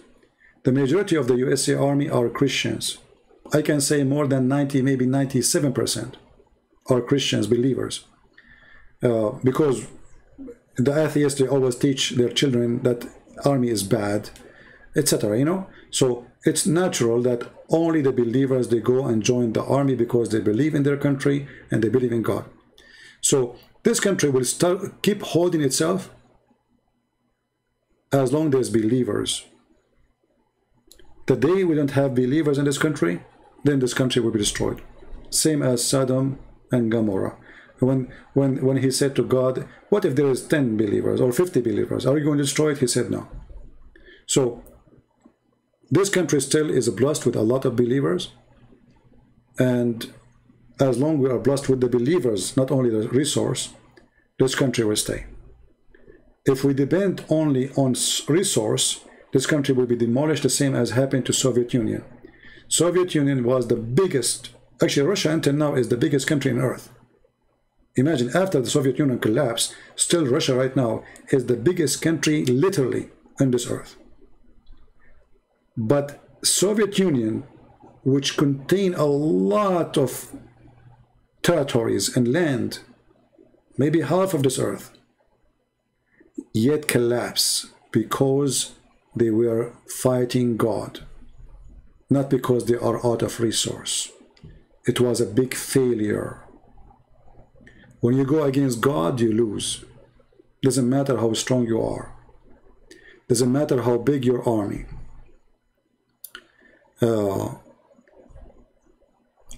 A: The majority of the USA Army are Christians. I can say more than 90, maybe 97% are Christians, believers. Because the atheists, they always teach their children that army is bad, etc., you know. So it's natural that only the believers, they go and join the army because they believe in their country and they believe in God. So this country will keep holding itself as long as there's believers. The day we don't have believers in this country, then this country will be destroyed. Same as Sodom and Gomorrah. When he said to God, what if there is 10 believers or 50 believers? Are you going to destroy it? He said no. So this country still is blessed with a lot of believers. And as long as we are blessed with the believers, not only the resource, this country will stay. If we depend only on resource, this country will be demolished, the same as happened to Soviet Union. Soviet Union was the biggest, actually Russia until now is the biggest country on earth. Imagine, after the Soviet Union collapsed, still Russia right now is the biggest country literally on this earth. But Soviet Union, which contained a lot of territories and land, maybe half of this earth, yet collapsed because they were fighting God, not because they are out of resource. It was a big failure. When you go against God, you lose. Doesn't matter how strong you are. Doesn't matter how big your army.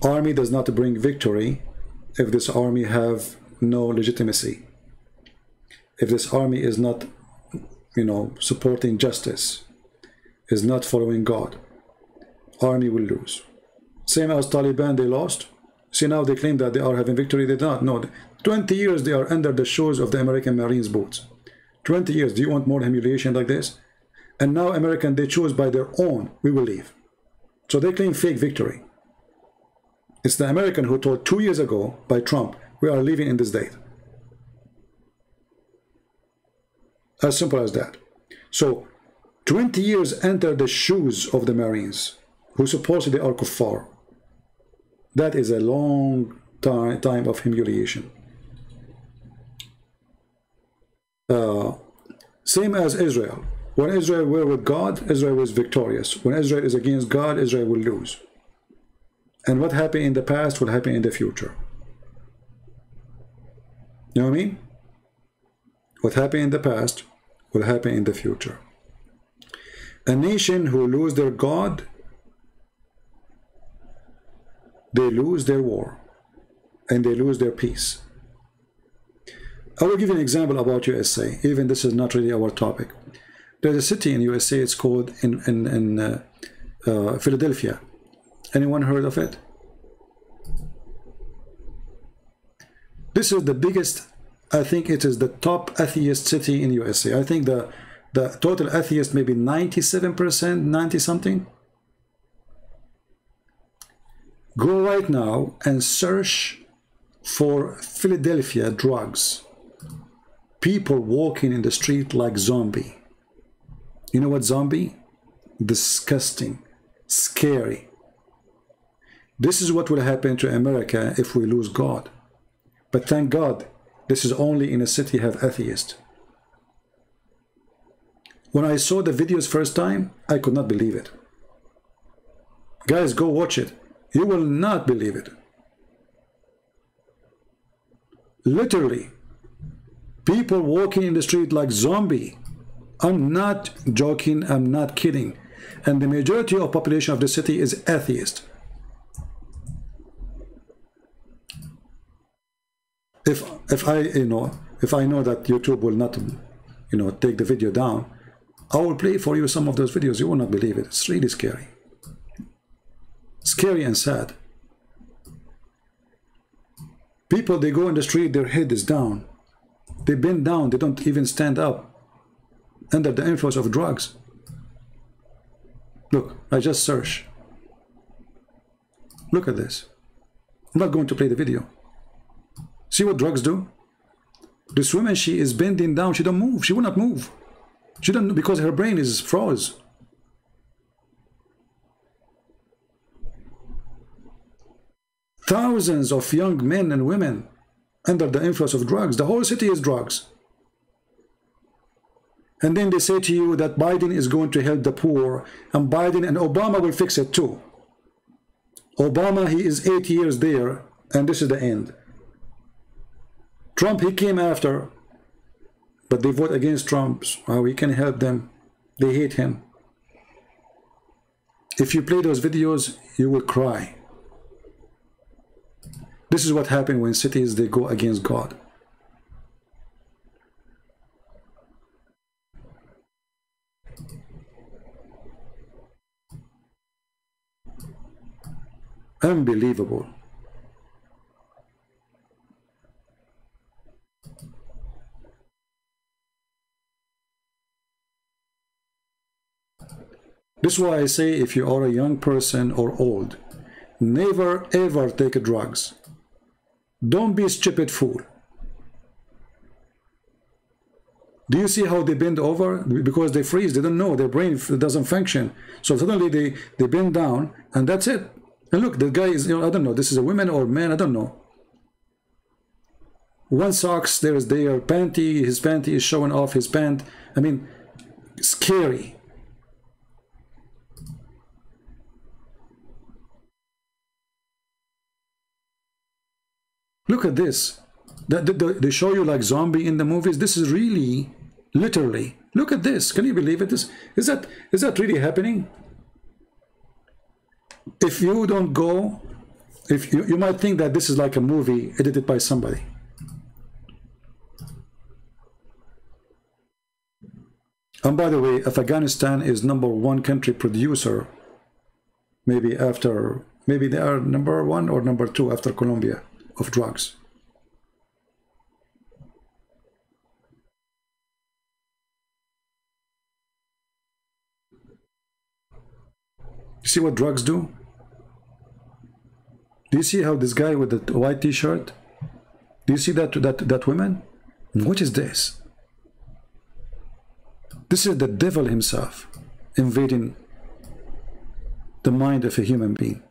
A: Army does not bring victory if this army have no legitimacy. If this army is not you know, supporting justice, is not following God, army will lose. Same as Taliban, they lost. See, now they claim that they are having victory. They don't. No, 20 years they are under the shoes of the American Marines boots. 20 years. Do you want more humiliation like this? And now American, they choose by their own, we will leave. So they claim fake victory. It's the American who told 2 years ago by Trump, we are leaving in this date. As simple as that. So 20 years enter the shoes of the Marines, who supposedly are kuffar. That is a long time of humiliation. Same as Israel. When Israel were with God, Israel was victorious. When Israel is against God, Israel will lose. And what happened in the past will happen in the future. You know what I mean? What happened in the past will happen in the future. A nation who lose their God, they lose their war and they lose their peace. I will give you an example about USA. Even this is not really our topic. There's a city in USA, it's called in Philadelphia. Anyone heard of it? This is the biggest, I think it is the top atheist city in USA. I think the total atheist maybe 97%, 90 something. Go right now and search for Philadelphia drugs. People walking in the street like zombie. You know what zombie? Disgusting, scary. This is what will happen to America if we lose God. But thank God, this is only in a city have atheists. When I saw the videos first time, I could not believe it. Guys, go watch it. You will not believe it. Literally, people walking in the street like zombie. I'm not joking, I'm not kidding. And the majority of population of the city is atheist. If I know that YouTube will not, take the video down, I will play for you some of those videos. You will not believe it. It's really scary. Scary and sad. People, they go in the street, their head is down. They bend down, they don't even stand up under the influence of drugs. Look, I just searched. Look at this. I'm not going to play the video. See what drugs do? This woman, she is bending down, she don't move, she will not move. She don't, because her brain is froze. Thousands of young men and women under the influence of drugs. The whole city is drugs. And then they say to you that Biden is going to help the poor, and Biden and Obama will fix it too. Obama, he is 8 years there, and this is the end. Trump, he came after, but they vote against Trump. How he can help them? They hate him. If you play those videos, you will cry. This is what happens when cities, they go against God. Unbelievable. This is why I say, if you are a young person or old, never ever take drugs. Don't be a stupid fool. Do you see how they bend over? Because they freeze, they don't know, their brain doesn't function. So suddenly they bend down, and that's it. And look, the guy is, I don't know, this is a woman or man, I don't know. One socks, there is their panty, his panty is showing off his pant. I mean, scary. Look at this. They show you like zombie in the movies. This is really, literally. Look at this. Can you believe it? Is that really happening? If you don't go, if you might think that this is like a movie edited by somebody. And by the way, Afghanistan is #1 country producer, maybe they are #1 or #2 after Colombia of drugs. You see what drugs do? Do you see how this guy with the white t-shirt? Do you see that woman? What is this? This is the devil himself invading the mind of a human being.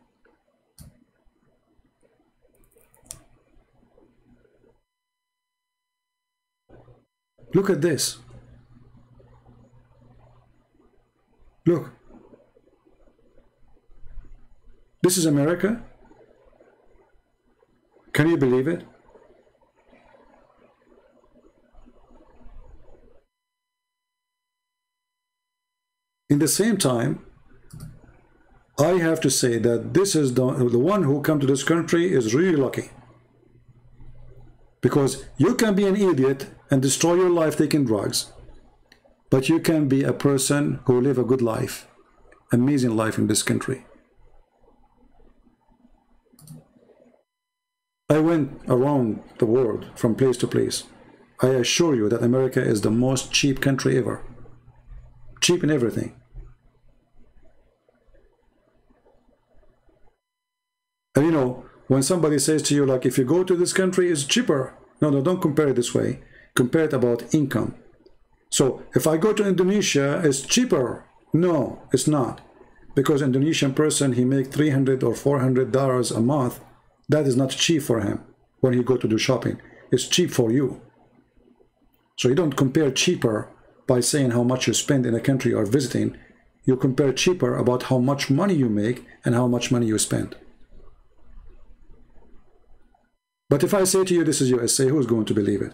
A: Look at this. Look. This is America. Can you believe it? In the same time, I have to say that this is the one who come to this country is really lucky. Because you can be an idiot and destroy your life taking drugs, but you can be a person who live a good life, amazing life in this country. I went around the world from place to place. I assure you that America is the most cheap country ever. Cheap in everything. And you know, when somebody says to you, like, if you go to this country, it's cheaper. No, don't compare it this way. Compare it about income. So if I go to Indonesia, it's cheaper. No, it's not. Because Indonesian person, he make $300 or $400 a month. That is not cheap for him when he go to do shopping. It's cheap for you. So you don't compare cheaper by saying how much you spend in a country you're visiting. You compare cheaper about how much money you make and how much money you spend. But if I say to you, this is USA, who's going to believe it?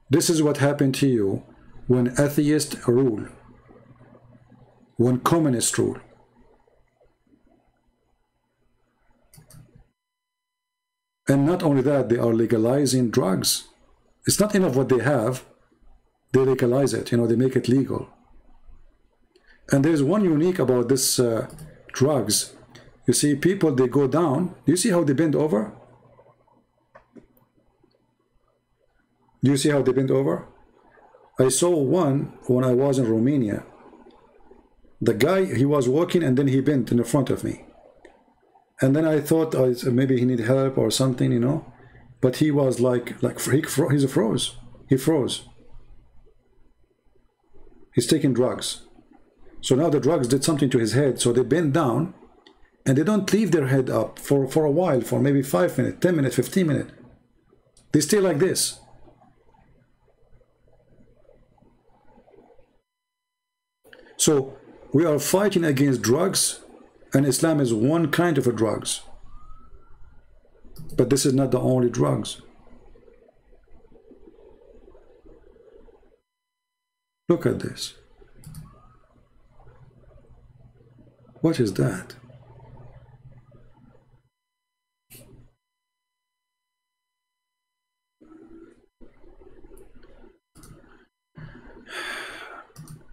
A: This is what happened to you when atheists rule, when communists rule. And not only that, they are legalizing drugs. It's not enough what they have, they legalize it, you know, they make it legal. And there's one unique about this drugs. You see, people, they go down. Do you see how they bend over? Do you see how they bend over? I saw one when I was in Romania. The guy, he was walking and then he bent in the front of me. And then I thought maybe he need help or something, you know. But he was like he froze. He froze. He's taking drugs. So now the drugs did something to his head. So they bend down and they don't leave their head up for a while, for maybe 5 minutes, 10 minutes, 15 minutes. They stay like this. So we are fighting against drugs, and Islam is one kind of a drugs. But this is not the only drugs. Look at this. What is that?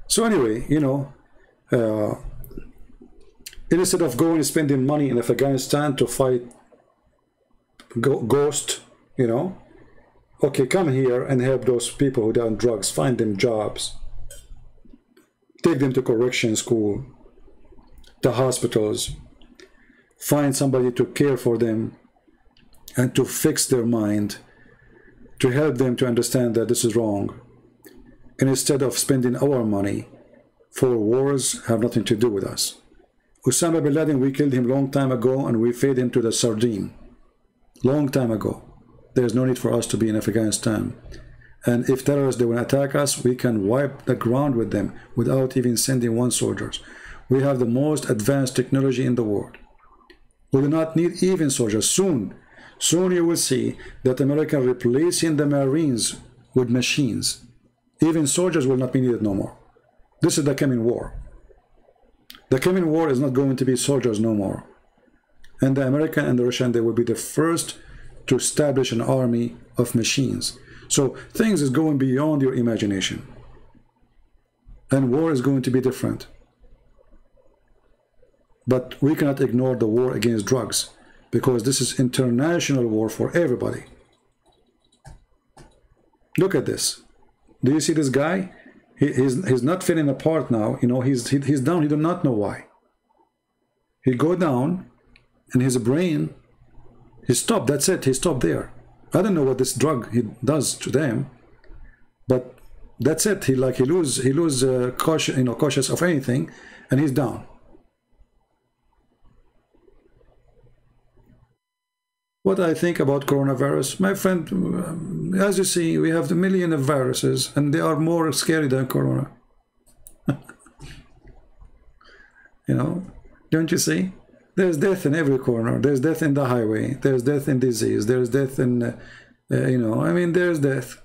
A: So anyway, you know, instead of going and spending money in Afghanistan to fight ghost, you know, okay, come here and help those people who are on drugs, find them jobs, take them to correction school, the hospitals, find somebody to care for them and to fix their mind, to help them to understand that this is wrong. And instead of spending our money for wars have nothing to do with us. Osama bin Laden, we killed him long time ago and we fed him to the sardine. Long time ago. There's no need for us to be in Afghanistan. And if terrorists, they will attack us, we can wipe the ground with them without even sending one soldier. We have the most advanced technology in the world. We do not need even soldiers. Soon you will see that America replacing the Marines with machines. Even soldiers will not be needed no more. This is the coming war. The coming war is not going to be soldiers no more. And the American and the Russian, they will be the first to establish an army of machines. So things is going beyond your imagination. And war is going to be different. But we cannot ignore the war against drugs, because this is international war for everybody. Look at this. Do you see this guy? He's not falling apart now. You know, he's down. He do not know why. He go down, and his brain, he stopped. That's it. He stopped there. I don't know what this drug he does to them, but that's it. He lose cautious, you know, cautious of anything, and he's down. What I think about coronavirus, my friend, as you see, we have the million of viruses, and they are more scary than corona. You know, don't you see? There's death in every corner. There's death in the highway. There's death in disease. There's death in, you know, I mean, there's death.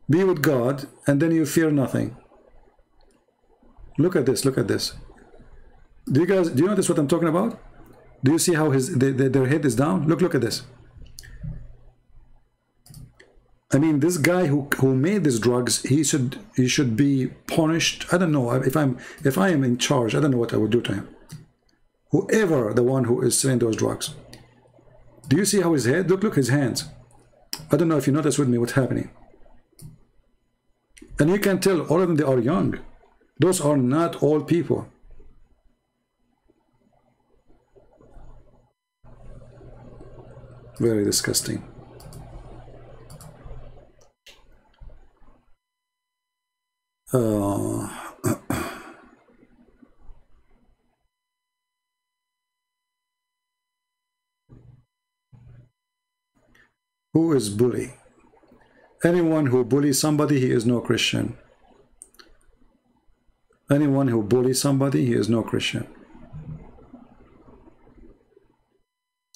A: Be with God, and then you fear nothing. Look at this. Look at this. Do you notice what I'm talking about? Do you see how their head is down? Look at this. I mean, this guy who made these drugs, he should be punished. I don't know if I am in charge. I don't know what I would do to him. Whoever the one who is selling those drugs. Do you see how his head? Look his hands. I don't know if you notice with me what's happening. And you can tell all of them, they are young. Those are not old people. Very disgusting. Who is bully? Anyone who bullies somebody, he is no Christian. Anyone who bullies somebody, he is no Christian.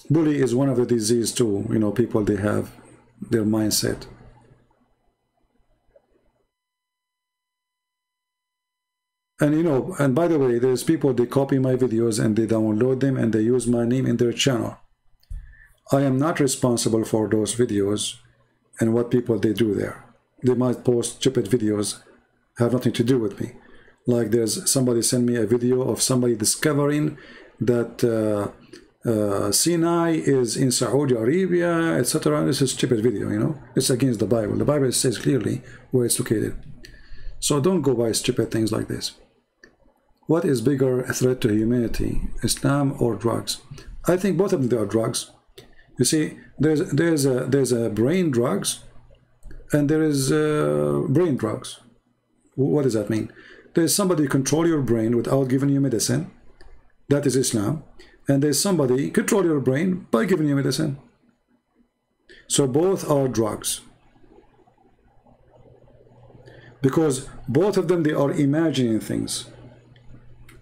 A: Bully is one of the diseases too. You know, people, they have their mindset. And you know, and by the way, there's people, they copy my videos and they download them and they use my name in their channel. I am not responsible for those videos and what people they do there. They might post stupid videos, have nothing to do with me. Like there's somebody sent me a video of somebody discovering that Sinai is in Saudi Arabia, etc. This is a stupid video, you know. It's against the Bible. The Bible says clearly where it's located. So don't go by stupid things like this. What is bigger a threat to humanity, Islam or drugs? I think both of them, they are drugs. You see, there's a brain drugs, and there is brain drugs. What does that mean? There's somebody control your brain without giving you medicine. That is Islam. And there's somebody control your brain by giving you medicine. So both are drugs. Because both of them, they are imagining things.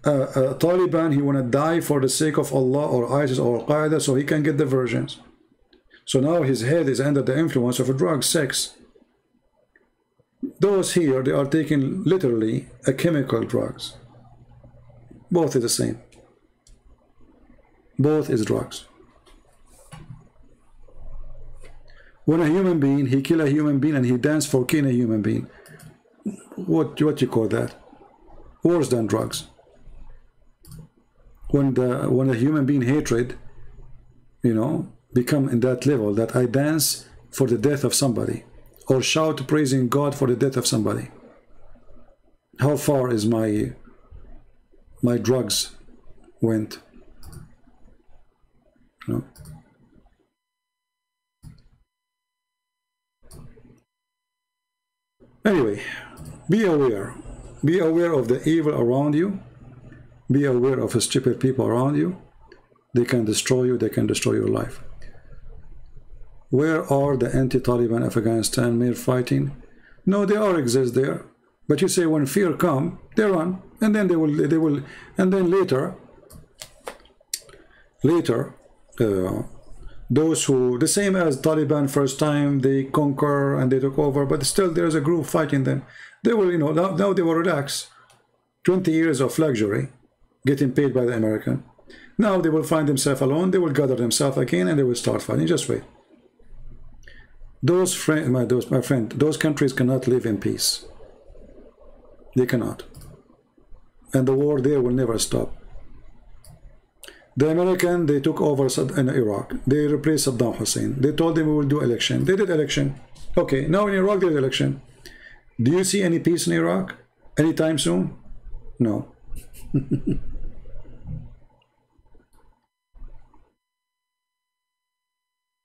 A: Taliban, he want to die for the sake of Allah or ISIS or Al-Qaeda so he can get the versions. So now his head is under the influence of a drug, sex. Those here, they are taking literally a chemical drugs. Both is the same. Both is drugs. When a human being, he kill a human being and he dance for killing a human being. What you call that? Worse than drugs. When a human being hatred, you know, become in that level that I dance for the death of somebody or shout praising God for the death of somebody. How far is my drugs went? No. Anyway, be aware. Be aware of the evil around you. Be aware of the stupid people around you. They can destroy you. They can destroy your life. Where are the anti-Taliban Afghanistan mere fighting? No, they all exist there. But you say when fear come, they run, and then they will, and then later, those who, the same as Taliban first time, they conquer and they took over, but still there's a group fighting them. They will, you know, now they will relax. 20 years of luxury, getting paid by the American. Now they will find themselves alone, they will gather themselves again, and they will start fighting. Just wait. my friend, those countries cannot live in peace. They cannot. And the war there will never stop. The American, they took over in Iraq. They replaced Saddam Hussein. They told them we will do election. They did election. Okay, now in Iraq there's election. Do you see any peace in Iraq anytime soon? No.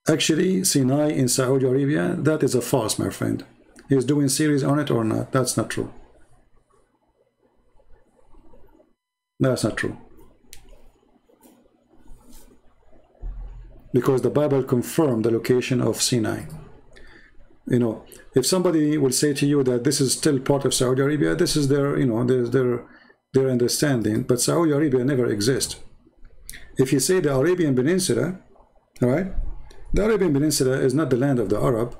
A: Actually, Sinai in Saudi Arabia, that is a farce, my friend. He's doing series on it or not? That's not true. That's not true. Because the Bible confirmed the location of Sinai. You know, if somebody will say to you that this is still part of Saudi Arabia, this is their, you know, their understanding, but Saudi Arabia never exists. If you say the Arabian Peninsula, all right, the Arabian Peninsula is not the land of the Arab,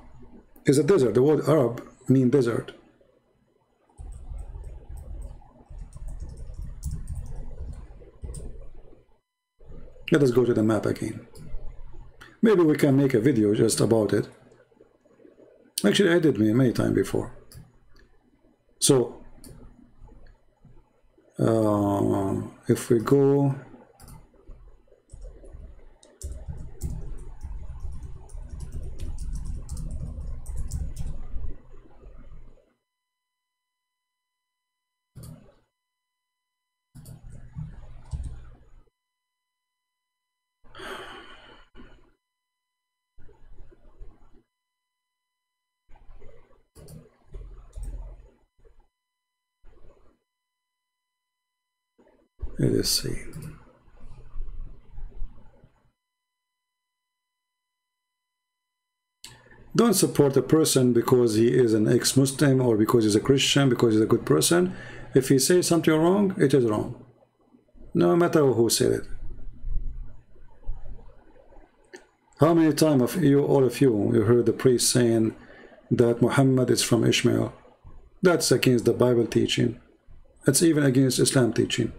A: it's a desert. The word Arab means desert. Let us go to the map again. Maybe we can make a video just about it. Actually, I did many times before. So, if we go... Let's see. Don't support a person because he is an ex-Muslim or because he's a Christian, because he's a good person. If he says something wrong, it is wrong. No matter who said it. How many times of you, all of you, you heard the priest saying that Muhammad is from Ishmael? That's against the Bible teaching. It's even against Islam teaching.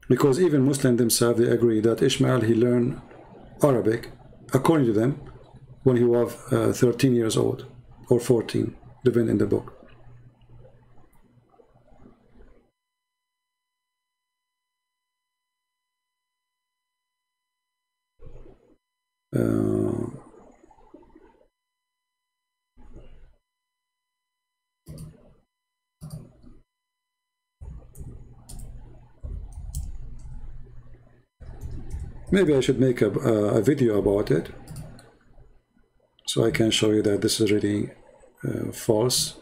A: Because even Muslims themselves, they agree that Ishmael, he learned Arabic, according to them, when he was 13 years old, or 14, depending in the book. Maybe I should make a video about it, so I can show you that this is really false.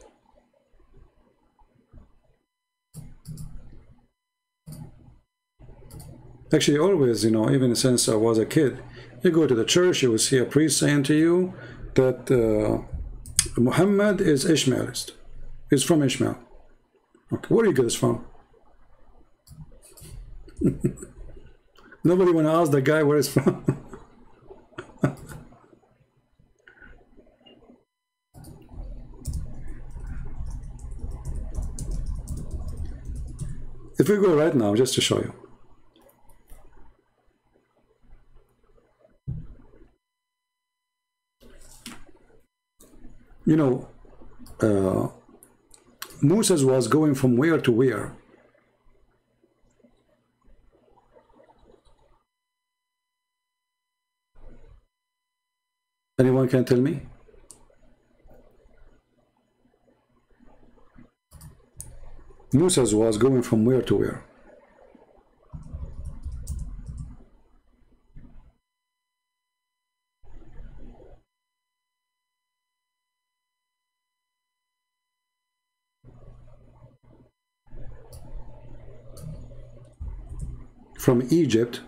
A: Actually, always, you know, even since I was a kid, you go to the church, you will see a priest saying to you that Muhammad is Ishmaelist. He's from Ishmael. Okay, where do you get this from? Nobody want to ask the guy where he's from. If we go right now, just to show you. You know, Moses was going from where to where? Anyone can tell me? Moses was going from where to where? From Egypt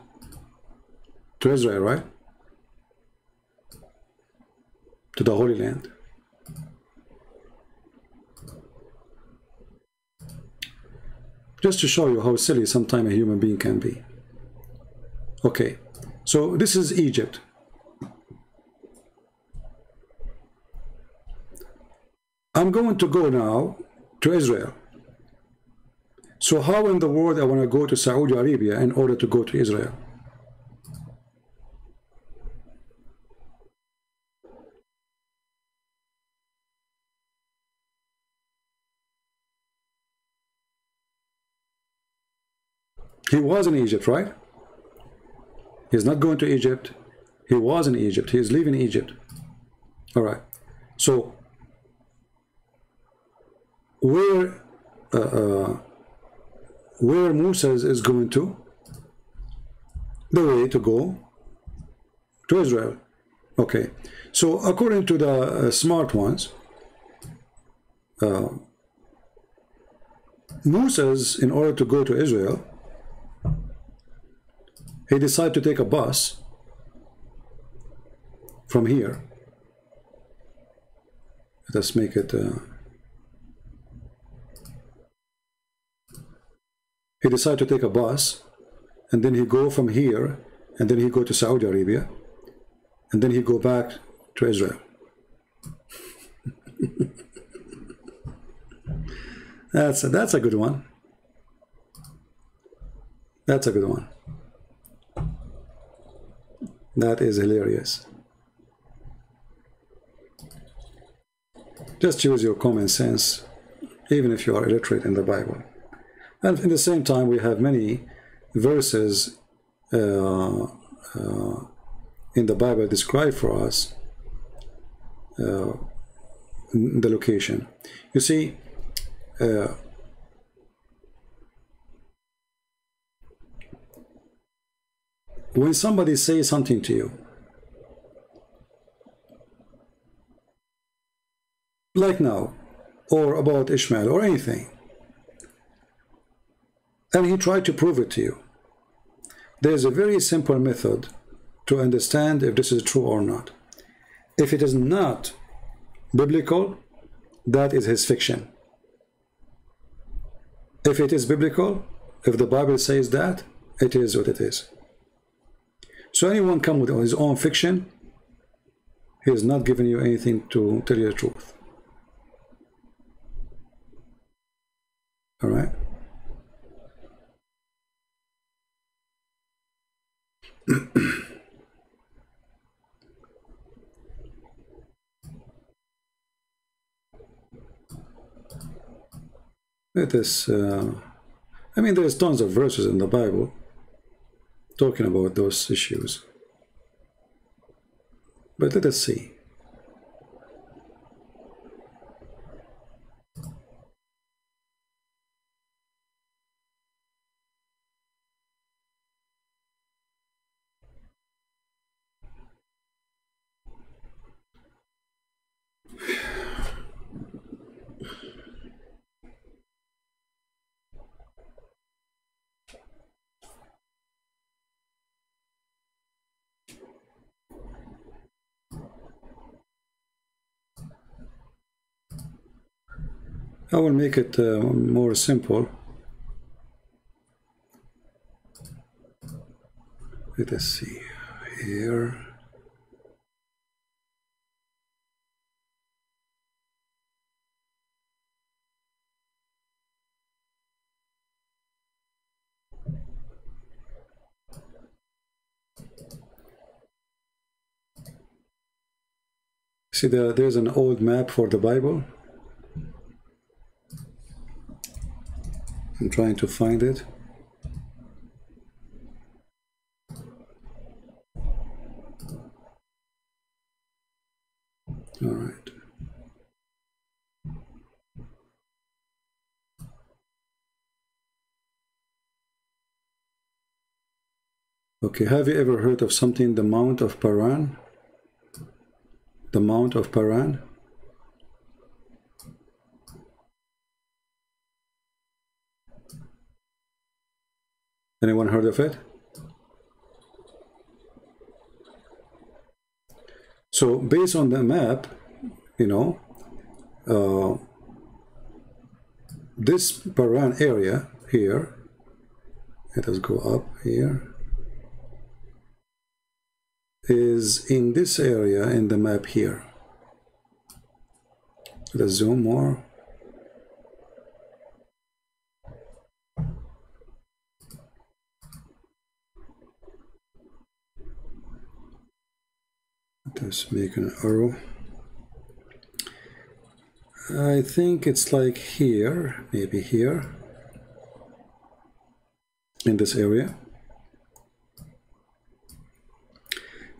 A: to Israel, right? To the Holy Land. Just to show you how silly sometimes a human being can be. Okay, so this is Egypt. I'm going to go now to Israel. So how in the world I want to go to Saudi Arabia in order to go to Israel? He was in Egypt, right? He's not going to Egypt. He was in Egypt. He is leaving Egypt. All right. So where Moses is going to, the way to go to Israel. Okay. So according to the smart ones, Moses, in order to go to Israel, he decided to take a bus from here. Let's make it. He decided to take a bus, and then he go from here, and then he go to Saudi Arabia, and then he go back to Israel. That's a good one. That's a good one. That is hilarious. Just use your common sense, even if you are illiterate in the Bible. And at the same time, we have many verses in the Bible describe for us the location. You see, when somebody says something to you, like now, or about Ishmael, or anything, and he tried to prove it to you, there's a very simple method to understand if this is true or not. If it is not biblical, that is his fiction. If it is biblical, if the Bible says that, it is what it is. So anyone come with his own fiction, he is not giving you anything to tell you the truth. All right? It is, I mean, there's tons of verses in the Bible talking about those issues. But let us see. I will make it more simple. Let us see here. See, there's an old map for the Bible. I'm trying to find it. All right. Okay, have you ever heard of something, the Mount of Paran? The Mount of Paran? Anyone heard of it? So based on the map, you know, this Paran area here, let us go up here, is in this area in the map here. Let's zoom more. Let's make an arrow. I think it's like here, maybe here. in this area.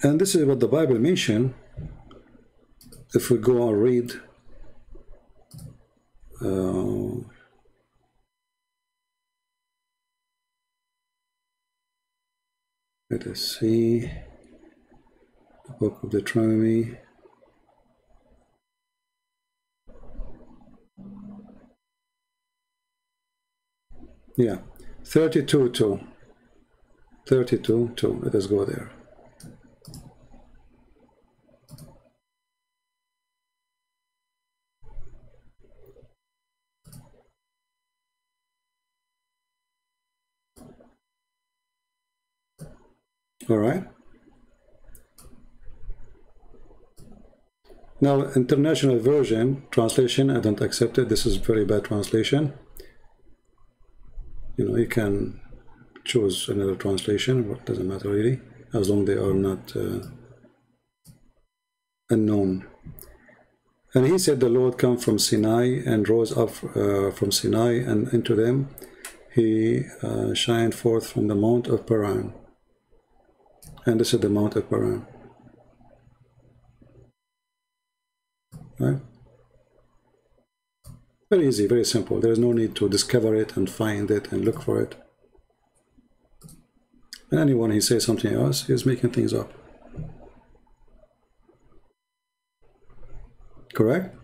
A: And this is what the Bible mentioned. If we go and read let us see the book of Deuteronomy. Yeah, 32:2. 32:2. Let us go there. All right. Now, international version translation, I don't accept it. This is very bad translation. You know, you can choose another translation. It doesn't matter really, as long as they are not unknown. And he said, the Lord come from Sinai and rose up from Sinai, and into them he shined forth from the Mount of Paran. And this is the Mount of Paran. Right? Very easy, very simple. There is no need to discover it and find it and look for it. And anyone he says something else, he's making things up. Correct?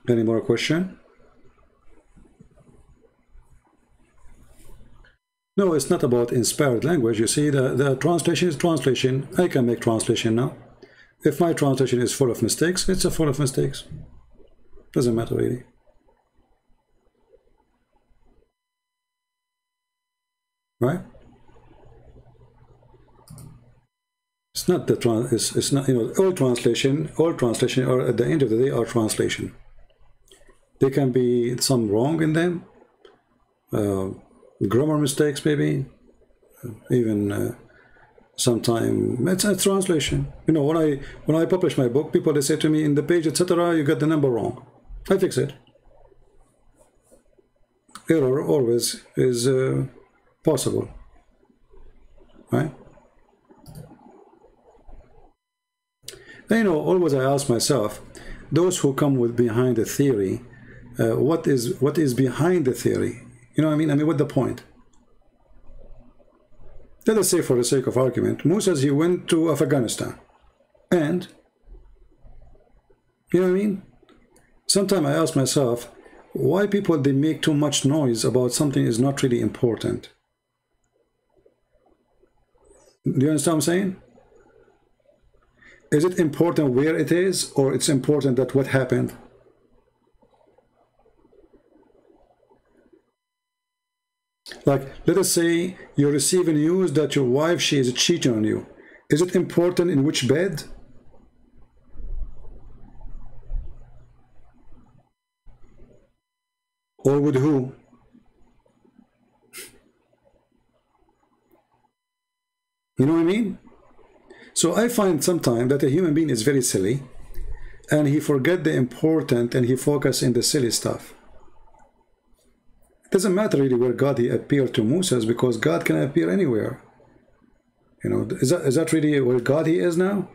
A: Any more question? No, it's not about inspired language. You see, the translation is translation. I can make translation now. If my translation is full of mistakes, it's a full of mistakes. Doesn't matter really. Right? It's not the it's not, you know, all translation are at the end of the day are translation. There can be some wrong in them, grammar mistakes maybe, even sometime it's a translation. You know, when I publish my book, people they say to me in the page etc. you got the number wrong. I fix it. Error always is possible, right? And, you know, always I ask myself, those who come with behind the theory, what is behind the theory? You know what I mean? I mean, what's the point? Let us say, for the sake of argument, Moses, he went to Afghanistan, and you know what I mean? Sometimes I ask myself, why people they make too much noise about something is not really important. Do you understand what I'm saying? Is it important where it is, or it's important that what happened? Like, let us say you receive a news that your wife, she is cheating on you. Is it important in which bed? Or with who? You know what I mean? So I find sometimes that a human being is very silly, and he forget the important and he focus in the silly stuff. It doesn't matter really where God he appeared to Moses, because God can appear anywhere. You know, is that really where God he is now?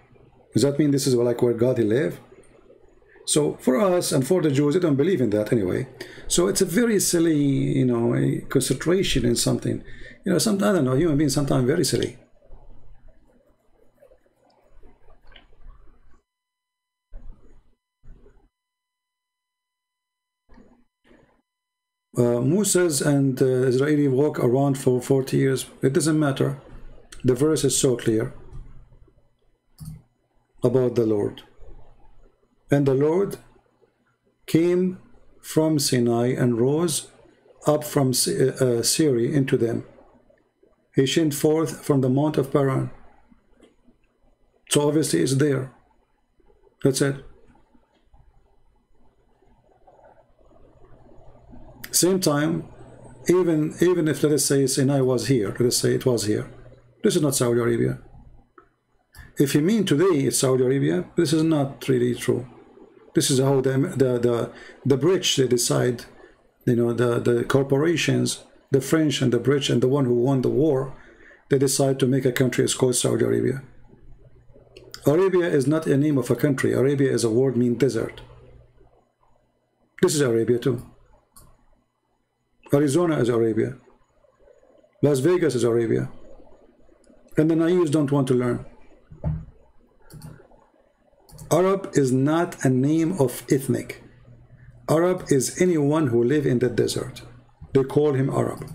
A: Does that mean this is like where God he live? So for us and for the Jews, they don't believe in that anyway. So it's a very silly, you know, a concentration in something. You know, I don't know, human beings sometimes very silly. Moses and Israeli walk around for 40 years. It doesn't matter. The verse is so clear about the Lord. And the Lord came from Sinai and rose up from Syria into them. He shined forth from the Mount of Paran. So obviously it's there. That's it. Same time, even if, let us say, Sinai was here, let us say it was here. This is not Saudi Arabia. if you mean today it's Saudi Arabia, this is not really true. This is how the British, they decide, you know, the corporations, the French and the British and the one who won the war, they decide to make a country. It's called Saudi Arabia. Arabia is not a name of a country. Arabia is a word meaning desert. This is Arabia too. Arizona is Arabia. Las Vegas is Arabia. And the naives don't want to learn. Arab is not a name of ethnic. Arab is anyone who live in the desert. They call him Arab.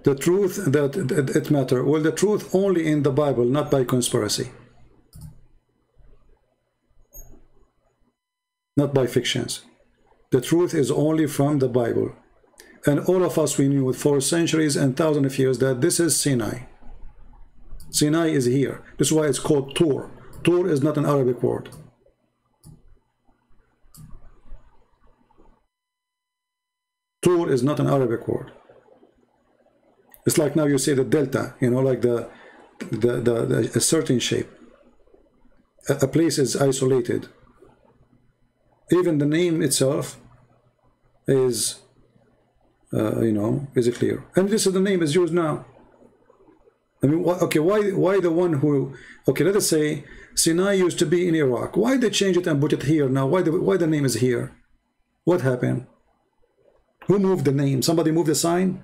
A: The truth that it matter. Well, the truth only in the Bible, not by conspiracy. Not by fictions. The truth is only from the Bible. And all of us, we knew for centuries and thousands of years that this is Sinai. Sinai is here. This is why it's called Tur. Tur is not an Arabic word. Tur is not an Arabic word. It's like now you say the delta, you know, like a certain shape. A place is isolated. Even the name itself is, you know, is clear. And this is the name is used now. I mean, okay, why the one who, okay, let us say Sinai used to be in Iraq. Why they change it and put it here now? Why the name is here? What happened? Who moved the name? Somebody moved the sign?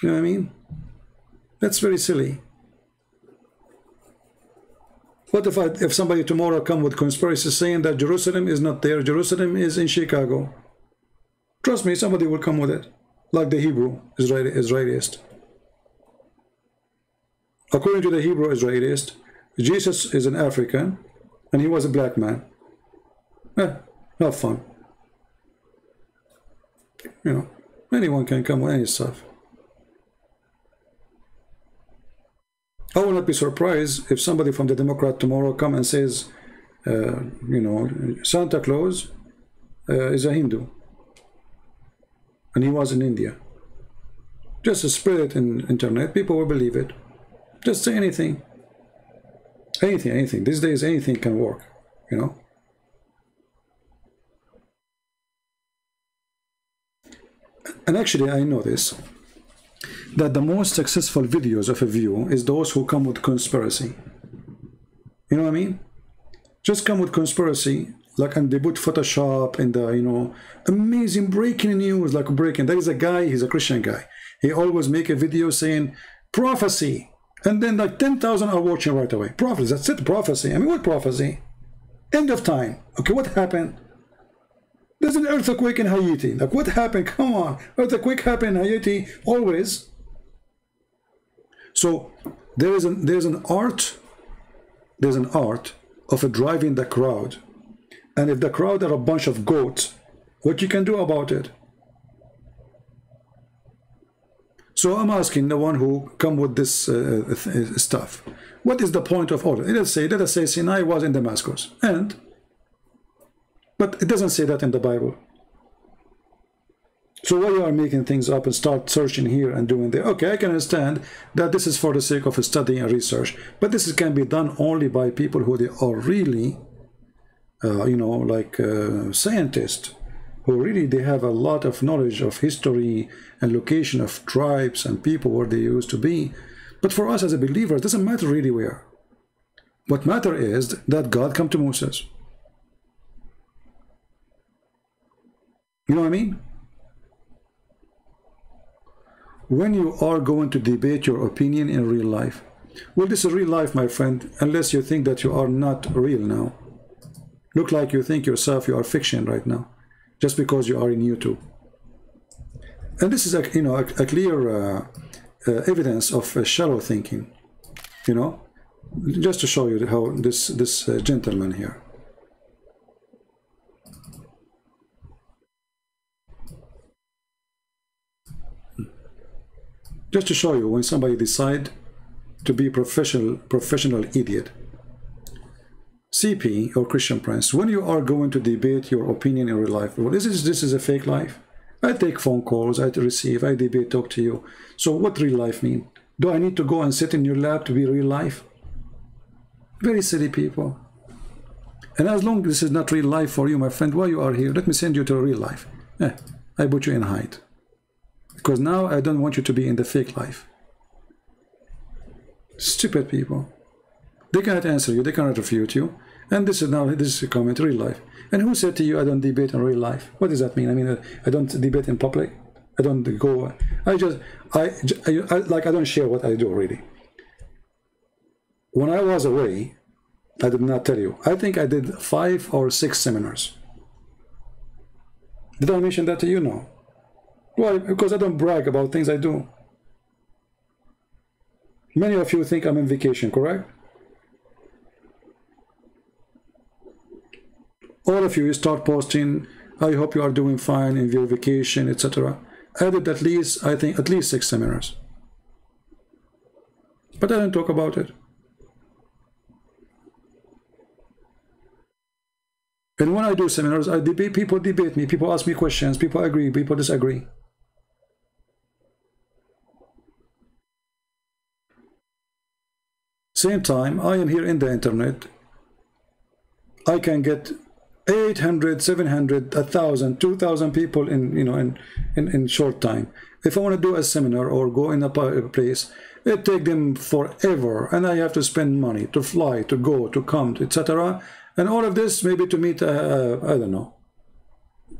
A: You know what I mean? That's very silly. What if somebody tomorrow come with conspiracy saying that Jerusalem is not there, Jerusalem is in Chicago? Trust me, somebody will come with it, like the Hebrew Israelist. According to the Hebrew Israelist, Jesus is an African, and he was a black man. Have fun. You know, anyone can come with any stuff. I will not be surprised if somebody from the Democrat tomorrow come and says, you know, Santa Claus is a Hindu. And he was in India. Just spread it in internet, people will believe it. Just say anything. Anything. These days anything can work, you know. And actually I know this, that the most successful videos of a view is those who come with conspiracy. You know what I mean? Just come with conspiracy, like, and they put Photoshop and the, you know, amazing breaking news, like breaking. There is a guy, he's a Christian guy. He always make a video saying prophecy, and then like 10,000 are watching right away. Prophecy, that's it, prophecy. I mean, what prophecy? End of time. Okay, what happened? There's an earthquake in Haiti. Like, what happened? Come on, earthquake happened in Haiti always. So there's an art of driving the crowd, and if the crowd are a bunch of goats, what you can do about it? So I'm asking the one who come with this stuff, what is the point of all? Let us say Sinai was in Damascus, but it doesn't say that in the Bible. So why you are making things up and start searching here and doing there? Okay, I can understand that this is for the sake of study and research, but this can be done only by people who they are really, you know, like scientists, who really they have a lot of knowledge of history and location of tribes and people where they used to be. But for us as a believer, it doesn't matter really where. What matter is that God come to Moses. You know what I mean? When you are going to debate your opinion in real life, well, this is real life, my friend, unless you think that you are not real now. Look like you think yourself you are fiction right now, just because you are in YouTube. And this is a, you know, a clear evidence of shallow thinking, you know, just to show you how this gentleman here. Just to show you when somebody decide to be professional idiot. CP or Christian Prince, when you are going to debate your opinion in real life, well, this is a fake life. I take phone calls, I receive, I debate, talk to you. So what real life mean? Do I need to go and sit in your lab to be real life? Very silly people. And as long as this is not real life for you, my friend, why you are here? Let me send you to real life. I put you in hide. Because now I don't want you to be in the fake life. Stupid people. They cannot answer you, they cannot refute you. And this is a comment, real life. And who said to you, I don't debate in real life? What does that mean? I mean, I don't debate in public. I don't go, I don't share what I do, really. When I was away, I did not tell you. I think I did 5 or 6 seminars. Did I mention that to you? No. Why? Because I don't brag about things I do. Many of you think I'm on vacation, correct? All of you start posting, I hope you are doing fine in your vacation, etc. I did at least 6 seminars. But I don't talk about it. And when I do seminars, I debate, people debate me, people ask me questions, people agree, people disagree. Same time, I am here in the internet. I can get 800, 700, 1,000, 2,000 people in short time. If I want to do a seminar or go in a place, it takes them forever, and I have to spend money to fly, to go, to come, etc. And all of this maybe to meet, I don't know,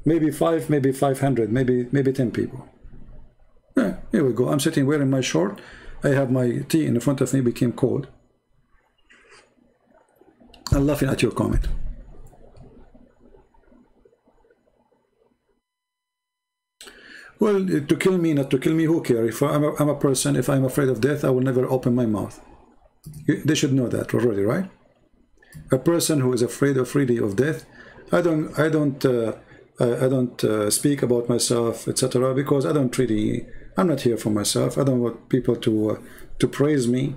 A: maybe 5, maybe 500, maybe 10 people. Yeah, here we go. I'm sitting wearing my short. I have my tea in front of me, became cold. I'm laughing at your comment. Well, to kill me, not to kill me, who cares? If I'm a person, if I'm afraid of death, I will never open my mouth. They should know that already, right? A person who is afraid of death, I don't speak about myself, etc. because I'm not here for myself. I don't want people to praise me.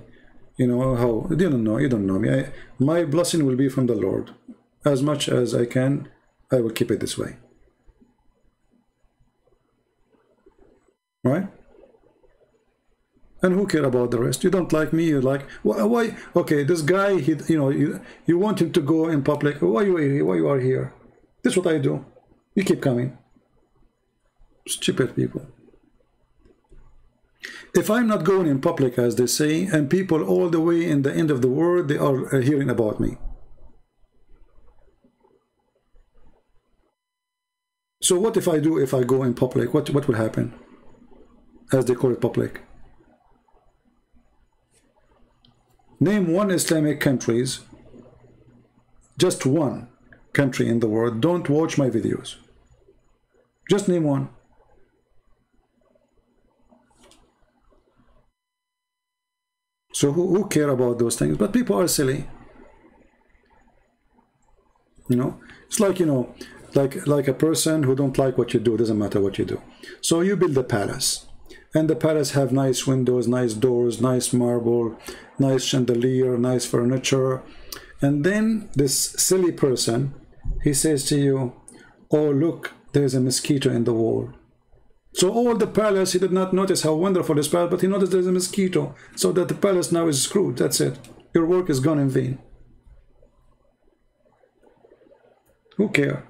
A: You know how you don't know me. My blessing will be from the Lord. As much as I can, I will keep it this way. Right? And who care about the rest? You don't like me, you like, why? Okay, this guy, you want him to go in public. Why you are here? This is what I do. You keep coming. Stupid people. If I'm not going in public, as they say, and people all the way in the end of the world, they are hearing about me. So what if I go in public? What will happen? As they call it public. Name one Islamic countries, just one country in the world. Don't watch my videos. Just name one. So who care about those things? But people are silly. It's like, like a person who don't like what you do. Doesn't matter what you do. So you build a palace. And the palace have nice windows, nice doors, nice marble, nice chandelier, nice furniture. And then this silly person, he says to you, oh, look, there's a mosquito in the wall. So all the palace, he did not notice how wonderful this palace, but he noticed there's a mosquito. So that the palace now is screwed. That's it. Your work is gone in vain. Who cares?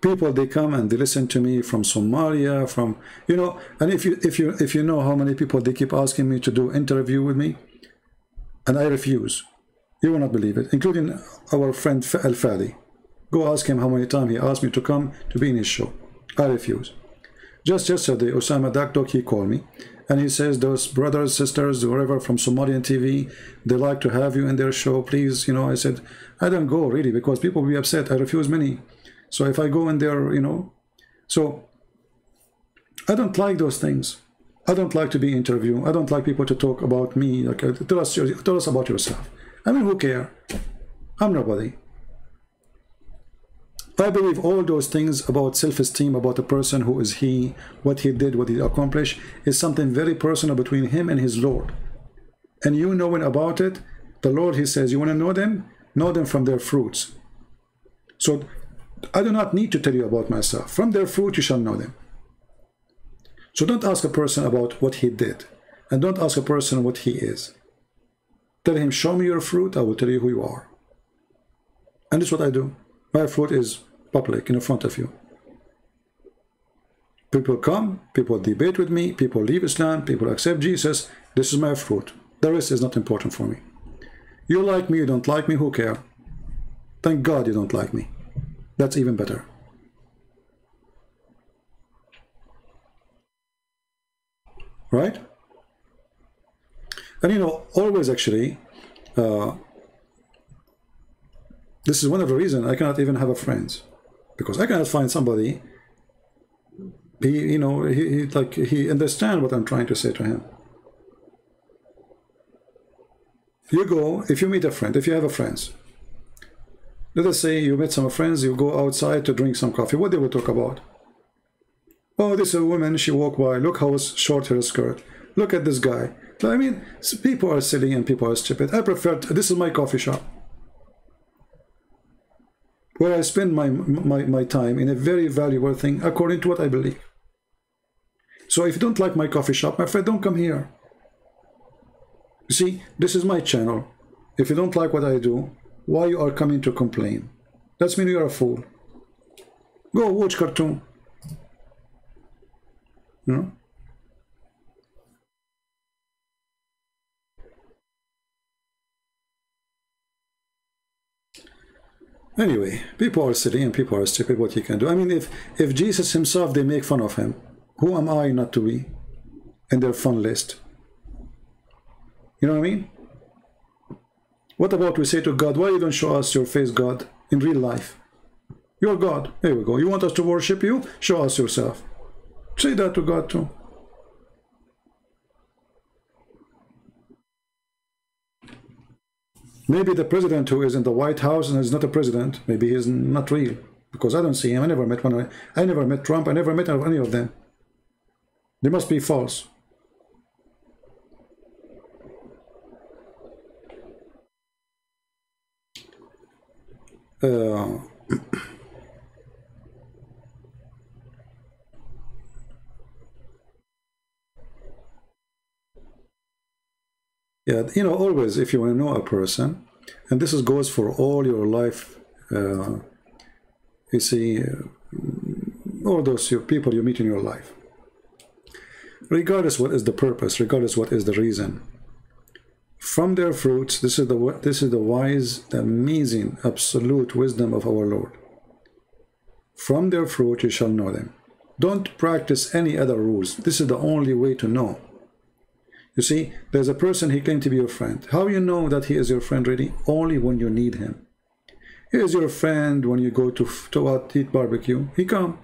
A: People, they come and they listen to me from Somalia, from, and if you know how many people they keep asking me to do interview with me, and I refuse. You will not believe it, including our friend Al-Fadi. Go ask him how many times he asked me to come to be in his show. I refuse. Just yesterday, Osama Dakdok, he called me, and he says, those brothers, sisters, whoever from Somalian TV, they like to have you in their show, please. I said, I don't go really, because people will be upset. I refuse many. So if I go in there, so I don't like those things. I don't like to be interviewed. I don't like people to talk about me. Like, tell us about yourself. I mean, who cares? I'm nobody. I believe all those things about self-esteem, about a person who is he, what he did, what he accomplished, is something very personal between him and his Lord. And you knowing about it The Lord, he says, you want to know them? Know them from their fruits. So I do not need to tell you about myself. From their fruit you shall know them. So don't ask a person about what he did. And don't ask a person what he is. Tell him, show me your fruit, I will tell you who you are. And this is what I do. My fruit is public, in front of you. People come, people debate with me, people leave Islam, people accept Jesus. This is my fruit. The rest is not important for me. You like me, you don't like me, who cares? Thank God you don't like me. That's even better. Right? And you know, always actually, this is one of the reasons I cannot even have a friends, because I cannot find somebody. He understand what I'm trying to say to him. You go, if you meet a friend, if you have a friends, let us say you met some friends, you go outside to drink some coffee. What they will talk about? Oh, this is a woman, she walked by, look how short her skirt. Look at this guy. So, I mean, people are silly and people are stupid. I prefer, this is my coffee shop, where I spend my time in a very valuable thing according to what I believe. So if you don't like my coffee shop, my friend, don't come here. You see, this is my channel. If you don't like what I do, why you are coming to complain? That's mean you are a fool. Go watch cartoon. You know? Anyway, people are silly and people are stupid. What you can do? I mean, if Jesus himself, they make fun of him, who am I not to be in their fun list? You know what I mean? What about we say to God, why you don't show us your face, God, in real life? You're God. There we go. You want us to worship you? Show us yourself. Say that to God too. Maybe the president who is in the White House and is not a president, maybe he is not real, because I don't see him. I never met one. I never met Trump. I never met any of them. They must be false. Yeah, you know, always if you want to know a person, and this goes for all your life, you see, all those people you meet in your life, regardless what is the purpose, regardless what is the reason, from their fruits, this is the wise, the amazing, absolute wisdom of our Lord. From their fruit you shall know them. Don't practice any other rules. This is the only way to know. You see, there's a person, he claimed to be your friend. How you know that he is your friend really? Only when you need him. He is your friend when you go to eat barbecue. He come.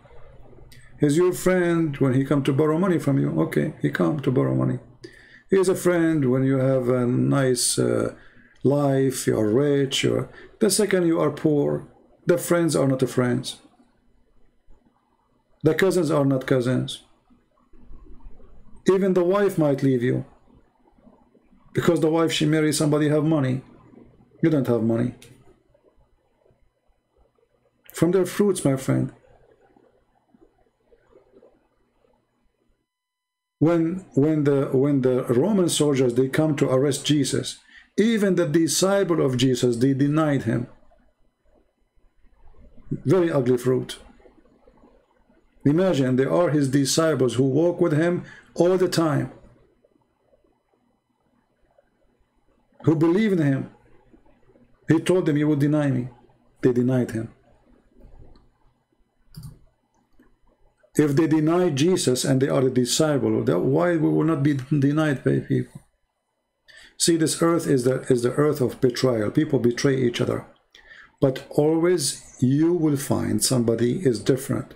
A: He's your friend when he come to borrow money from you. Okay, he come to borrow money. He is a friend when you have a nice life, you are rich. The second you are poor, the friends are not the friends. The cousins are not cousins. Even the wife might leave you, because the wife, she marries somebody have money. You don't have money. From their fruits, my friend. When the Roman soldiers, they come to arrest Jesus, even the disciple of Jesus, they denied him. Very ugly fruit. Imagine, they are his disciples who walk with him all the time, who believe in him. He told them, you will deny me. They denied him. If they deny Jesus and they are a disciple, why we will not be denied by people? See, this earth is the earth of betrayal. People betray each other. But always you will find somebody is different.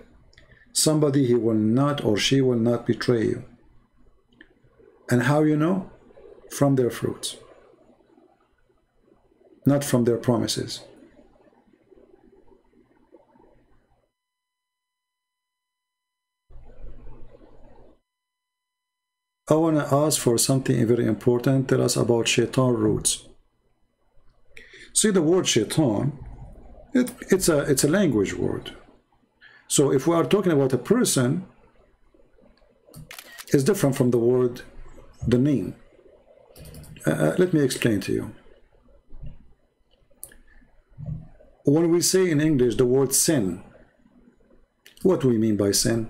A: Somebody he will not or she will not betray you. And how you know? From their fruits. Not from their promises. I want to ask for something very important. Tell us about shaitan roots. See, the word shaitan, it's a language word. So if we are talking about a person, it's different from the word, the name. Let me explain to you. When we say in English the word sin, what do we mean by sin?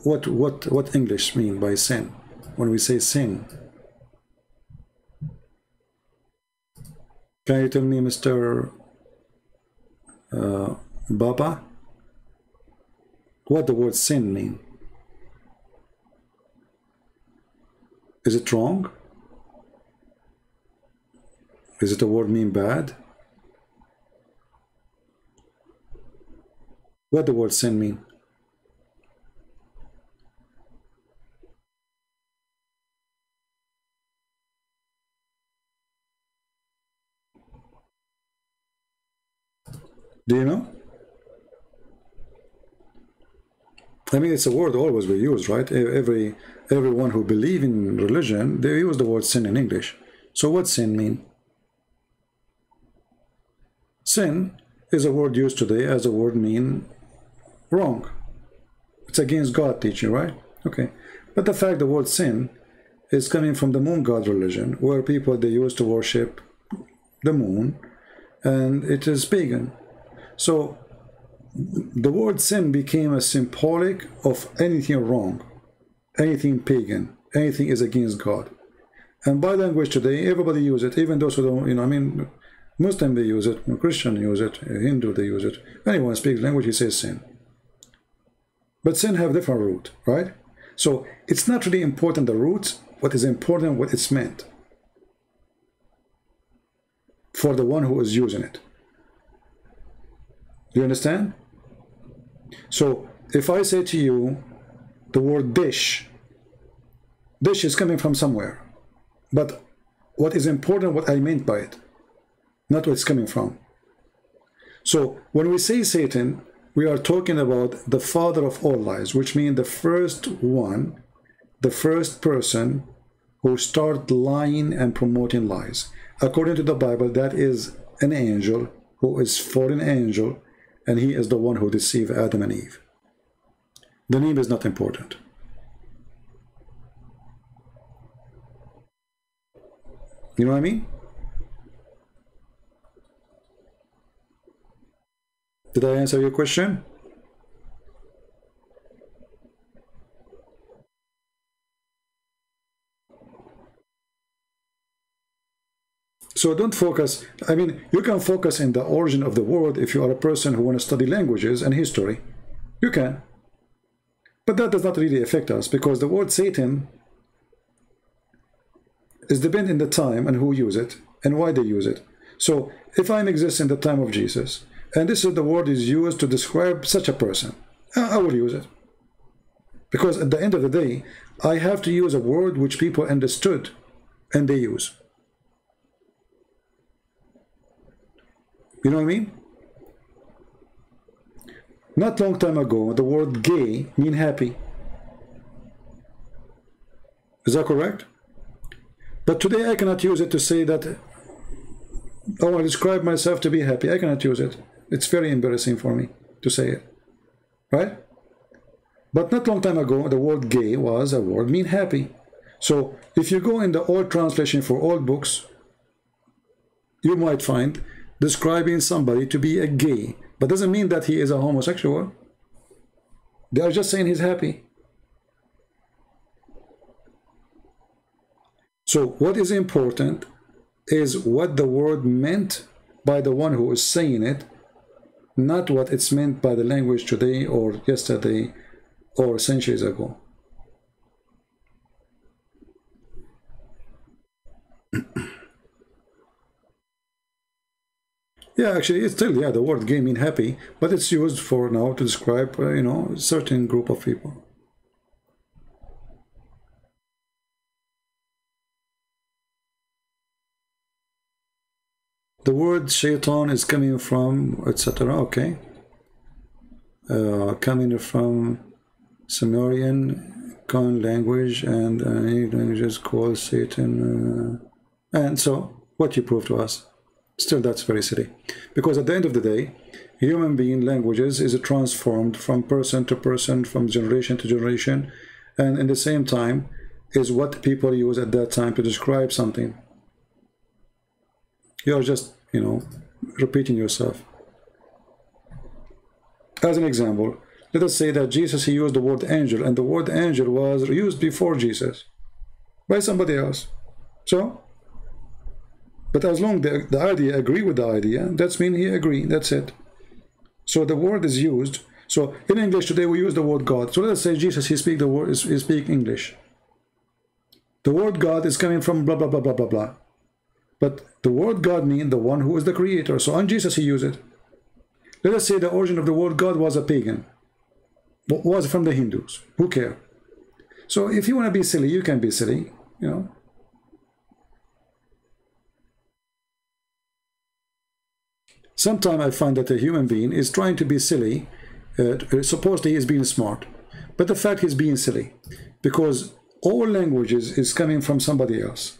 A: What English mean by sin? When we say sin, can you tell me, Mr. Baba, what the word sin mean? Is it wrong? Is it a word mean bad? What the word sin mean? Do you know? I mean, it's a word always we use, right? Everyone who believe in religion, they use the word sin in English. So what sin mean? Sin is a word used today as a word mean wrong. It's against God teaching, right? Okay. But the fact the word sin is coming from the moon god religion, where people, they used to worship the moon, and it is pagan. So the word sin became a symbolic of anything wrong, anything pagan, anything is against God. And by language today, everybody use it, even those who don't, you know, I mean, Muslim they use it, Christian use it, Hindu they use it. Anyone speaks language, he says sin. But sin have different root, right? So it's not really important the roots, what is important what it's meant for the one who is using it. Do you understand? So if I say to you the word dish, dish is coming from somewhere, but what is important what I meant by it, not what it's coming from. So when we say Satan, we are talking about the father of all lies, which means the first one, the first person who started lying and promoting lies. According to the Bible, that is an angel who is fallen angel, and he is the one who deceived Adam and Eve. The name is not important. You know what I mean? Did I answer your question? So don't focus, I mean, you can focus in the origin of the word if you are a person who want to study languages and history. You can. But that does not really affect us, because the word Satan is dependent on the time and who use it and why they use it. So if I exist in the time of Jesus, and this is the word is used to describe such a person, I will use it. Because at the end of the day, I have to use a word which people understood and they use. You know what I mean? Not long time ago, the word gay mean happy. Is that correct? But today I cannot use it to say that I want to describe myself to be happy. I cannot use it. It's very embarrassing for me to say it. Right? But not long time ago, the word gay was a word mean happy. So if you go in the old translation for old books, you might find describing somebody to be a gay, but doesn't mean that he is a homosexual. They are just saying he's happy. So what is important is what the word meant by the one who is saying it, not what it's meant by the language today or yesterday or centuries ago. Yeah, actually, it's still, yeah, the word gay mean happy, but it's used for now to describe, you know, a certain group of people. The word shaitan is coming from, etc. Okay. Coming from Sumerian Khan language, and any languages called Satan. And so, what you prove to us? Still, that's very silly. Because at the end of the day, human being languages is transformed from person to person, from generation to generation, and in the same time is what people use at that time to describe something. You're just, you know, repeating yourself. As an example, let us say that Jesus, he used the word angel, and the word angel was used before Jesus by somebody else. So, but as long as the idea agree with the idea, that's mean he agree, that's it. So the word is used. So in English today we use the word God. So let us say Jesus, he speak the word, he speak English. The word God is coming from blah, blah, blah, blah, blah, blah. But the word God means the one who is the creator. So on Jesus he used it. Let us say the origin of the word God was a pagan. Was from the Hindus. Who care? So if you want to be silly, you can be silly, you know. Sometimes I find that a human being is trying to be silly. Supposedly he is being smart. But the fact he's being silly. Because all languages is coming from somebody else.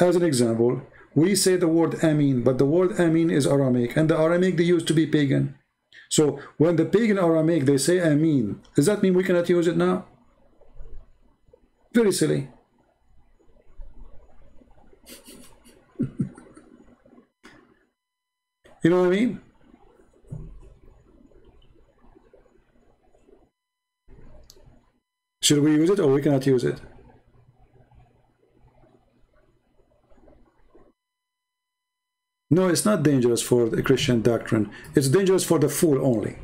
A: As an example, we say the word Amin, but the word Amin is Aramaic. And the Aramaic they used to be pagan. So when the pagan Aramaic, they say Amin, does that mean we cannot use it now? Very silly. You know what I mean? Should we use it or we cannot use it? No, it's not dangerous for the Christian doctrine. It's dangerous for the fool only.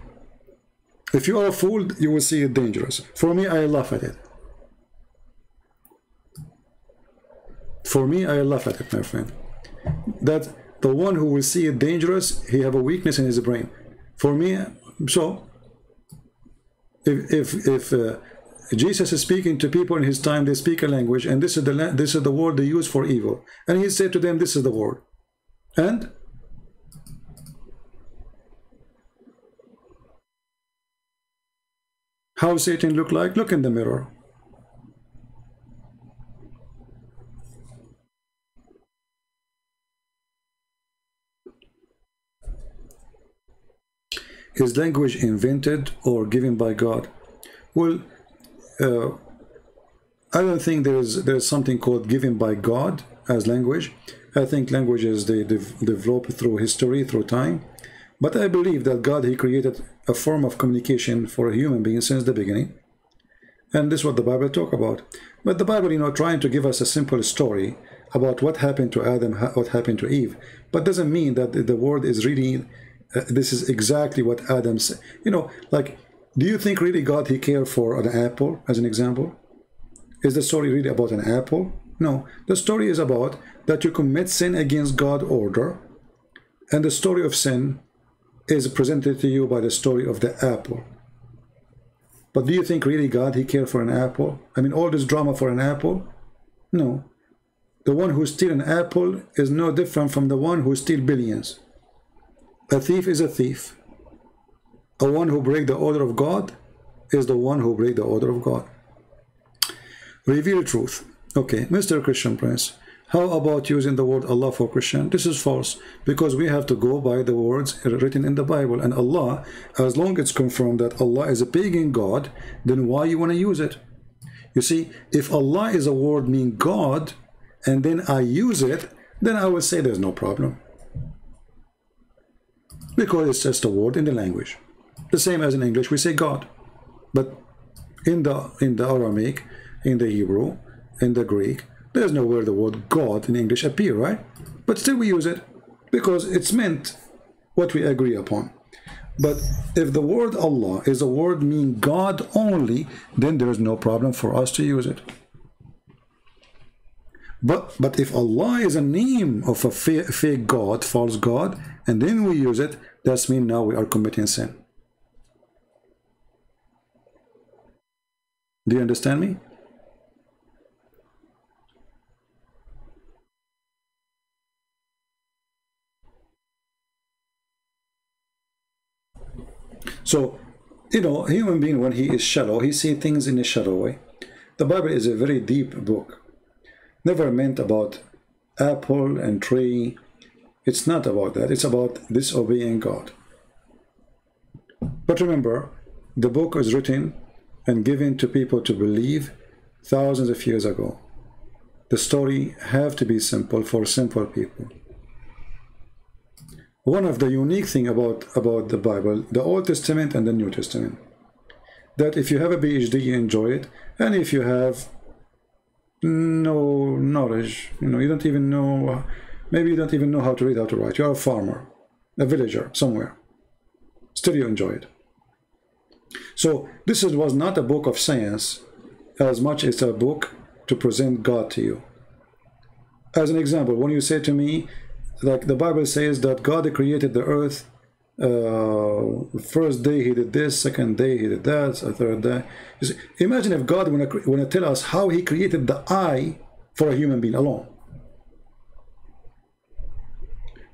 A: If you are a fool, you will see it dangerous. For me, I laugh at it. For me, I laugh at it, my friend. That the one who will see it dangerous, he have a weakness in his brain. For me, so if Jesus is speaking to people in his time, they speak a language, and this is the word they use for evil, and he said to them, this is the word. And how Satan look like? Look in the mirror. Is language invented or given by God? Well, I don't think there's something called given by God as language. I think languages, they develop through history, through time. But I believe that God, he created a form of communication for a human being since the beginning. And this is what the Bible talk about. But the Bible, you know, trying to give us a simple story about what happened to Adam, what happened to Eve. But doesn't mean that the word is really, this is exactly what Adam said. You know, like, do you think really God, he cared for an apple, as an example? Is the story really about an apple? No. The story is about that you commit sin against God's order, and the story of sin is presented to you by the story of the apple. But do you think really God, he cared for an apple? I mean, all this drama for an apple? No. The one who steals an apple is no different from the one who steals billions. A thief is a thief. The one who breaks the order of God is the one who breaks the order of God. Reveal truth. Okay, Mr. Christian Prince, how about using the word Allah for Christian? This is false, because we have to go by the words written in the Bible. And Allah, as long as it's confirmed that Allah is a pagan God, then why you want to use it? You see, if Allah is a word mean God, and then I use it, then I will say there's no problem. Because it's just a word in the language. The same as in English, we say God. But in the Aramaic, in the Hebrew, in the Greek, there's nowhere the word God in English appear, right? But still we use it because it's meant what we agree upon. But if the word Allah is a word mean God only, then there's no problem for us to use it. But if Allah is a name of a fake God, false God, and then we use it, that's mean now we are committing sin. Do you understand me? So, you know, a human being, when he is shallow, he sees things in a shallow way. The Bible is a very deep book. never meant about apple and tree. It's not about that. It's about disobeying God. But remember, the book was written and given to people to believe thousands of years ago. The story have to be simple for simple people. One of the unique thing about the Bible, the Old Testament and the New Testament, that if you have a PhD, you enjoy it, and if you have no knowledge, you don't even know, maybe you don't even know how to read, how to write, you're a farmer, a villager somewhere, still you enjoy it. So this was not a book of science as much as a book to present God to you. As an example, when you say to me, like the Bible says that God created the earth, first day he did this, second day he did that, third day. Imagine if God want to tell us how he created the eye for a human being alone.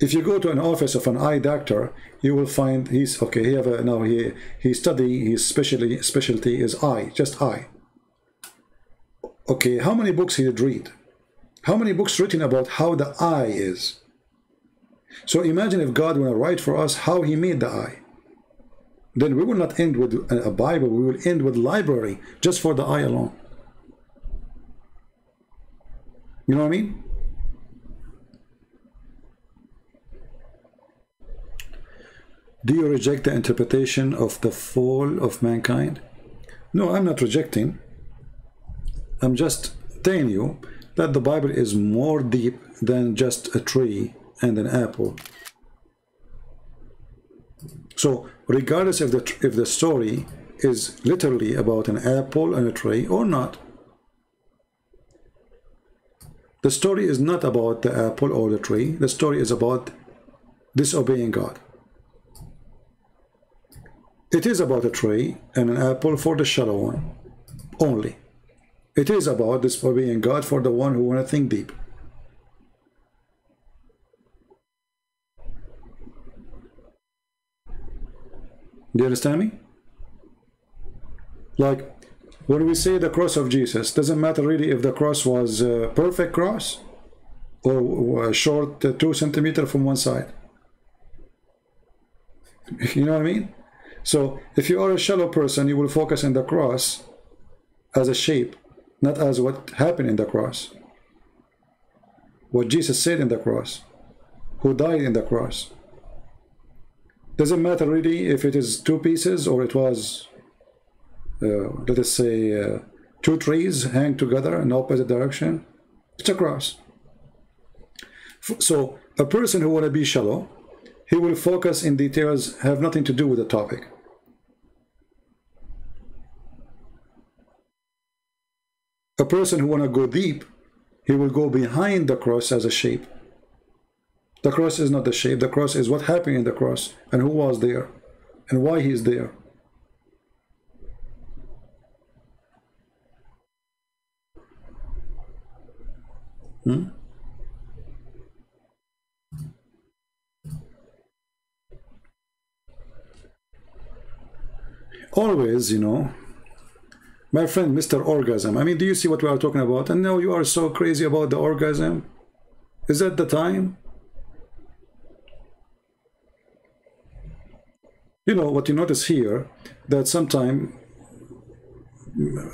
A: If you go to an office of an eye doctor, you will find he's okay. He study, his specialty is eye, just eye. Okay, how many books he did read? How many books written about how the eye is? So imagine if God will write for us how he made the eye. Then we will not end with a Bible, we will end with library just for the eye alone. You know what I mean? Do you reject the interpretation of the fall of mankind? No, I'm not rejecting. I'm just telling you that the Bible is more deep than just a tree and an apple. So regardless if the story is literally about an apple and a tree or not, the story is not about the apple or the tree. The story is about disobeying God. It is about a tree and an apple for the shallow one only. It is about disobeying God for the one who want to think deep. Do you understand me? Like when we say the cross of Jesus, doesn't matter really if the cross was a perfect cross or a short 2 centimeters from one side. You know what I mean? So if you are a shallow person, you will focus on the cross as a shape, not as what happened in the cross. What Jesus said in the cross, who died in the cross. Doesn't matter really if it is 2 pieces or it was, let us say, 2 trees hang together in opposite direction. It's a cross. So a person who want to be shallow, he will focus in details have nothing to do with the topic. A person who want to go deep, he will go behind the cross as a shape. The cross is not the shape. The cross is what happened in the cross and who was there and why he is there. Always, my friend Mr. Orgasm, I mean, do you see what we are talking about? And now you are so crazy about the orgasm. Is that the time? What you notice here, that sometime,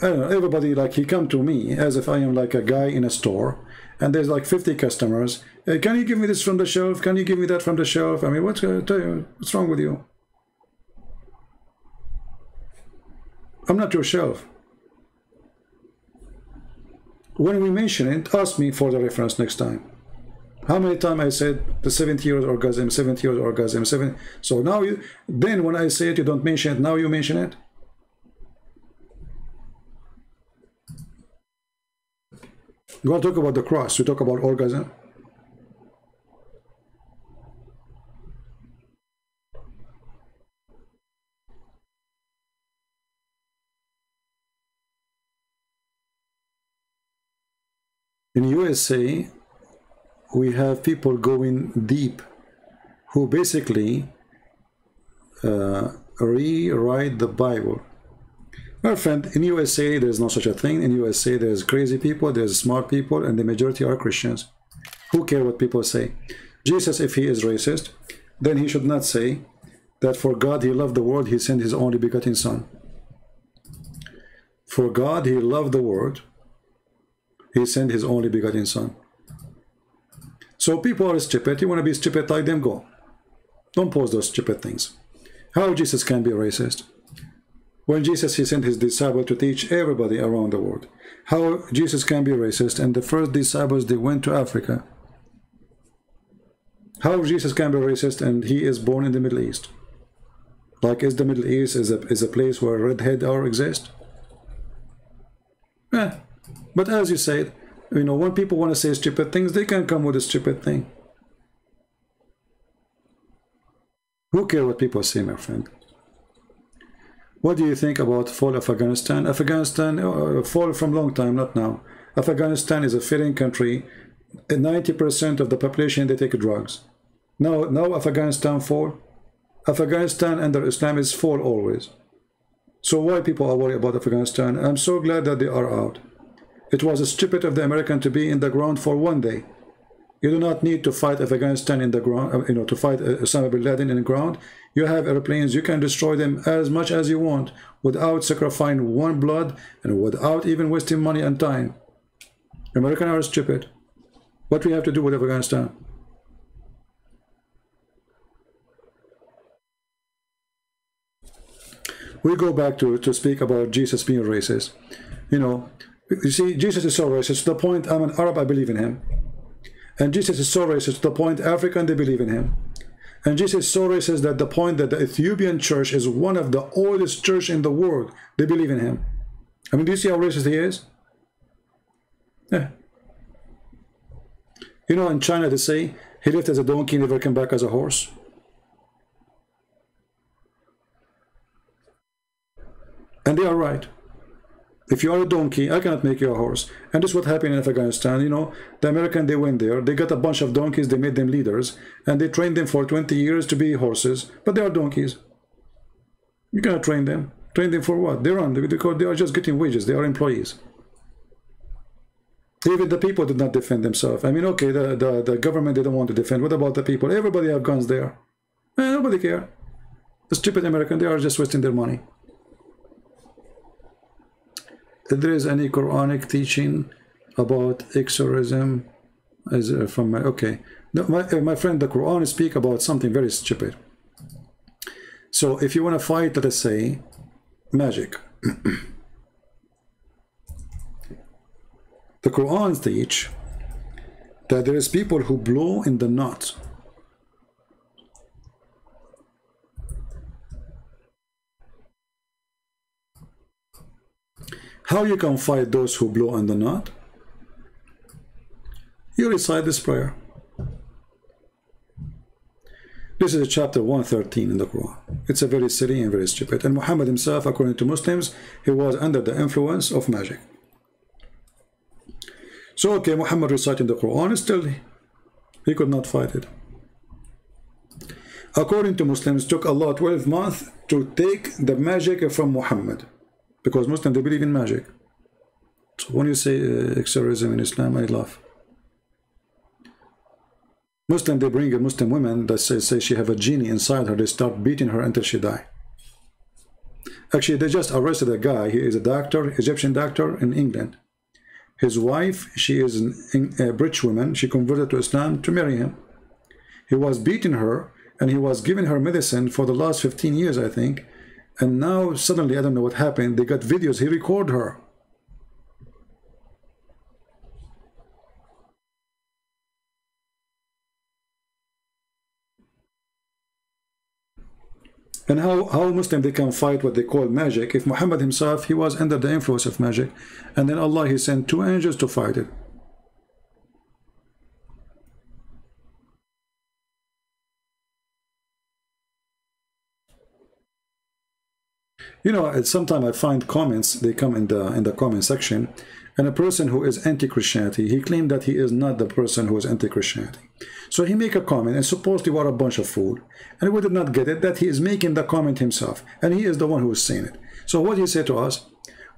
A: I don't know, everybody, like, he come to me as if I am like a guy in a store, and there's like 50 customers. Hey, can you give me this from the shelf? Can you give me that from the shelf? I mean, what's wrong with you? I'm not your shelf. When we mention it, ask me for the reference next time. How many times I said the 70-year orgasm, 70-year orgasm, 7. So now then when I say it, you don't mention it. Now you mention it. You want to talk about the cross? We talk about orgasm. In USA, we have people going deep who basically rewrite the Bible. My friend, in USA, there's no such a thing. In USA, there's crazy people, there's smart people, and the majority are Christians. Who care what people say? Jesus, if he is racist, then he should not say that for God he loved the world, he sent his only begotten son. For God he loved the world, he sent his only begotten son. So people are stupid. You want to be stupid like them, go. Don't post those stupid things. How Jesus can be racist? When Jesus, he sent his disciples to teach everybody around the world. How Jesus can be racist, and the first disciples, they went to Africa. How Jesus can be racist, and he is born in the Middle East? Like, is the Middle East is a place where redhead are exist? Yeah. But as you said, you know, when people want to say stupid things, they can come with a stupid thing. Who cares what people say, my friend? What do you think about fall of Afghanistan? Afghanistan fall from long time, not now. Afghanistan is a failing country. 90% of the population, they take drugs. Now Afghanistan fall. Afghanistan under Islam is fall always. So why people are worried about Afghanistan? I'm so glad that they are out. It was stupid of the American to be in the ground for one day. You do not need to fight Afghanistan in the ground, you know, to fight Osama bin Laden in the ground. You have airplanes, you can destroy them as much as you want without sacrificing one blood and without even wasting money and time. Americans are stupid. What do we have to do with Afghanistan? We go back to speak about Jesus being racist. You know, you see, Jesus is so racist to the point I'm an Arab, I believe in him. And Jesus is so racist to the point African, they believe in him. And Jesus is so racist that the point that the Ethiopian church is one of the oldest church in the world, they believe in him. I mean, do you see how racist he is? Yeah. You know, in China they say, he lived as a donkey, never came back as a horse. And they are right. If you are a donkey, I cannot make you a horse. And this is what happened in Afghanistan. You know, the Americans, they went there, they got a bunch of donkeys, they made them leaders, and they trained them for 20 years to be horses, but they are donkeys. You cannot train them. Train them for what? They run, because they are just getting wages, they are employees. Even the people did not defend themselves. I mean, okay, the government didn't want to defend. What about the people? Everybody have guns there. Nobody care. The stupid Americans, they are just wasting their money. If there is any Quranic teaching about exorcism, as from my, okay, no, my friend, the Quran speak about something very stupid. So if you want to fight, let us say, magic. The Quran teach that there is people who blow in the knot. How you can fight those who blow in the knot? You recite this prayer. This is chapter 113 in the Quran. It's a very silly and very stupid. And Muhammad himself, according to Muslims, he was under the influence of magic. So, okay, Muhammad reciting the Quran, still he could not fight it. According to Muslims, it took Allah 12 months to take the magic from Muhammad. Because Muslims, they believe in magic. So when you say exorcism in Islam, I laugh. Muslims, they bring a Muslim woman that say she have a genie inside her. They start beating her until she die. Actually, they just arrested a guy. He is a doctor, Egyptian doctor in England. His wife, she is a British woman. She converted to Islam to marry him. He was beating her, and he was giving her medicine for the last 15 years, I think. And now, suddenly, I don't know what happened. They got videos. He recorded her. And how Muslim they can fight what they call magic if Muhammad himself, he was under the influence of magic. And then Allah, he sent 2 angels to fight it. You know, sometimes I find comments, they come in the comment section, and a person who is anti-Christianity, he claimed that he is not the person who is anti-Christianity. So he make a comment, and supposedly we are a bunch of fool, and we did not get it, that he is making the comment himself, and he is the one who is saying it. So what he said to us,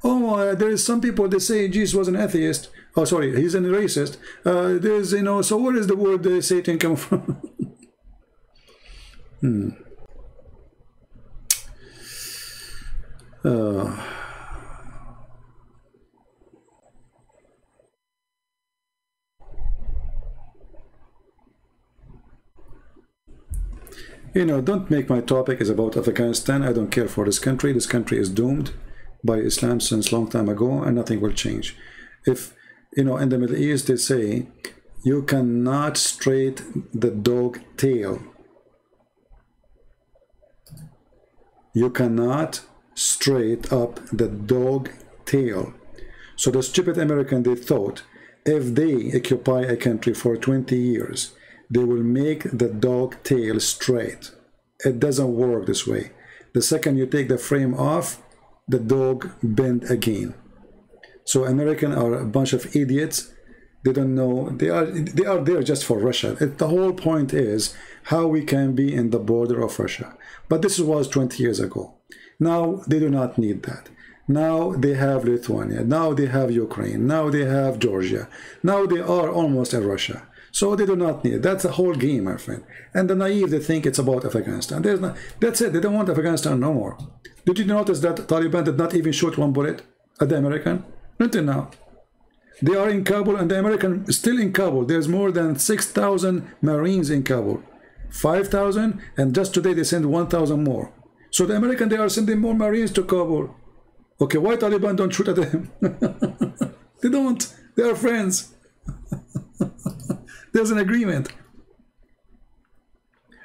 A: Oh, there is some people that say Jesus was an atheist. Oh, sorry, he's a racist. There's, you know, so where is the word Satan come from? You know, don't make my topic is about Afghanistan. I don't care for this country. This country is doomed by Islam since long time ago, and nothing will change. If, you know, in the Middle East, they say, you cannot straight the dog tail. You cannot straight up the dog tail. So the stupid American, they thought, if they occupy a country for 20 years, they will make the dog tail straight. It doesn't work this way. The second you take the frame off, the dog bend again. So Americans are a bunch of idiots. They don't know. They are there just for Russia. The whole point is how we can be in the border of Russia. But this was 20 years ago. Now they do not need that. Now they have Lithuania. Now they have Ukraine. Now they have Georgia. Now they are almost in Russia. So they do not need it. That's the whole game, my friend. And the naive, they think it's about Afghanistan. There's not, that's it. They don't want Afghanistan no more. Did you notice that Taliban did not even shoot one bullet at the American? Until now. They are in Kabul, and the American is still in Kabul. There's more than 6,000 Marines in Kabul. 5,000, and just today they sent 1,000 more. So the American, they are sending more Marines to Kabul. Okay, why Taliban don't shoot at them? They don't. They are friends. There's an agreement.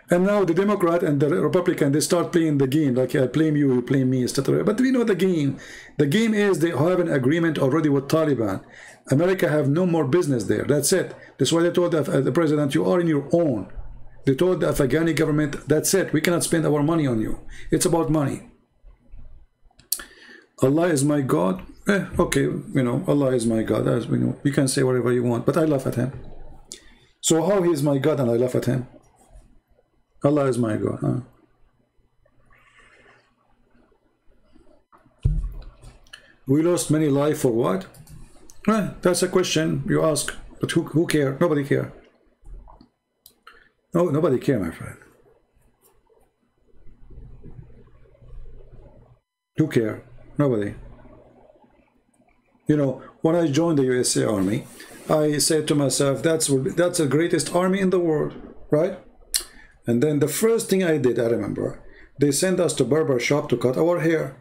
A: And now the Democrat and the Republican, they start playing the game, like I blame you, you blame me, etc. But we know the game. The game is they have an agreement already with Taliban. America have no more business there. That's it. That's why they told the president, you are in your own. They told the Afghani government, that's it. We cannot spend our money on you. It's about money. Allah is my God. Okay, you know, Allah is my God. As we know, you can say whatever you want, but I laugh at him. So how he is my God and I laugh at him? Allah is my God, huh? We lost many lives for what? That's a question you ask, but who care? Nobody care. No, nobody care, my friend. Who care? Nobody. You know, when I joined the USA Army, I said to myself, that's the greatest army in the world, right? And then the first thing I did, I remember, they sent us to barber shop to cut our hair.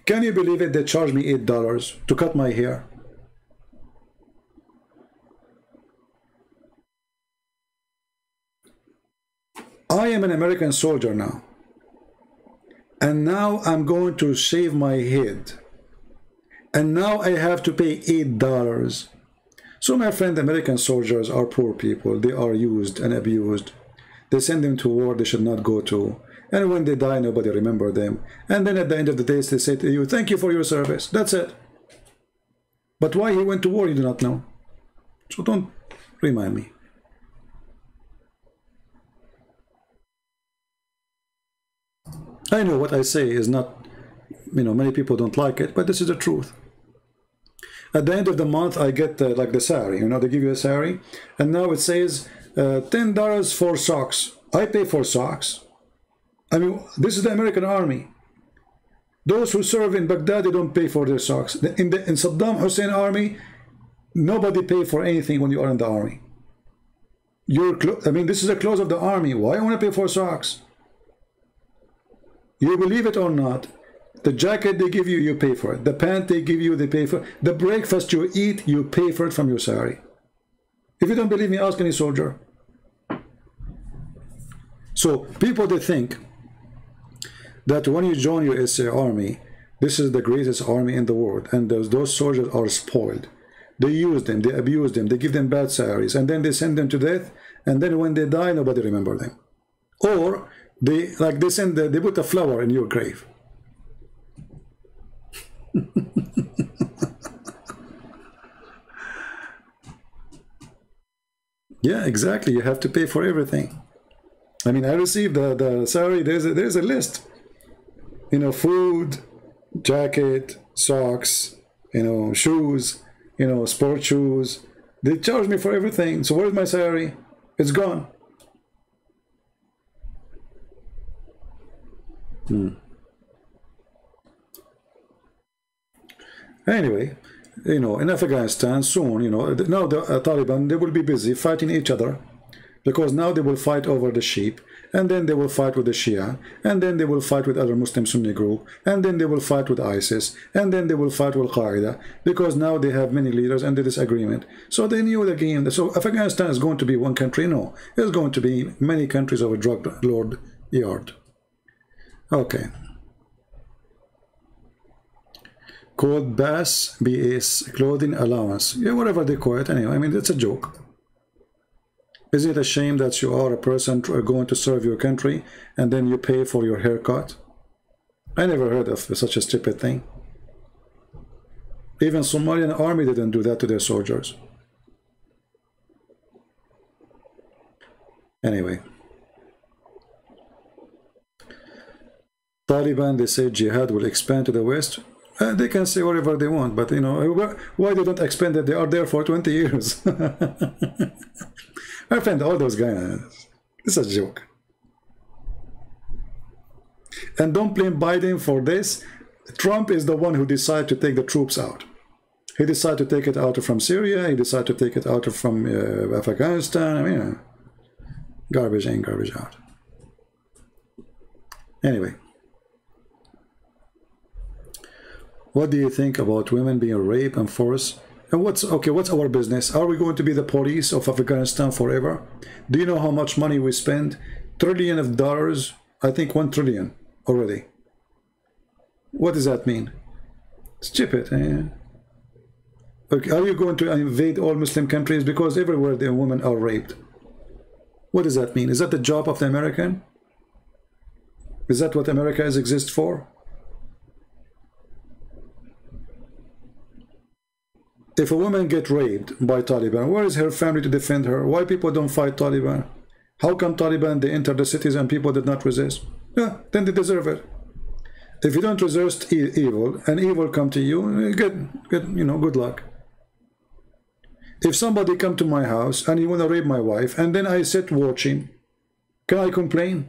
A: Can you believe it? They charged me $8 to cut my hair. I am an American soldier now. And now I'm going to shave my head. And now I have to pay $8. So my friend, American soldiers are poor people. They are used and abused. They send them to war they should not go to. And when they die, nobody remember them. And then at the end of the day, they say to you, thank you for your service. That's it. But why he went to war, you do not know. So don't remind me. I know what I say is not, you know, many people don't like it, but this is the truth. At the end of the month, I get like the salary, you know, they give you a salary, and now it says $10 for socks. I pay for socks. I mean, this is the American army. Those who serve in Baghdad, they don't pay for their socks. In Saddam Hussein army, nobody pay for anything when you are in the army. I mean, this is the clothes of the army. Why I want to pay for socks? You believe it or not, the jacket they give you, you pay for it. The pant they give you, they pay for it. The breakfast you eat, you pay for it from your salary. If you don't believe me, ask any soldier. So people, they think that when you join your USA Army, this is the greatest army in the world, and those soldiers are spoiled. They use them, they abuse them, they give them bad salaries, and then they send them to death, and then when they die, nobody remember them. Or they put a flower in your grave. Yeah, exactly. You have to pay for everything. I mean, I received the salary. There's a list. You know, food, jacket, socks, you know, shoes, you know, sport shoes. They charge me for everything. So where's my salary? It's gone. Anyway, you know, in Afghanistan soon, you know, now the Taliban, they will be busy fighting each other, because now they will fight over the sheep, and then they will fight with the Shia, and then they will fight with other Muslim Sunni group, and then they will fight with ISIS, and then they will fight with Al-Qaeda, because now they have many leaders and the disagreement. So they knew the game. So Afghanistan is going to be one country? No, it's going to be many countries of a drug lord yard. Okay. Called BAS, clothing allowance. Yeah, whatever they call it. Anyway, I mean, it's a joke. Isn't it a shame that you are a person going to serve your country and then you pay for your haircut? I never heard of such a stupid thing. Even Somalian army didn't do that to their soldiers. Anyway. Taliban, they say jihad will expand to the West. They can say whatever they want, but you know, why they don't expand it? They are there for 20 years. I find all those guys, it's a joke. And don't blame Biden for this. Trump is the one who decided to take the troops out. He decided to take it out from Syria. He decided to take it out from Afghanistan. I mean, garbage in, garbage out. Anyway. What do you think about women being raped and forced? And what's our business? Are we going to be the police of Afghanistan forever? Do you know how much money we spend? $trillions of dollars, I think 1 trillion already. What does that mean? Stupid. Okay, are you going to invade all Muslim countries? Because everywhere the women are raped. What does that mean? Is that the job of the American? Is that what America exists for? If a woman gets raped by Taliban, where is her family to defend her? Why people don't fight Taliban? How come Taliban, they enter the cities and people did not resist? Yeah, then they deserve it. If you don't resist evil, and evil come to you, good luck. If somebody come to my house and you want to rape my wife, and then I sit watching, can I complain?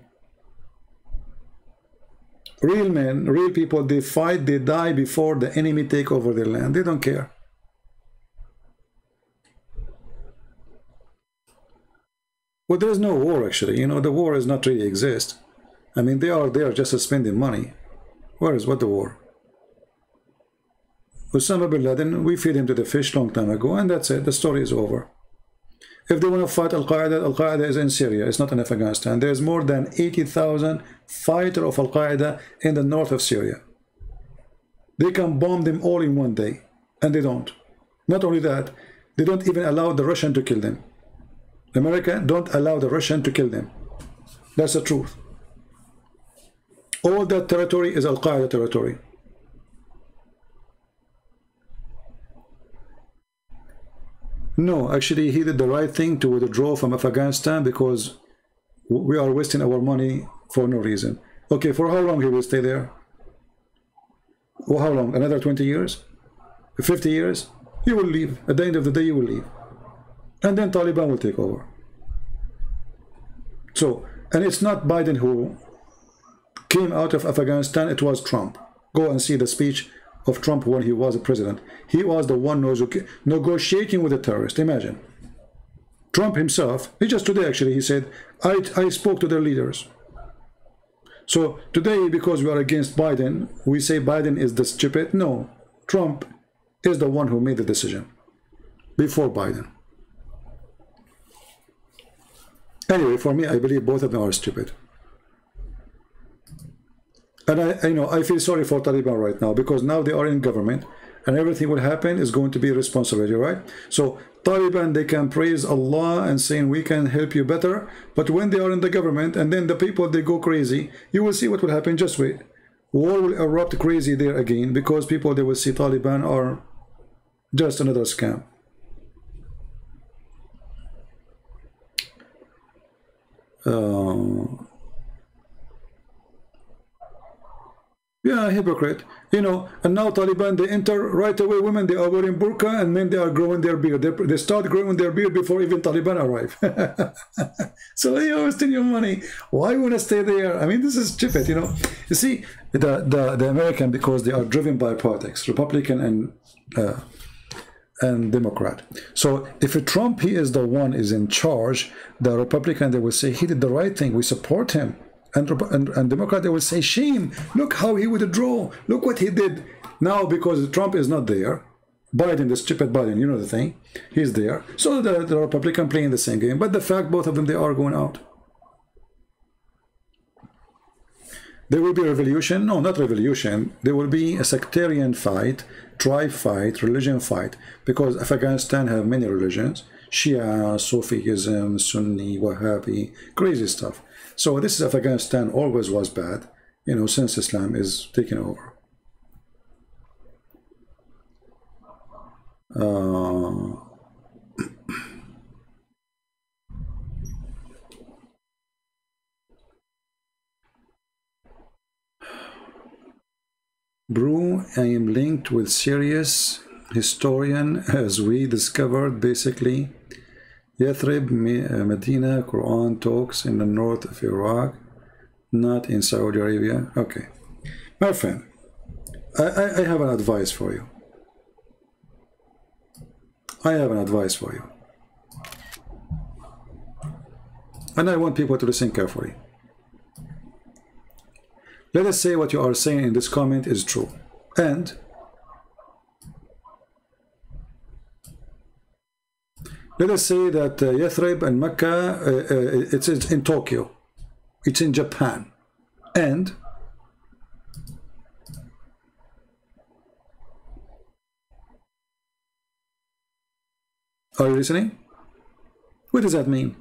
A: Real men, real people, they fight, they die before the enemy take over their land. They don't care. Well, there's no war, actually. You know, the war does not really exist. I mean, they are there just spending money. What the war? Osama bin Laden, we feed him to the fish long time ago, and that's it. The story is over. If they want to fight Al-Qaeda, Al-Qaeda is in Syria. It's not in Afghanistan. There's more than 80,000 fighters of Al-Qaeda in the north of Syria. They can bomb them all in one day, and they don't. Not only that, they don't even allow the Russian to kill them. America don't allow the Russian to kill them. That's the truth. All that territory is Al-Qaeda territory. No, actually he did the right thing to withdraw from Afghanistan, because we are wasting our money for no reason. Okay, for how long he will stay there? Well, how long? Another 20 years? 50 years? He will leave. At the end of the day, he will leave. And then Taliban will take over. So, and it's not Biden who came out of Afghanistan, it was Trump. Go and see the speech of Trump when he was a president. He was the one negotiating with the terrorists. Imagine. Trump himself, just today actually, he said, I spoke to their leaders. So today, because we are against Biden, we say Biden is the stupid. No, Trump is the one who made the decision before Biden. Anyway, for me, I believe both of them are stupid. And I feel sorry for Taliban right now, because now they are in government and everything will happen is going to be responsibility, right? So Taliban, they can praise Allah and saying we can help you better, but when they are in the government and then the people, they go crazy, you will see what will happen. Just wait. War will erupt crazy there again, because people, they will see Taliban are just another scam. Yeah, hypocrite. You know, and now Taliban, they enter right away. Women, they are wearing burqa, and men, they are growing their beard. They start growing their beard before even Taliban arrive. So you're wasting your money. Why want to stay there? I mean, this is stupid, you know. You see, the American, because they are driven by politics, Republican and Democrat. So if Trump, he is the one is in charge, the Republican, they will say he did the right thing. We support him. And Democrat, they will say, shame, look how he withdrew, look what he did. Now, because Trump is not there, Biden, the stupid Biden, you know the thing, he's there, so the Republican playing the same game. But the fact, both of them, they are going out. There will be a revolution. No, not revolution. There will be a sectarian fight, tribe fight, religion fight, because Afghanistan have many religions: Shia, Sufism, Sunni, Wahhabi, crazy stuff. So this is Afghanistan, always was bad, you know, since Islam is taking over. Bro, I am linked with serious historian, as we discovered basically Yathrib, Medina, Quran talks in the north of Iraq, not in Saudi Arabia. Okay. My friend, I have an advice for you. I have an advice for you. And I want people to listen carefully. Let us say what you are saying in this comment is true. And let us say that Yathrib and Mecca, it's in Tokyo. It's in Japan. And are you listening? What does that mean?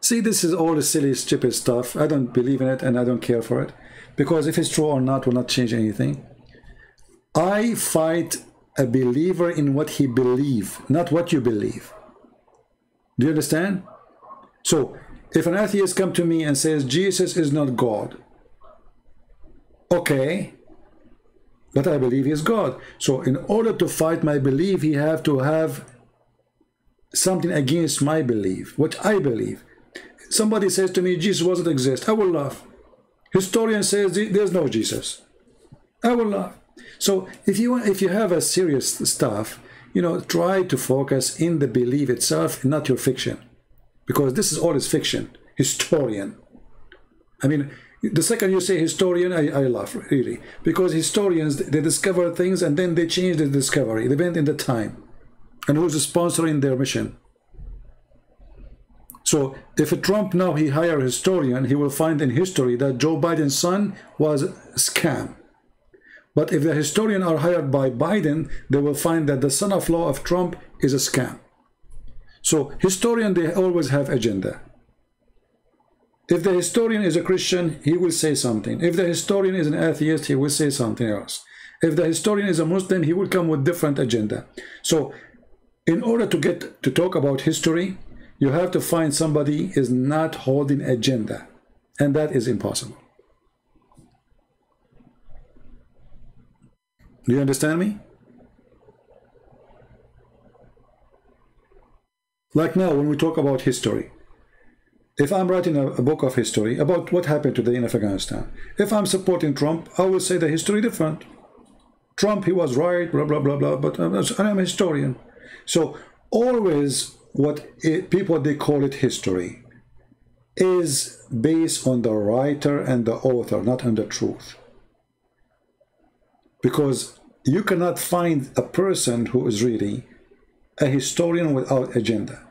A: See, this is all the silly, stupid stuff. I don't believe in it and I don't care for it. Because if it's true or not will not change anything. I fight a believer in what he believes, not what you believe. Do you understand? So, if an atheist comes to me and says, Jesus is not God. Okay. But I believe he is God. So, in order to fight my belief, he have to have something against my belief, what I believe. Somebody says to me, Jesus doesn't exist. I will laugh. Historian says there's no Jesus. I will laugh. So, if you have a serious stuff, you know, try to focus in the belief itself, not your fiction. Because this is all is fiction. Historian. I mean, the second you say historian, I laugh, really. Because historians, they discover things and then they change the discovery. They went in the time. And who's sponsoring their mission? So, if Trump now, he hire a historian, he will find in history that Joe Biden's son was a scam. But if the historians are hired by Biden, they will find that the son-in-law of Trump is a scam. So historians, they always have agenda. If the historian is a Christian, he will say something. If the historian is an atheist, he will say something else. If the historian is a Muslim, he will come with different agenda. So in order to get to talk about history, you have to find somebody is not holding agenda. And that is impossible. Do you understand me? Like now, when we talk about history, if I'm writing a book of history about what happened today in Afghanistan, if I'm supporting Trump, I will say the history different. Trump, he was right, blah, blah, blah, blah, but I'm a historian. So always what people, they call it history, is based on the writer and the author, not on the truth. Because you cannot find a person who is really a historian without agenda.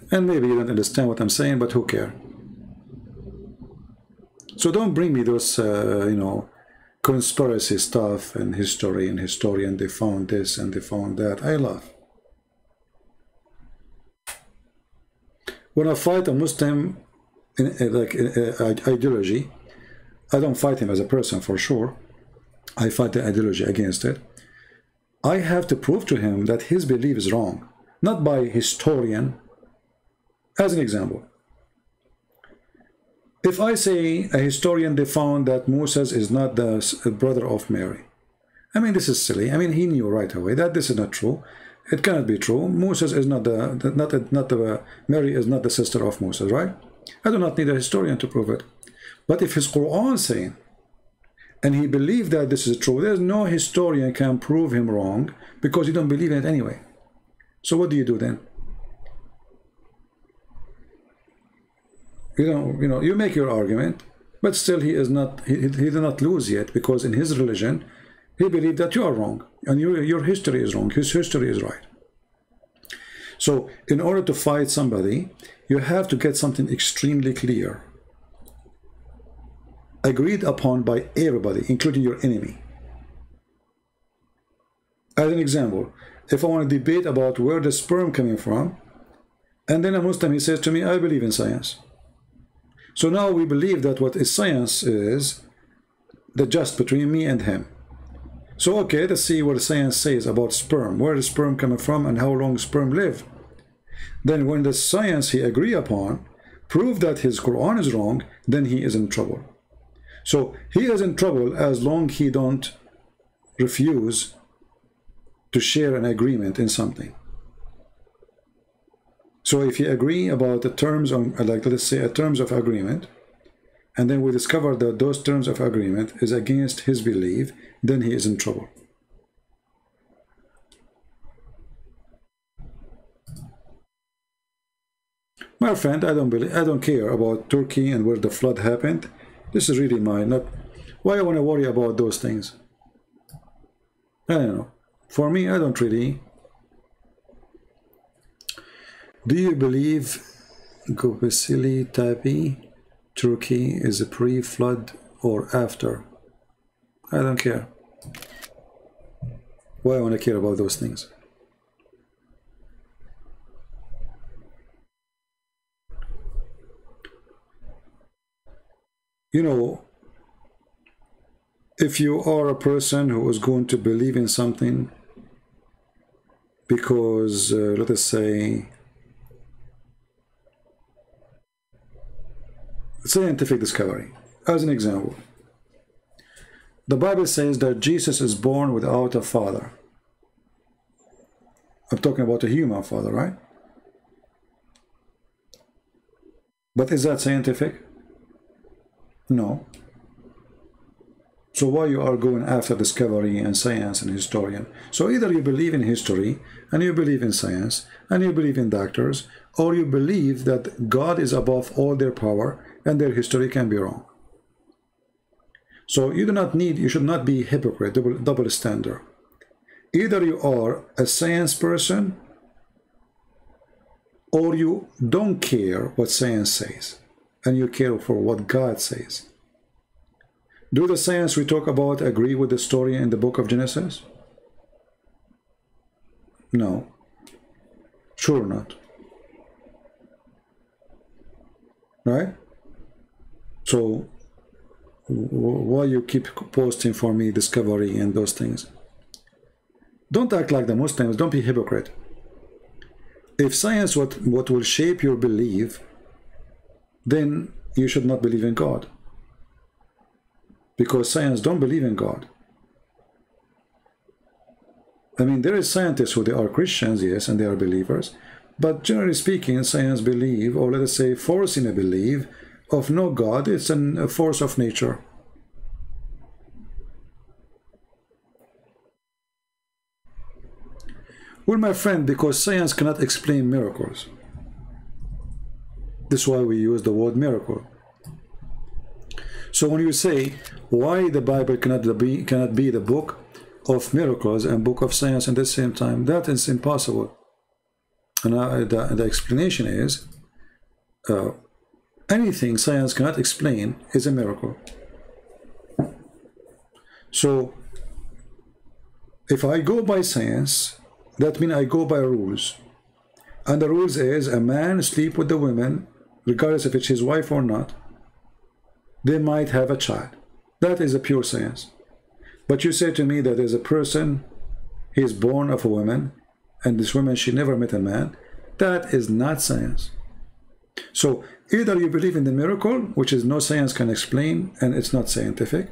A: And maybe you don't understand what I'm saying, but who cares? So don't bring me those, you know, conspiracy stuff and history and historian, they found this and they found that. I laugh. When I fight a Muslim ideology, I don't fight him as a person for sure. I fight the ideology against it. I have to prove to him that his belief is wrong, not by historian. As an example, if I say a historian, they found that Moses is not the brother of Mary. I mean, this is silly. I mean, he knew right away that this is not true. It cannot be true. Moses is not Mary is not the sister of Moses, right? I do not need a historian to prove it. But if his Quran is saying, and he believed that this is true, there's no historian can prove him wrong because you don't believe in it anyway. So what do you do then? You make your argument, but still he did not lose yet, because in his religion, he believed that you are wrong, and your history is wrong. His history is right. So in order to fight somebody, you have to get something extremely clear, agreed upon by everybody, including your enemy. As an example, if I want to debate about where the sperm coming from, and then a Muslim, he says to me, I believe in science. So now we believe that what is science is the just between me and him. So okay, let's see what science says about sperm, where the sperm coming from and how long sperm live. Then when the science he agree upon prove that his Quran is wrong, then he is in trouble. So he is in trouble as long he don't refuse to share an agreement in something. So if you agree about the terms on, like let's say, a terms of agreement, and then we discover that those terms of agreement is against his belief, then he is in trouble. My friend, I don't care about Turkey and where the flood happened. This is really not why I want to worry about those things. I don't know. For me, I don't really. Do you believe Göbekli Tepe, Turkey, is a pre-flood or after? I don't care. Why I want to care about those things? You know, if you are a person who is going to believe in something because, let us say, scientific discovery, as an example, the Bible says that Jesus is born without a father. I'm talking about a human father, right? But is that scientific? No. So why you are going after discovery and science and historian? So either you believe in history and you believe in science and you believe in doctors, or you believe that God is above all their power and their history can be wrong. So you should not be hypocrite, double standard. Either you are a science person or you don't care what science says and you care for what God says. Do the science we talk about agree with the story in the book of Genesis? No. Sure not. Right? So why you keep posting for me discovery and those things? Don't act like the Muslims. Don't be hypocrite. If science what will shape your belief, then you should not believe in God. Because science don't believe in God. I mean, there is scientists who they are Christians, yes, and they are believers. But generally speaking, science believe, or let us say forcing a belief of no God, it's a force of nature. Well, my friend, because science cannot explain miracles. This is why we use the word miracle. So when you say why the Bible cannot be the book of miracles and book of science at the same time, that is impossible. And the explanation is anything science cannot explain is a miracle. So if I go by science, that means I go by rules. And the rules is a man sleep with the woman, regardless if it's his wife or not. They might have a child. That is a pure science. But you say to me that there's a person he's born of a woman, and this woman, she never met a man. That is not science. So either you believe in the miracle, which is no science can explain, and it's not scientific,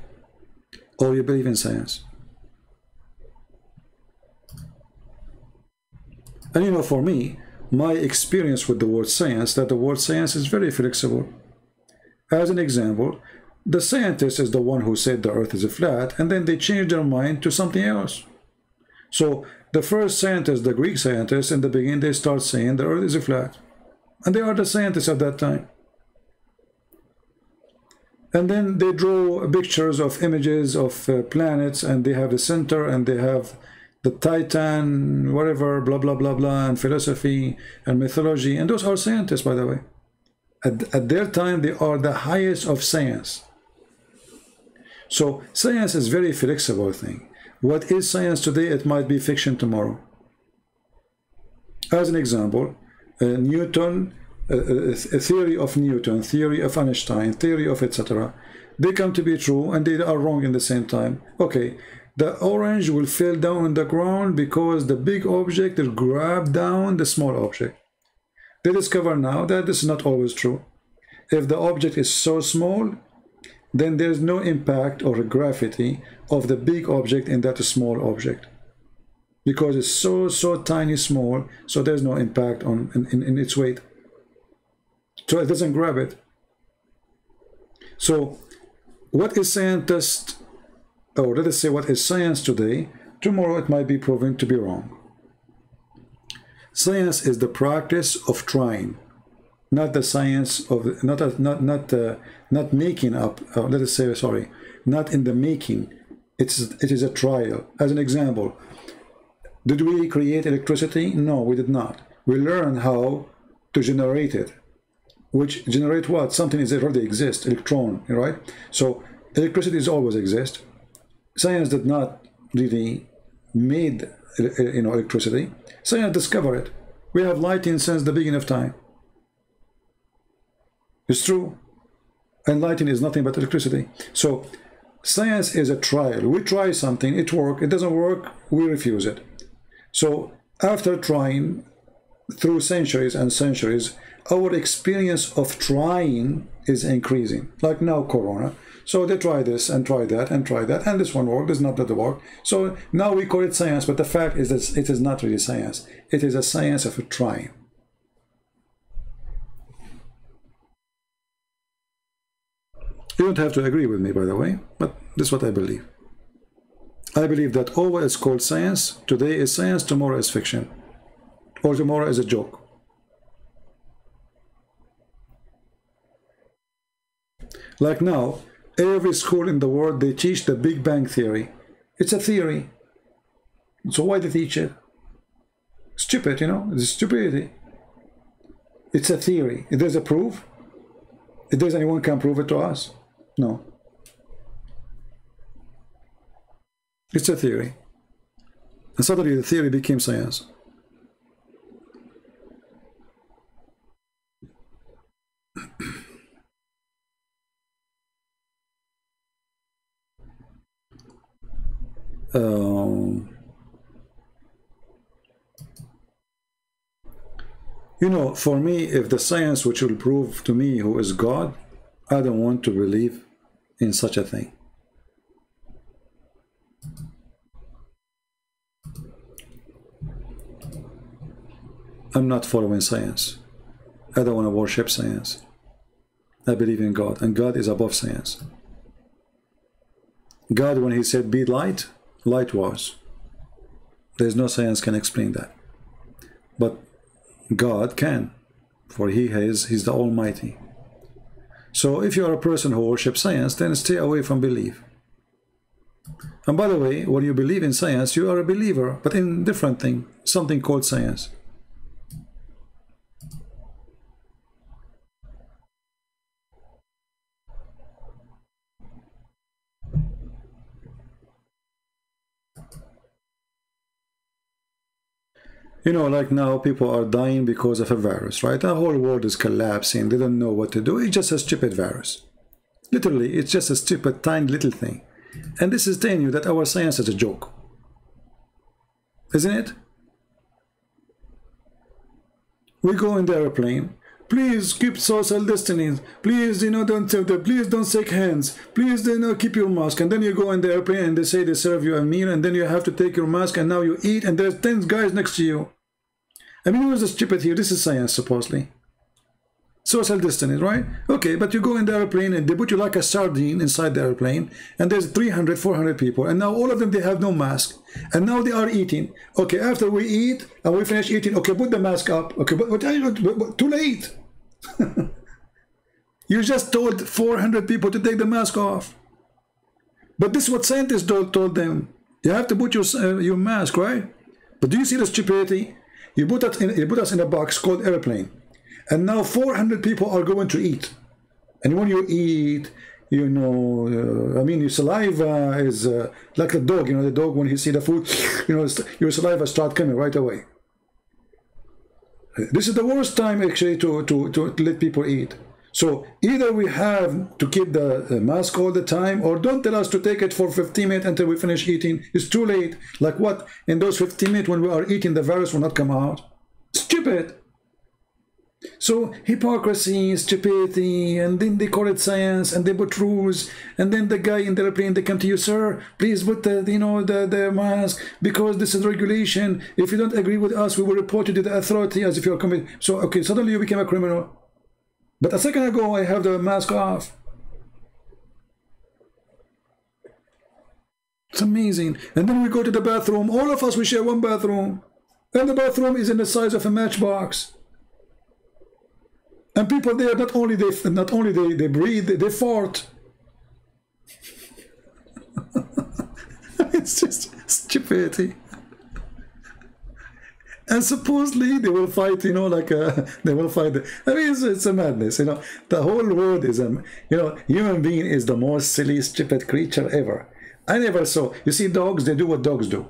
A: or you believe in science. And you know, for me, my experience with the word science, that the word science is very flexible. As an example, the scientist is the one who said the earth is flat, and then they changed their mind to something else. So the first scientists, the Greek scientists, in the beginning, they start saying the earth is flat. And they are the scientists at that time. And then they draw pictures of images of planets, and they have the center, and they have the Titan, whatever, blah, blah, blah, blah, and philosophy and mythology. And those are scientists, by the way. At their time, they are the highest of science. So science is very flexible thing. What is science today, it might be fiction tomorrow. As an example, Newton, a theory of Newton, theory of Einstein, theory of etc. They come to be true and they are wrong in the same time. Okay, the orange will fall down on the ground because the big object will grab down the small object. They discover now that this is not always true. If the object is so small, then there's no impact or gravity of the big object in that small object, because it's so tiny small, so there's no impact on in its weight, so it doesn't grab it. So what is scientist, or let us say what is science today, tomorrow it might be proven to be wrong. Science is the practice of trying, not the science of not making up, let us say, sorry, not in the making. It is a trial. As an example, did we create electricity? No, we did not. We learned how to generate it. Which generate what? Something is already exists, electron, right? So electricity is always exist. Science did not really made electricity. Science discovered it. We have lighting since the beginning of time. It's true. And lighting is nothing but electricity. So science is a trial. We try something, it works, it doesn't work, we refuse it. So after trying through centuries and centuries, our experience of trying is increasing. Like now, Corona. So they try this and try that and try that, and this one worked, this not that work. So now we call it science, but the fact is that it is not really science. It is a science of trying. You don't have to agree with me, by the way, but this is what I believe. I believe that all what is called science today is science, tomorrow is fiction, or tomorrow is a joke. Like now, every school in the world, they teach the Big Bang Theory. It's a theory. So why they teach it? Stupid, you know, it's stupidity. It's a theory. If there's a proof, if there's anyone can prove it to us? No. It's a theory. And suddenly the theory became science. You know, for me, if the science which will prove to me who is God, I don't want to believe in such a thing. I'm not following science. I don't want to worship science. I believe in God, and God is above science. God, when he said be light, light was. There's no science can explain that. But God can, for he's the Almighty. So if you are a person who worships science, then stay away from belief. And by the way, when you believe in science, you are a believer, but in different thing, something called science. You know, like now, people are dying because of a virus, right? The whole world is collapsing. They don't know what to do. It's just a stupid virus. Literally, it's just a stupid, tiny little thing. And this is telling you that our science is a joke. isn't it? We go in the airplane. Please keep social distance. Please, you know, please don't shake hands. Please, you know, keep your mask. And then you go in the airplane and they say they serve you a meal, and then you have to take your mask, and now you eat, and there's 10 guys next to you. I mean, what's the stupid here? This is science, supposedly. Social distance, right? Okay, but you go in the airplane and they put you like a sardine inside the airplane, and there's 300, 400 people, and now all of them, they have no mask, and now they are eating. Okay, after we eat and we finish eating, okay, put the mask up. Okay, but too late. You just told 400 people to take the mask off. But this is what scientists told them. You have to put your mask, right? But do you see the stupidity? You put us in a box called airplane. And now 400 people are going to eat. And when you eat, you know, I mean, your saliva is like a dog. You know, the dog, when you see the food, you know, your saliva start coming right away. This is the worst time, actually, to let people eat. So either we have to keep the mask all the time, or don't tell us to take it for 15 minutes until we finish eating. It's too late. Like what? In those 15 minutes when we are eating, the virus will not come out. Stupid. So hypocrisy, stupidity, and then they call it science, and they put rules, and then the guy in the airplane, they come to you, sir, please put the, you know, the mask, because this is regulation. If you don't agree with us, we will report you to the authority as if you're committed. So okay, suddenly you became a criminal. But a second ago I have the mask off. It's amazing. And then we go to the bathroom. All of us, we share one bathroom, and the bathroom is in the size of a matchbox. And people there, not only they breathe, they fart. It's just stupidity. And supposedly they will fight, you know, like they will fight. I mean, it's a madness, you know. The whole world is you know, human being is the most silly, stupid creature ever. I never saw. You see, dogs, they do what dogs do.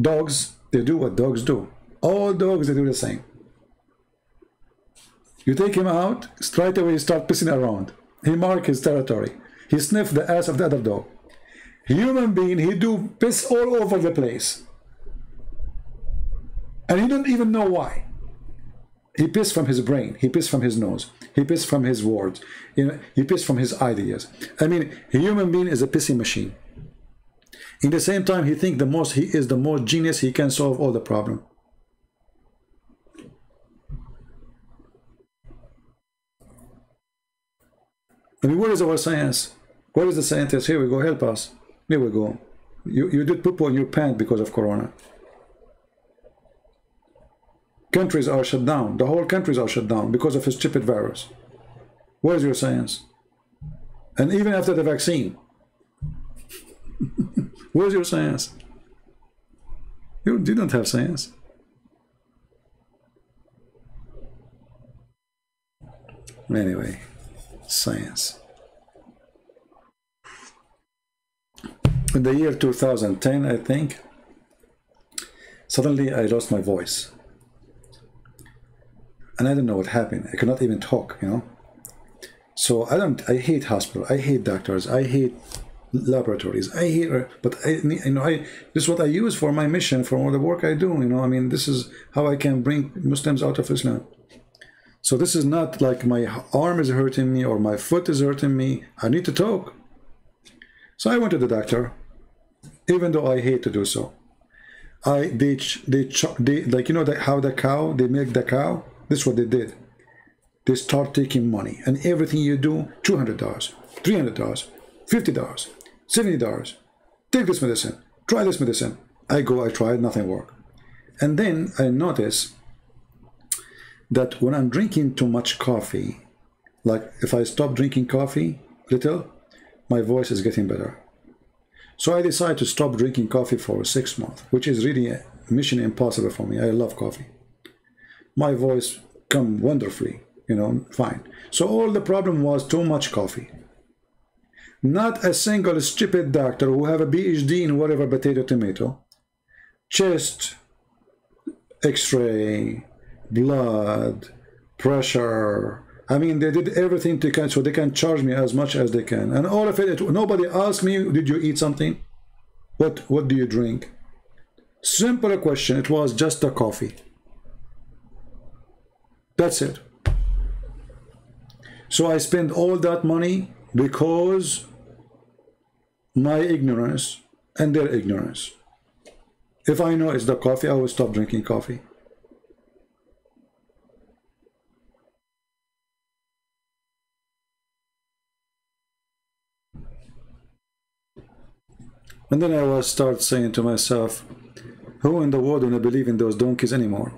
A: Dogs, they do what dogs do. All dogs, they do the same. You take him out, straight away he starts pissing around. He marks his territory. He sniffs the ass of the other dog. Human being, he do piss all over the place. And he don't even know why. He piss from his brain. He piss from his nose. He piss from his words. You know, he piss from his ideas. I mean, a human being is a pissing machine. In the same time, he is the most genius. He can solve all the problem. I mean, where is our science? Where is the scientist? Here we go, help us. Here we go. You did poop on your pants because of Corona. Countries are shut down. The whole countries are shut down because of a stupid virus. Where is your science? And even after the vaccine, where's your science? You don't have science. Anyway. Science. In the year 2010, I think, suddenly I lost my voice. And I don't know what happened. I could not even talk, you know. So I hate hospital. I hate doctors. I hate laboratories. I hate, but this is what I use for my mission, for all the work I do, you know. I mean, this is how I can bring Muslims out of Islam. So this is not like my arm is hurting me or my foot is hurting me. I need to talk. So I went to the doctor, even though I hate to do so. They like, you know, how the cow, they milk the cow. This is what they did. They start taking money, and everything you do, $200, $300, $50, $70. Take this medicine. Try this medicine. I tried, nothing worked. And then I noticed that when I'm drinking too much coffee, like if I stop drinking coffee little, my voice is getting better. So I decided to stop drinking coffee for 6 months, which is really a mission impossible for me. I love coffee. My voice come wonderfully, you know, fine. So all the problem was too much coffee. Not a single stupid doctor who have a PhD in whatever, potato, tomato, chest, x-ray, blood, pressure. I mean, they did everything so they can charge me as much as they can. And all of it, nobody asked me, did you eat something? What do you drink? Simple question. It was just a coffee. That's it. So I spent all that money because my ignorance and their ignorance. If I know it's the coffee, I will stop drinking coffee. And then I will start saying to myself, who in the world will not believe in those donkeys anymore?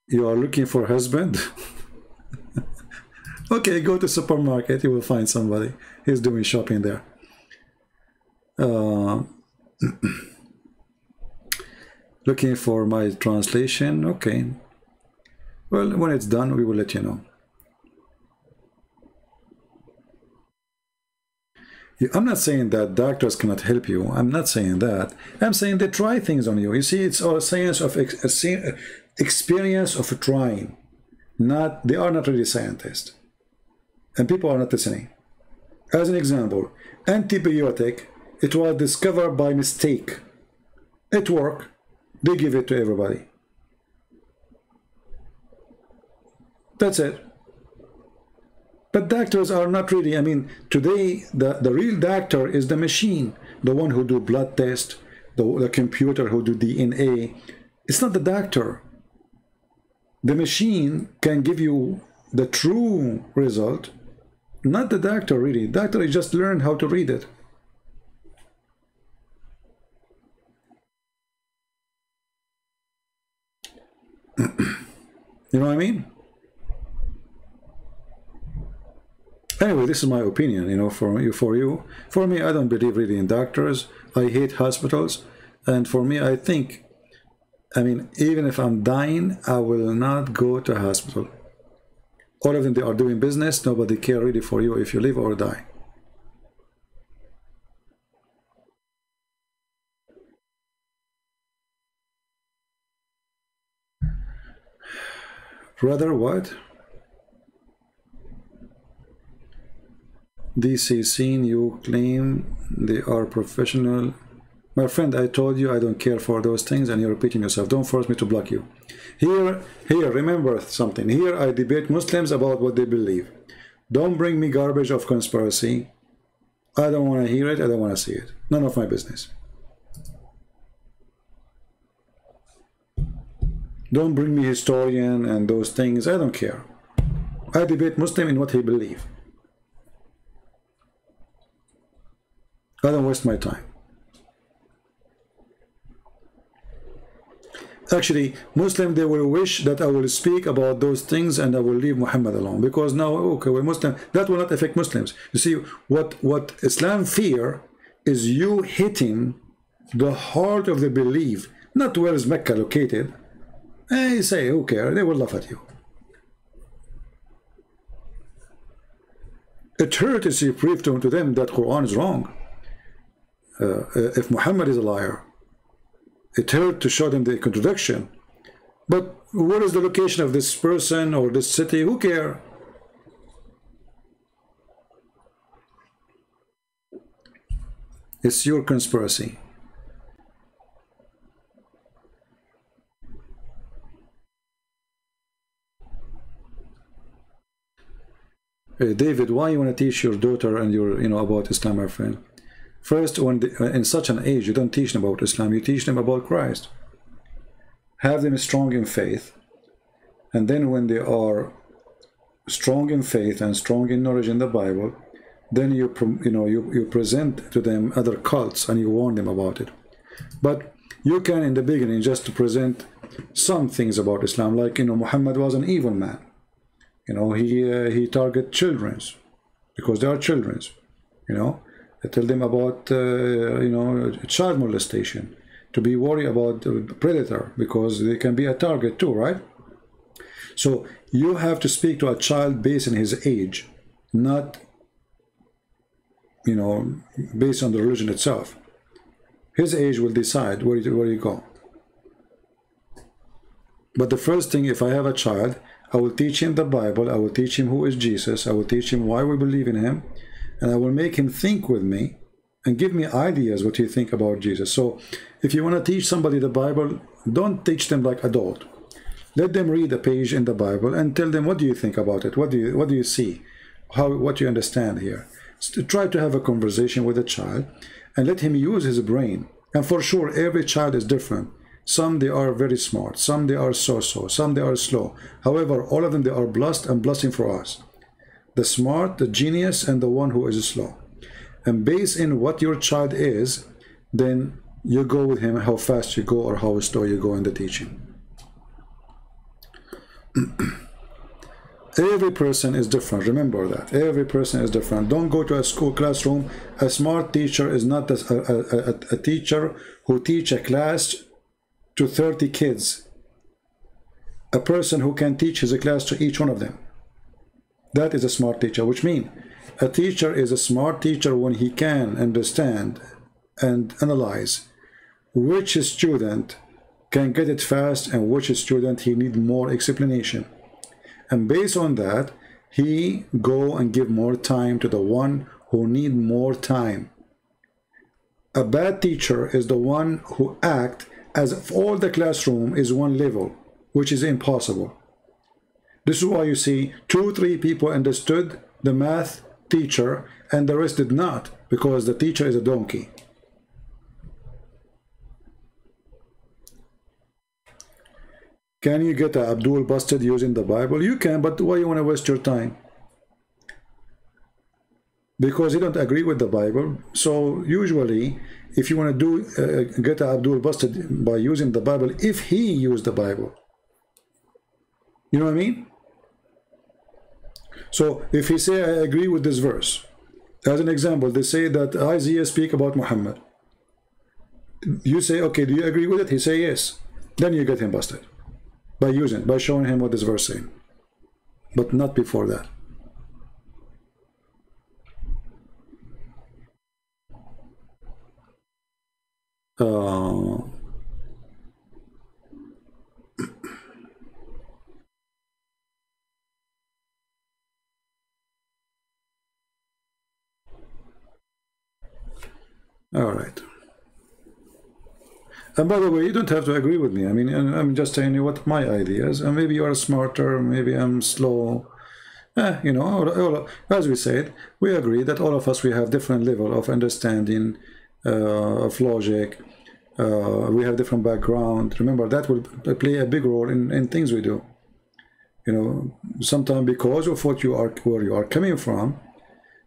A: You are looking for a husband? Okay, go to supermarket, you will find somebody. He's doing shopping there. Looking for my translation. Okay. Well, when it's done, we will let you know. I'm not saying that doctors cannot help you. I'm not saying that. I'm saying they try things on you. You see, it's all science of experience of trying. Not, they are not really scientists. And people are not listening. As an example, antibiotic, it was discovered by mistake. It worked. They give it to everybody. That's it. But doctors are not really, I mean, today the real doctor is the machine, the one who do blood test, the computer who do DNA. It's not the doctor. The machine can give you the true result, not the doctor really. Doctor is just learn how to read it. You know what I mean? Anyway, this is my opinion, you know, for you. For me, I don't believe really in doctors. I hate hospitals. And for me, I think, I mean, even if I'm dying, I will not go to a hospital. All of them, they are doing business. Nobody care really for you if you live or die. Brother, what? DC scene, you claim they are professional. My friend, I told you I don't care for those things and you're repeating yourself. Don't force me to block you. Here, remember something. Here I debate Muslims about what they believe. Don't bring me garbage of conspiracy. I don't want to hear it. I don't want to see it. None of my business. Don't bring me historian and those things. I don't care. I debate Muslim in what he believes. I don't waste my time. Actually, Muslim, they will wish that I will speak about those things and I will leave Muhammad alone. Because now, okay, we're Muslim. That will not affect Muslims. You see, what Islam fear is you hitting the heart of the belief. Not where is Mecca located. And you say, who cares? They will laugh at you. It hurts if you prove to them that Quran is wrong. If Muhammad is a liar, it hurt to show them the contradiction. But what is the location of this person or this city? Who cares? It's your conspiracy. David, why you want to teach your daughter and your, about Islam, my friend? First, when in such an age, you don't teach them about Islam, you teach them about Christ. Have them strong in faith, and then when they are strong in faith and strong in knowledge in the Bible, then you present to them other cults and you warn them about it. But you can, in the beginning, just present some things about Islam, like Muhammad was an evil man. He target children because they are children. I tell them about child molestation, to be worried about the predator because they can be a target too, right? So you have to speak to a child based on his age, not based on the religion itself. His age will decide where you go. But the first thing, if I have a child, I will teach him the Bible. I will teach him who is Jesus. I will teach him why we believe in him. And I will make him think with me and give me ideas what you think about Jesus. So if you want to teach somebody the Bible, don't teach them like adult. Let them read a page in the Bible and tell them, what do you think about it? What do you see? What you understand here? So try to have a conversation with a child and let him use his brain. And for sure, every child is different. Some they are very smart, some they are so-so, some they are slow. However, all of them, they are blessed and blessing for us. The smart, the genius, and the one who is slow. And based in what your child is, then you go with him, how fast you go or how slow you go in the teaching. Every person is different. Remember that. Every person is different. Don't go to a school classroom. A smart teacher is not a teacher who teach a class to 30 kids. A person who can teach his class to each one of them. That is a smart teacher, which means a teacher is a smart teacher when he can understand and analyze which student can get it fast and which student he need more explanation. And based on that, he go and give more time to the one who need more time. A bad teacher is the one who act as if all the classroom is one level, which is impossible. This is why you see 2-3 people understood the math teacher and the rest did not, because the teacher is a donkey. Can you get Abdul busted using the Bible? You can, but why you want to waste your time? Because you don't agree with the Bible. So usually, if you want to get Abdul busted by using the Bible, if he used the Bible, you know what I mean? So if he say, I agree with this verse, as an example, they say that Isaiah speak about Muhammad. You say, okay, do you agree with it? He say yes. Then you get him busted. By showing him what this verse saying, but not before that. All right. And by the way, you don't have to agree with me. I mean, I'm just telling you what my ideas. And maybe you are smarter, maybe I'm slow. You know, as we said, we agree that all of us, we have different level of understanding, of logic. We have different background. Remember, that will play a big role in things we do. You know, sometimes because of where you are coming from,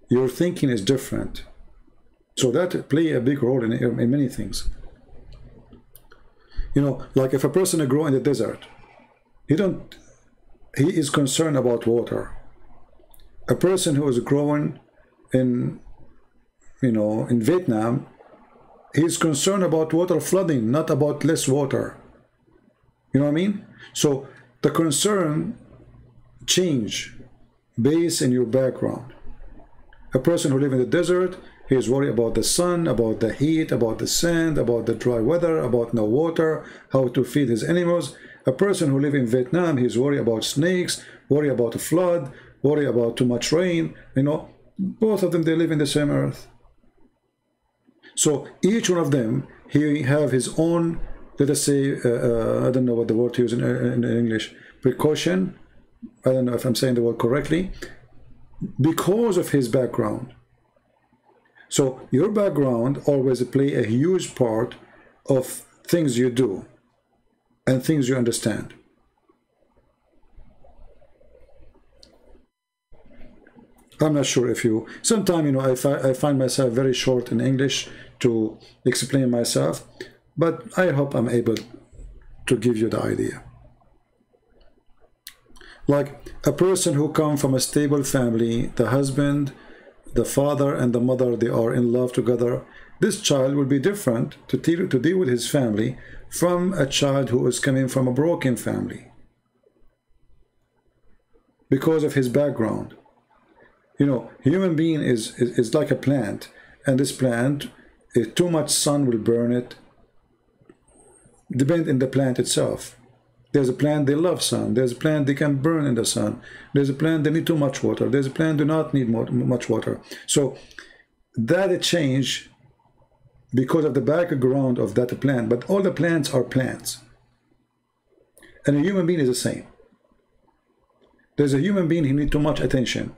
A: your thinking is different. So that play a big role in many things. You know, like if a person grow in the desert, he is concerned about water. A person who is growing in, you know, in Vietnam, he is concerned about water flooding, not about less water. You know what I mean? So the concern change based in your background. A person who lives in the desert, he is worried about the sun, about the heat, about the sand, about the dry weather, about no water, how to feed his animals. A person who lives in Vietnam, he's worried about snakes, worried about a flood, worried about too much rain. You know, both of them, they live in the same earth. So each one of them, he have his own, let us say, I don't know what the word to use in English, precaution. I don't know if I'm saying the word correctly, because of his background. So your background always play a huge part of things you do and things you understand. I'm not sure if you, sometimes, you know, I find myself very short in English to explain myself, but I hope I'm able to give you the idea. Like a person who comes from a stable family, the husband, the father and the mother, they are in love together. This child will be different to deal with his family from a child who is coming from a broken family because of his background. You know, human being is like a plant, and this plant, if too much sun will burn it. Depend on the plant itself. There's a plant they love sun. There's a plant they can burn in the sun. There's a plant they need too much water. There's a plant do not need much water. So that change because of the background of that plant. But all the plants are plants. And a human being is the same. There's a human being who needs too much attention.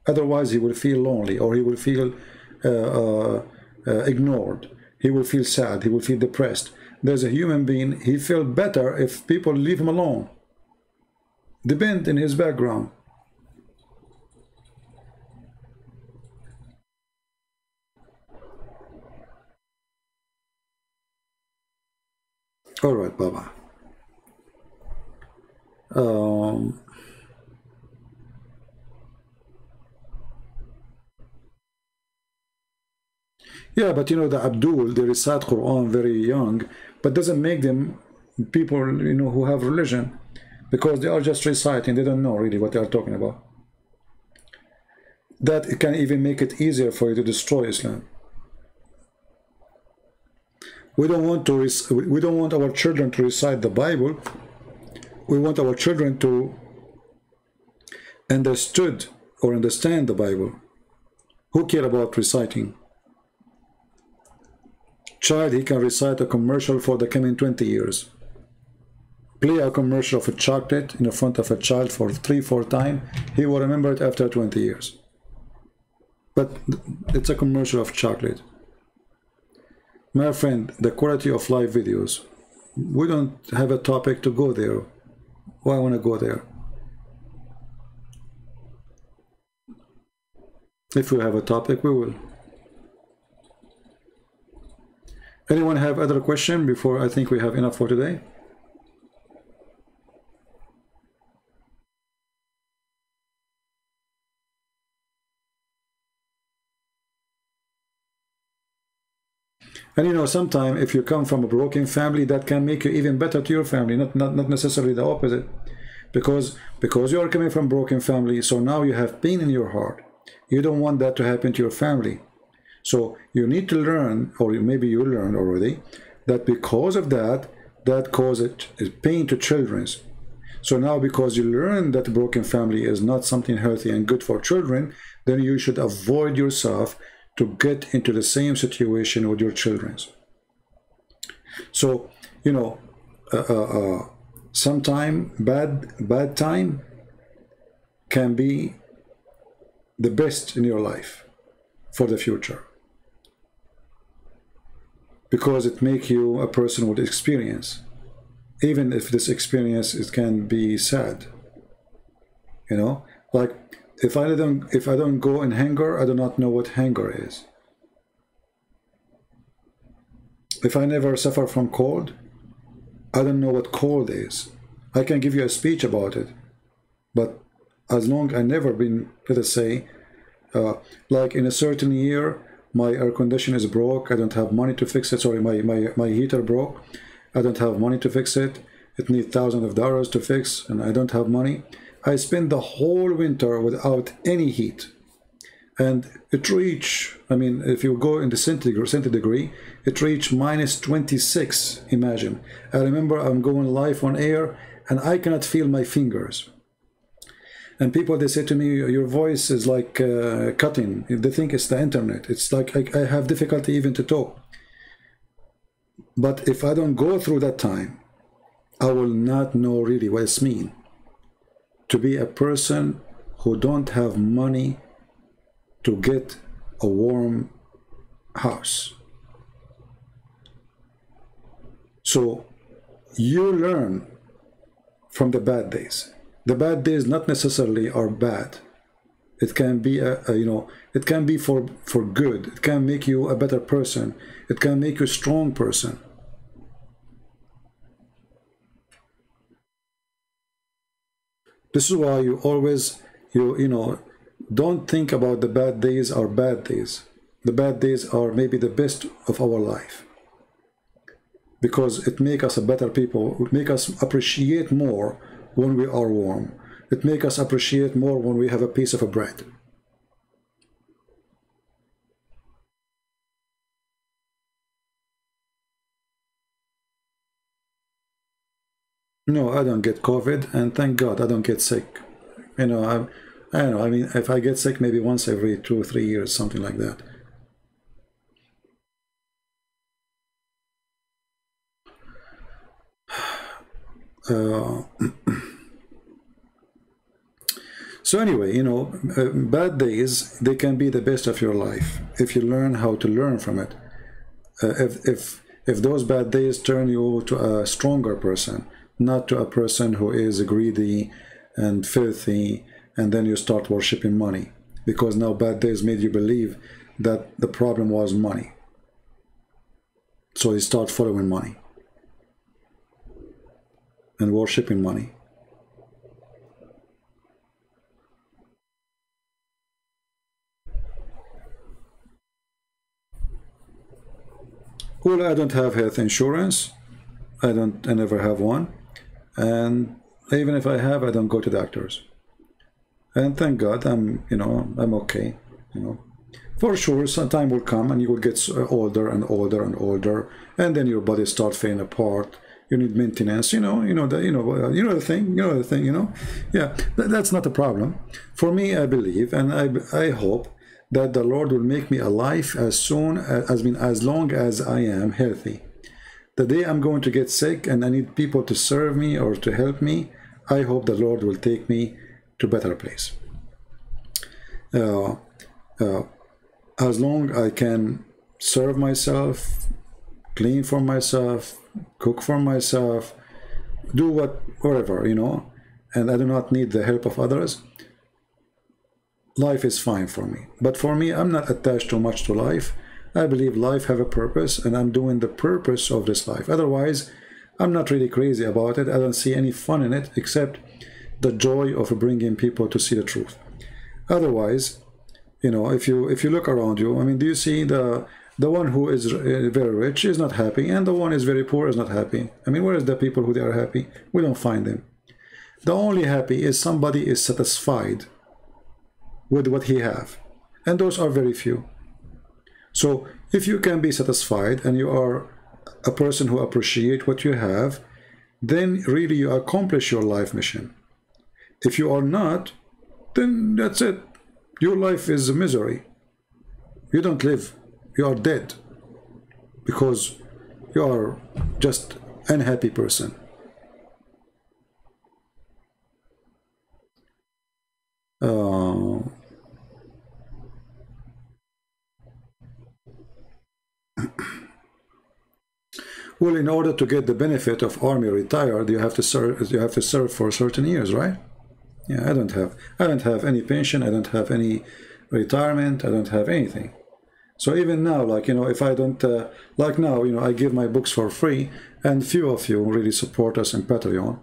A: Otherwise, he will feel lonely, or he will feel ignored. He will feel sad. He will feel depressed. There's a human being, he feels better if people leave him alone. Depend on his background. All right, Baba. Yeah, but you know, the Abdul, they recite Quran very young, but doesn't make them people, you know, who have religion, because they are just reciting. They don't know really what they are talking about. That it can even make it easier for you to destroy Islam. We don't want our children to recite the Bible. We want our children to understand the Bible. Who care about reciting? Child, he can recite a commercial for the coming 20 years. Play a commercial of a chocolate in the front of a child for 3-4 times. He will remember it after 20 years. But it's a commercial of chocolate. My friend, the quality of live videos, we don't have a topic to go there. Why I want to go there? If we have a topic, we will. Anyone have other question before I think we have enough for today? And you know, sometimes if you come from a broken family, that can make you even better to your family, not necessarily the opposite. Because you are coming from a broken family, so now you have pain in your heart. You don't want that to happen to your family. So you need to learn, or maybe you learned already, that because of that causes pain to children. So now because you learn that a broken family is not something healthy and good for children, then you should avoid yourself to get into the same situation with your children. So, you know, sometime bad time can be the best in your life for the future, because it makes you a person with experience, even if this experience it can be sad. You know, like if I don't go in hunger, I do not know what hunger is. If I never suffer from cold, I don't know what cold is. I can give you a speech about it, but as long I never been, let us say, like in a certain year, my air conditioner is broke, I don't have money to fix it. Sorry, my heater broke, I don't have money to fix it. It needs thousands of dollars to fix, and I don't have money. I spent the whole winter without any heat. And it reached, I mean, if you go in the centigrade, it reached -26, imagine. I remember I'm going live on air, and I cannot feel my fingers. And people, they say to me, your voice is like cutting. They think it's the internet. It's like I have difficulty even to talk. But if I don't go through that time, I will not know really what it means to be a person who don't have money to get a warm house. So you learn from the bad days. The bad days not necessarily are bad. It can be you know, it can be for good. It can make you a better person. It can make you a strong person. This is why you always, you know, don't think about the bad days are bad days. The bad days are maybe the best of our life, because it makes us a better people. It makes us appreciate more when we are warm. It makes us appreciate more when we have a piece of a bread. No, I don't get COVID, and thank God I don't get sick. You know, I don't know. I mean, if I get sick, maybe once every 2 or 3 years, something like that. So anyway, you know, bad days, they can be the best of your life if you learn how to learn from it. If those bad days turn you to a stronger person, not to a person who is greedy and filthy, and then you start worshiping money, because now bad days made you believe that the problem was money. So you start following money and worshiping money. Well, I don't have health insurance. I never have one. And even if I have, I don't go to doctors. And thank God, I'm okay, you know. For sure, some time will come and you will get older and older and older, and then your body starts falling apart. You need maintenance, you know the thing, you know. Yeah, that's not a problem. For me, I believe and I hope that the Lord will make me alive as long as I am healthy. The day I'm going to get sick and I need people to serve me or to help me, I hope the Lord will take me to a better place. As long as I can serve myself, clean for myself, cook for myself, do whatever, you know, and I do not need the help of others, life is fine for me. But for me, I'm not attached too much to life. I believe life have a purpose, and I'm doing the purpose of this life. Otherwise, I'm not really crazy about it. I don't see any fun in it, except the joy of bringing people to see the truth. Otherwise, you know, if you look around you, I mean, do you see the one who is very rich is not happy, and the one is very poor is not happy? I mean, where is the people who they are happy? We don't find them. The only happy is somebody is satisfied with what he have, and those are very few. So if you can be satisfied and you are a person who appreciate what you have, then really you accomplish your life mission. If you are not, then that's it. Your life is a misery. You don't live. You are dead because you are just an unhappy person. Well, in order to get the benefit of army retired, you have to serve. You have to serve for certain years, right? Yeah, I don't have any pension. I don't have any retirement. I don't have anything. So even now, like, you know, if I don't, like now, you know, I give my books for free, and few of you really support us in Patreon.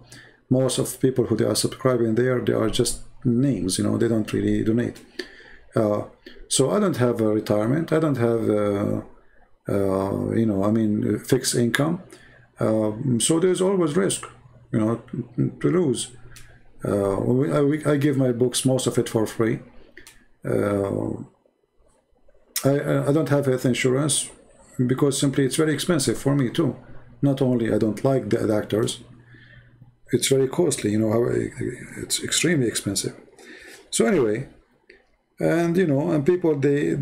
A: Most of people who they are subscribing there, they are just names, you know, they don't really donate. So I don't have a retirement. I don't have, you know, I mean, fixed income. So there's always risk, you know, to lose. I give my books, most of it for free. I don't have health insurance because simply it's very expensive for me too. Not only I don't like the doctors, it's very costly, you know, it's extremely expensive. So anyway, and you know, and people, they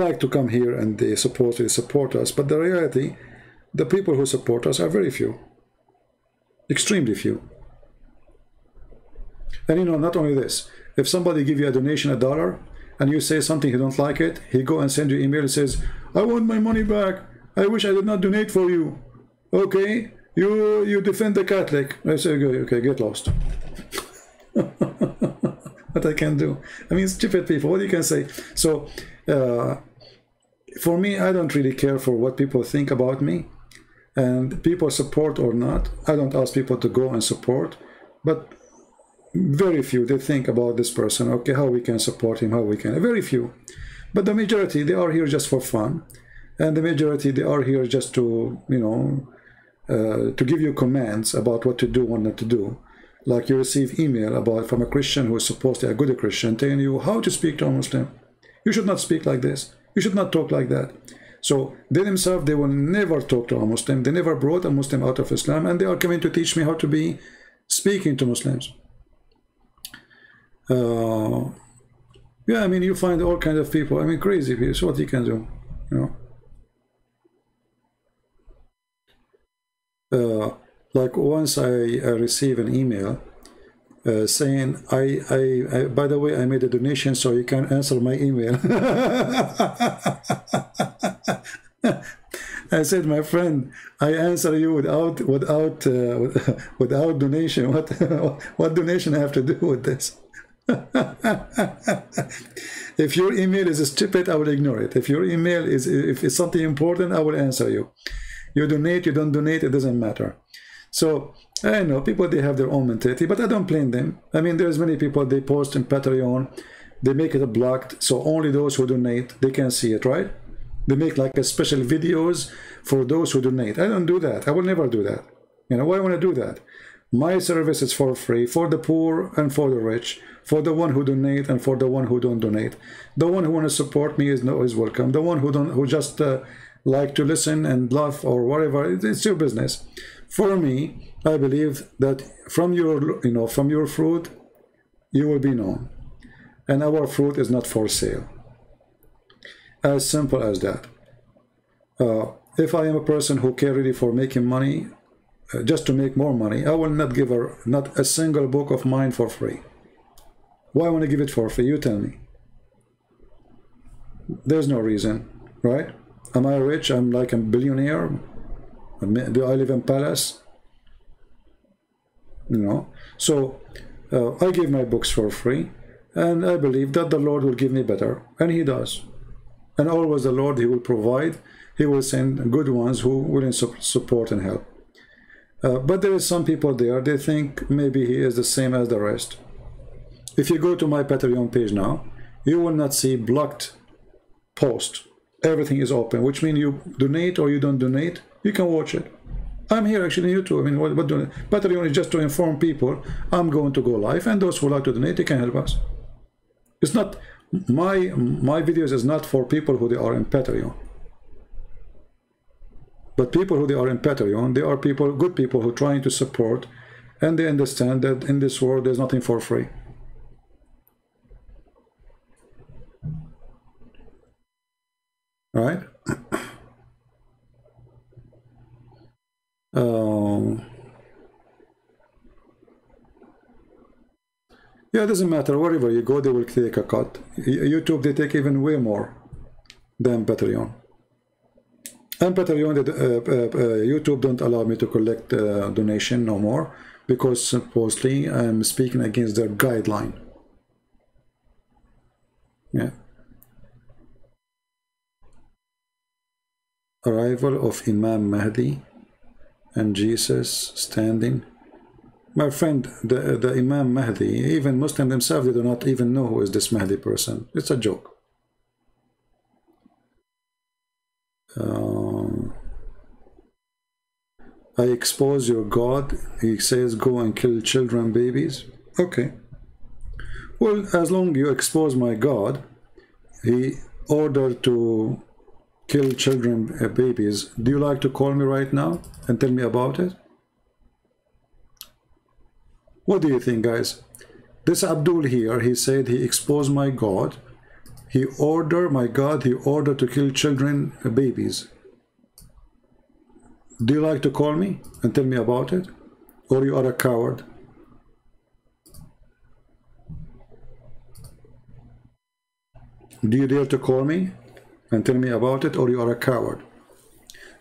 A: like to come here and they supposedly support us, but the reality, the people who support us are very few, extremely few. And you know, not only this, if somebody give you a donation $1 and you say something, you don't like it, he go and send you email and says, I want my money back. I wish I did not donate for you. Okay, you defend the Catholic. I say, okay, get lost. What I can do? I mean, stupid people, what you can say? So, for me, I don't really care for what people think about me. And people support or not, I don't ask people to go and support. But very few, they think about this person, okay, how we can support him, how we can, very few. But the majority, they are here just for fun, and the majority, they are here just to, you know, to give you commands about what to do, what not to do. Like you receive email from a Christian who is supposed to be a good Christian, telling you how to speak to a Muslim. You should not speak like this. You should not talk like that. So they themselves, they will never talk to a Muslim. They never brought a Muslim out of Islam, and they are coming to teach me how to be speaking to Muslims. Yeah, I mean, you find all kinds of people. I mean, crazy people. So what you can do, you know. Like once I received an email saying, by the way, I made a donation, so you can answer my email. I said, my friend, I answer you without donation. What donation I have to do with this? If your email is stupid, I will ignore it. If your email is, if it's something important, I will answer you. You donate, you don't donate, it doesn't matter. So I know people, they have their own mentality, but I don't blame them. I mean, there's many people, they post in Patreon, they make it blocked, so only those who donate, they can see it, right? They make like a special videos for those who donate. I don't do that. I will never do that. You know, why would I do that? My service is for free, for the poor and for the rich, for the one who donate and for the one who don't donate. The one who want to support me is welcome. The one who just like to listen and laugh or whatever, it's your business. For me, I believe that from your, you know, from your fruit, you will be known. And our fruit is not for sale. As simple as that. If I am a person who care really for making money, just to make more money, I will not give her not a single book of mine for free. Why want to give it for free? You tell me. There's no reason, right? Am I rich? I'm like a billionaire. Do I live in palace? You know. So I give my books for free, and I believe that the Lord will give me better, and He does. And always the Lord, He will provide. He will send good ones who will support and help. But there is some people there, they think maybe he is the same as the rest. If you go to my Patreon page now, you will not see blocked post. Everything is open, which means you donate or you don't donate, you can watch it. I'm here actually on YouTube. I mean, what doing? Patreon is just to inform people I'm going to go live, and those who like to donate, they can help us. It's not, my videos is not for people who they are in Patreon. But people who they are in Patreon, they are people, good people who are trying to support, and they understand that in this world there's nothing for free. All right? Yeah, it doesn't matter. Wherever you go, they will take a cut. YouTube, they take even way more than Patreon. And Patreon, YouTube don't allow me to collect donation no more, because supposedly I'm speaking against their guideline. Yeah. Arrival of Imam Mahdi and Jesus standing. My friend, the Imam Mahdi, even Muslims themselves, they do not even know who is this Mahdi person. It's a joke. I expose your God. He says go and kill children, babies. Okay. Well, as long as you expose my God, He ordered to kill children, babies. Do you like to call me right now and tell me about it? What do you think, guys? This Abdul here, he said he exposed my God. He ordered, my God, he ordered to kill children, babies. Do you like to call me and tell me about it? Or you are a coward? Do you dare to call me and tell me about it, or you are a coward?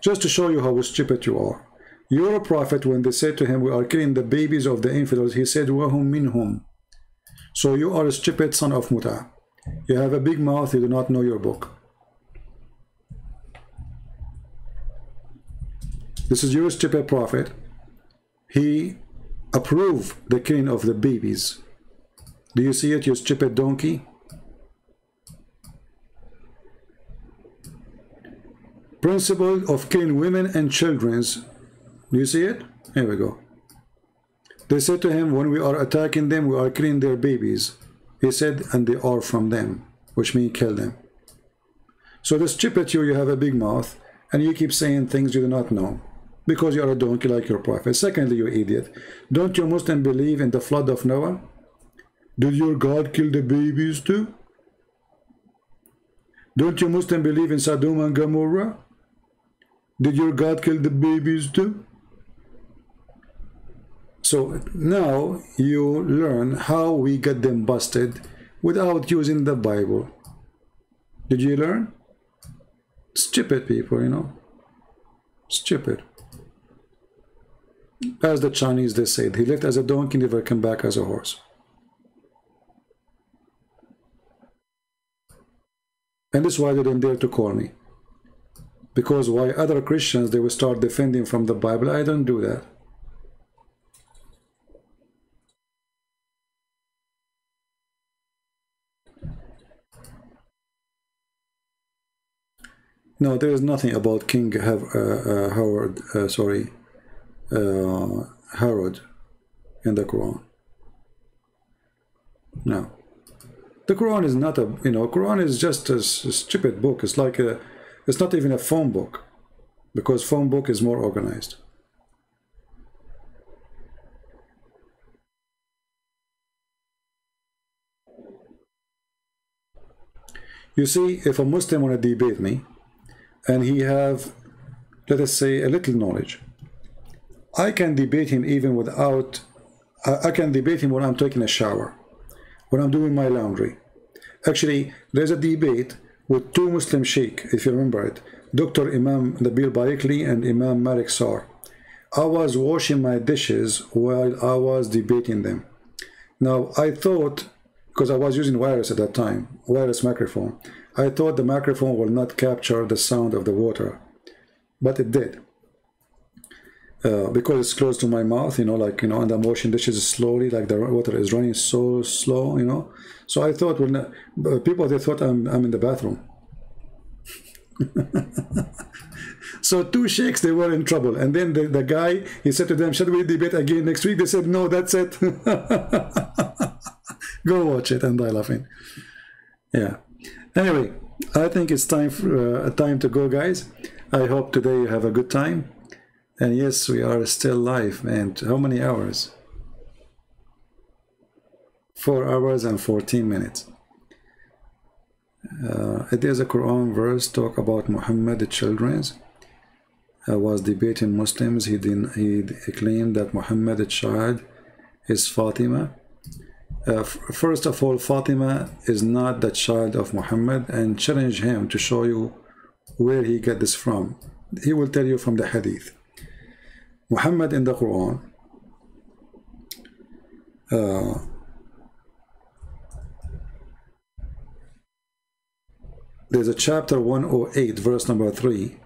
A: Just to show you how stupid you are. You're a prophet. When they said to him, we are killing the babies of the infidels, he said, وَهُمْ مِنْهُمْ. So you are a stupid son of Muta. You have a big mouth, you do not know your book. This is your stupid prophet. He approved the killing of the babies. Do you see it, you stupid donkey? Principle of killing women and children. Do you see it? Here we go. They said to him, when we are attacking them, we are killing their babies. He said, and they are from them, which means kill them. So the stupid you have a big mouth and you keep saying things you do not know because you are a donkey like your prophet. Secondly, you idiot, don't you Muslim believe in the flood of Noah? Did your God kill the babies too? Don't you Muslim believe in Sodom and Gomorrah? Did your God kill the babies too? So now you learn how we get them busted without using the Bible. Did you learn? Stupid people, you know. Stupid. As the Chinese, they said, he left as a donkey, never came back as a horse. And this is why they didn't dare to call me. Because why other Christians, they will start defending from the Bible. I don't do that. No, there is nothing about King Herod in the Quran. No. The Quran is not a, Quran is just a stupid book. It's like it's not even a phone book, because phone book is more organized. You see, if a Muslim want to debate me, and he have, let us say, a little knowledge, I can debate him even without, I can debate him when I'm taking a shower, when I'm doing my laundry. Actually, there's a debate with two Muslim sheikh, if you remember it, Dr. Imam Nabil Baikli and Imam Malik Sar. I was washing my dishes while I was debating them. Now, I thought, because I was using wireless at that time, wireless microphone, I thought the microphone will not capture the sound of the water, but it did. Because it's close to my mouth, and I'm washing dishes slowly, like the water is running so slow, So I thought, people, they thought I'm in the bathroom. So two sheikhs, they were in trouble. And then the guy, he said to them, shall we debate again next week? They said, no, that's it. Go watch it and die laughing. Yeah. Anyway, I think it's time to go, guys. I hope today you have a good time. And yes, we are still live. And how many hours? 4 hours and 14 minutes. There's a Quran verse talk about Muhammad, the children's. Was debating Muslims. He claimed that Muhammad, the child, is Fatima. First of all, Fatima is not the child of Muhammad, and challenge him to show you where he get this from. He will tell you from the hadith. Muhammad in the Quran, there's a chapter 108, verse number 3,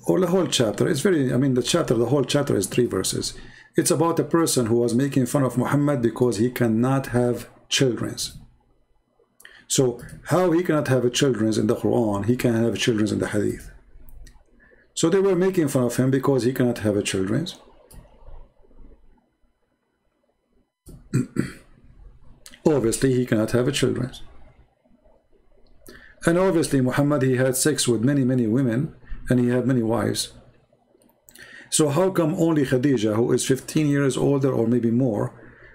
A: or the whole chapter. It's very, the whole chapter is 3 verses. It's about a person who was making fun of Muhammad because he cannot have children. So how he cannot have a children in the Quran, he can have children in the hadith. So they were making fun of him because he cannot have a children. Obviously, he cannot have a children. And obviously, Muhammad, he had sex with many, many women, and he had many wives. So how come only Khadija, who is 15 years older or maybe more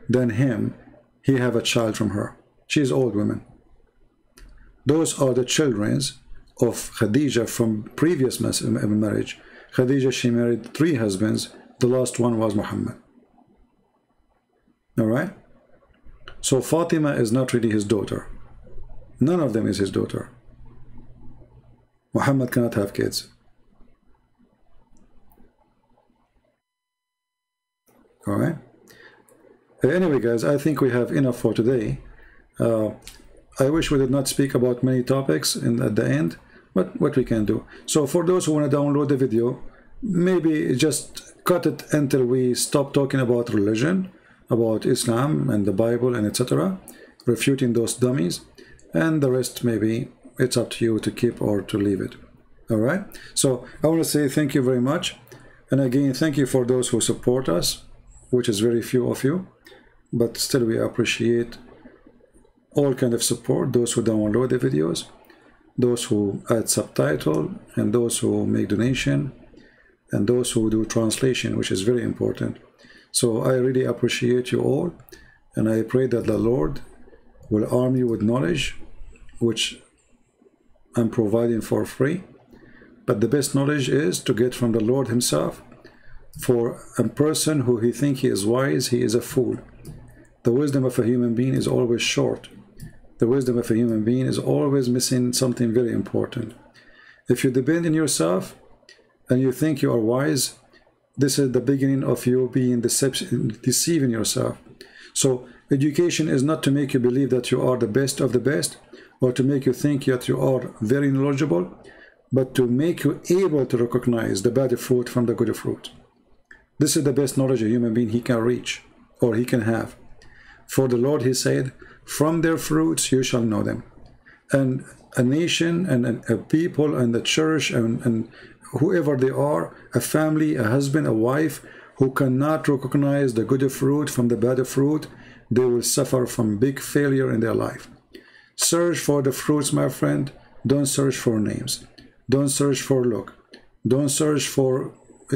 A: than him, he have a child from her? She is old woman. Those are the children of Khadija from previous marriage. Khadija, she married 3 husbands. The last one was Muhammad. All right? So Fatima is not really his daughter. None of them is his daughter. Muhammad cannot have kids. All right? Anyway, guys, I think we have enough for today. I wish we did not speak about many topics at the end, but what we can do. So for those who want to download the video, maybe just cut it until we stop talking about religion, about Islam and the Bible and etc., refuting those dummies, and the rest maybe it's up to you to keep or to leave it. All right? So I want to say thank you very much. And again, thank you for those who support us, which is very few of you, but still we appreciate all kind of support, those who download the videos, those who add subtitle, and those who make donation, and those who do translation, which is very important. So I really appreciate you all, and I pray that the Lord will arm you with knowledge, which I'm providing for free. But the best knowledge is to get from the Lord himself. For a person who he thinks he is wise, he is a fool. The wisdom of a human being is always short. The wisdom of a human being is always missing something very important. If you depend on yourself and you think you are wise, this is the beginning of you being deceiving yourself. So education is not to make you believe that you are the best of the best, or to make you think that you are very knowledgeable, but to make you able to recognize the bad fruit from the good fruit. This is the best knowledge a human being he can reach, or he can have. For the Lord, he said, from their fruits you shall know them. And a nation and a people and the church and whoever they are, a family, a husband, a wife, who cannot recognize the good fruit from the bad fruit, they will suffer from big failure in their life. Search for the fruits, my friend. Don't search for names. Don't search for look. Don't search for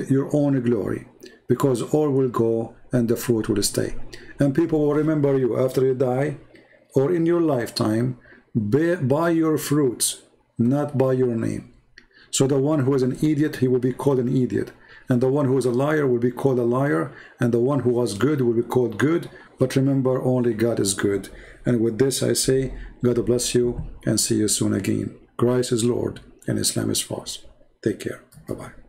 A: your own glory, because all will go and the fruit will stay. And people will remember you after you die, or in your lifetime, by your fruits, not by your name. So the one who is an idiot, he will be called an idiot. And the one who is a liar will be called a liar. And the one who was good will be called good. But remember, only God is good. And with this I say, God bless you, and see you soon again. Christ is Lord, and Islam is false. Take care. Bye-bye.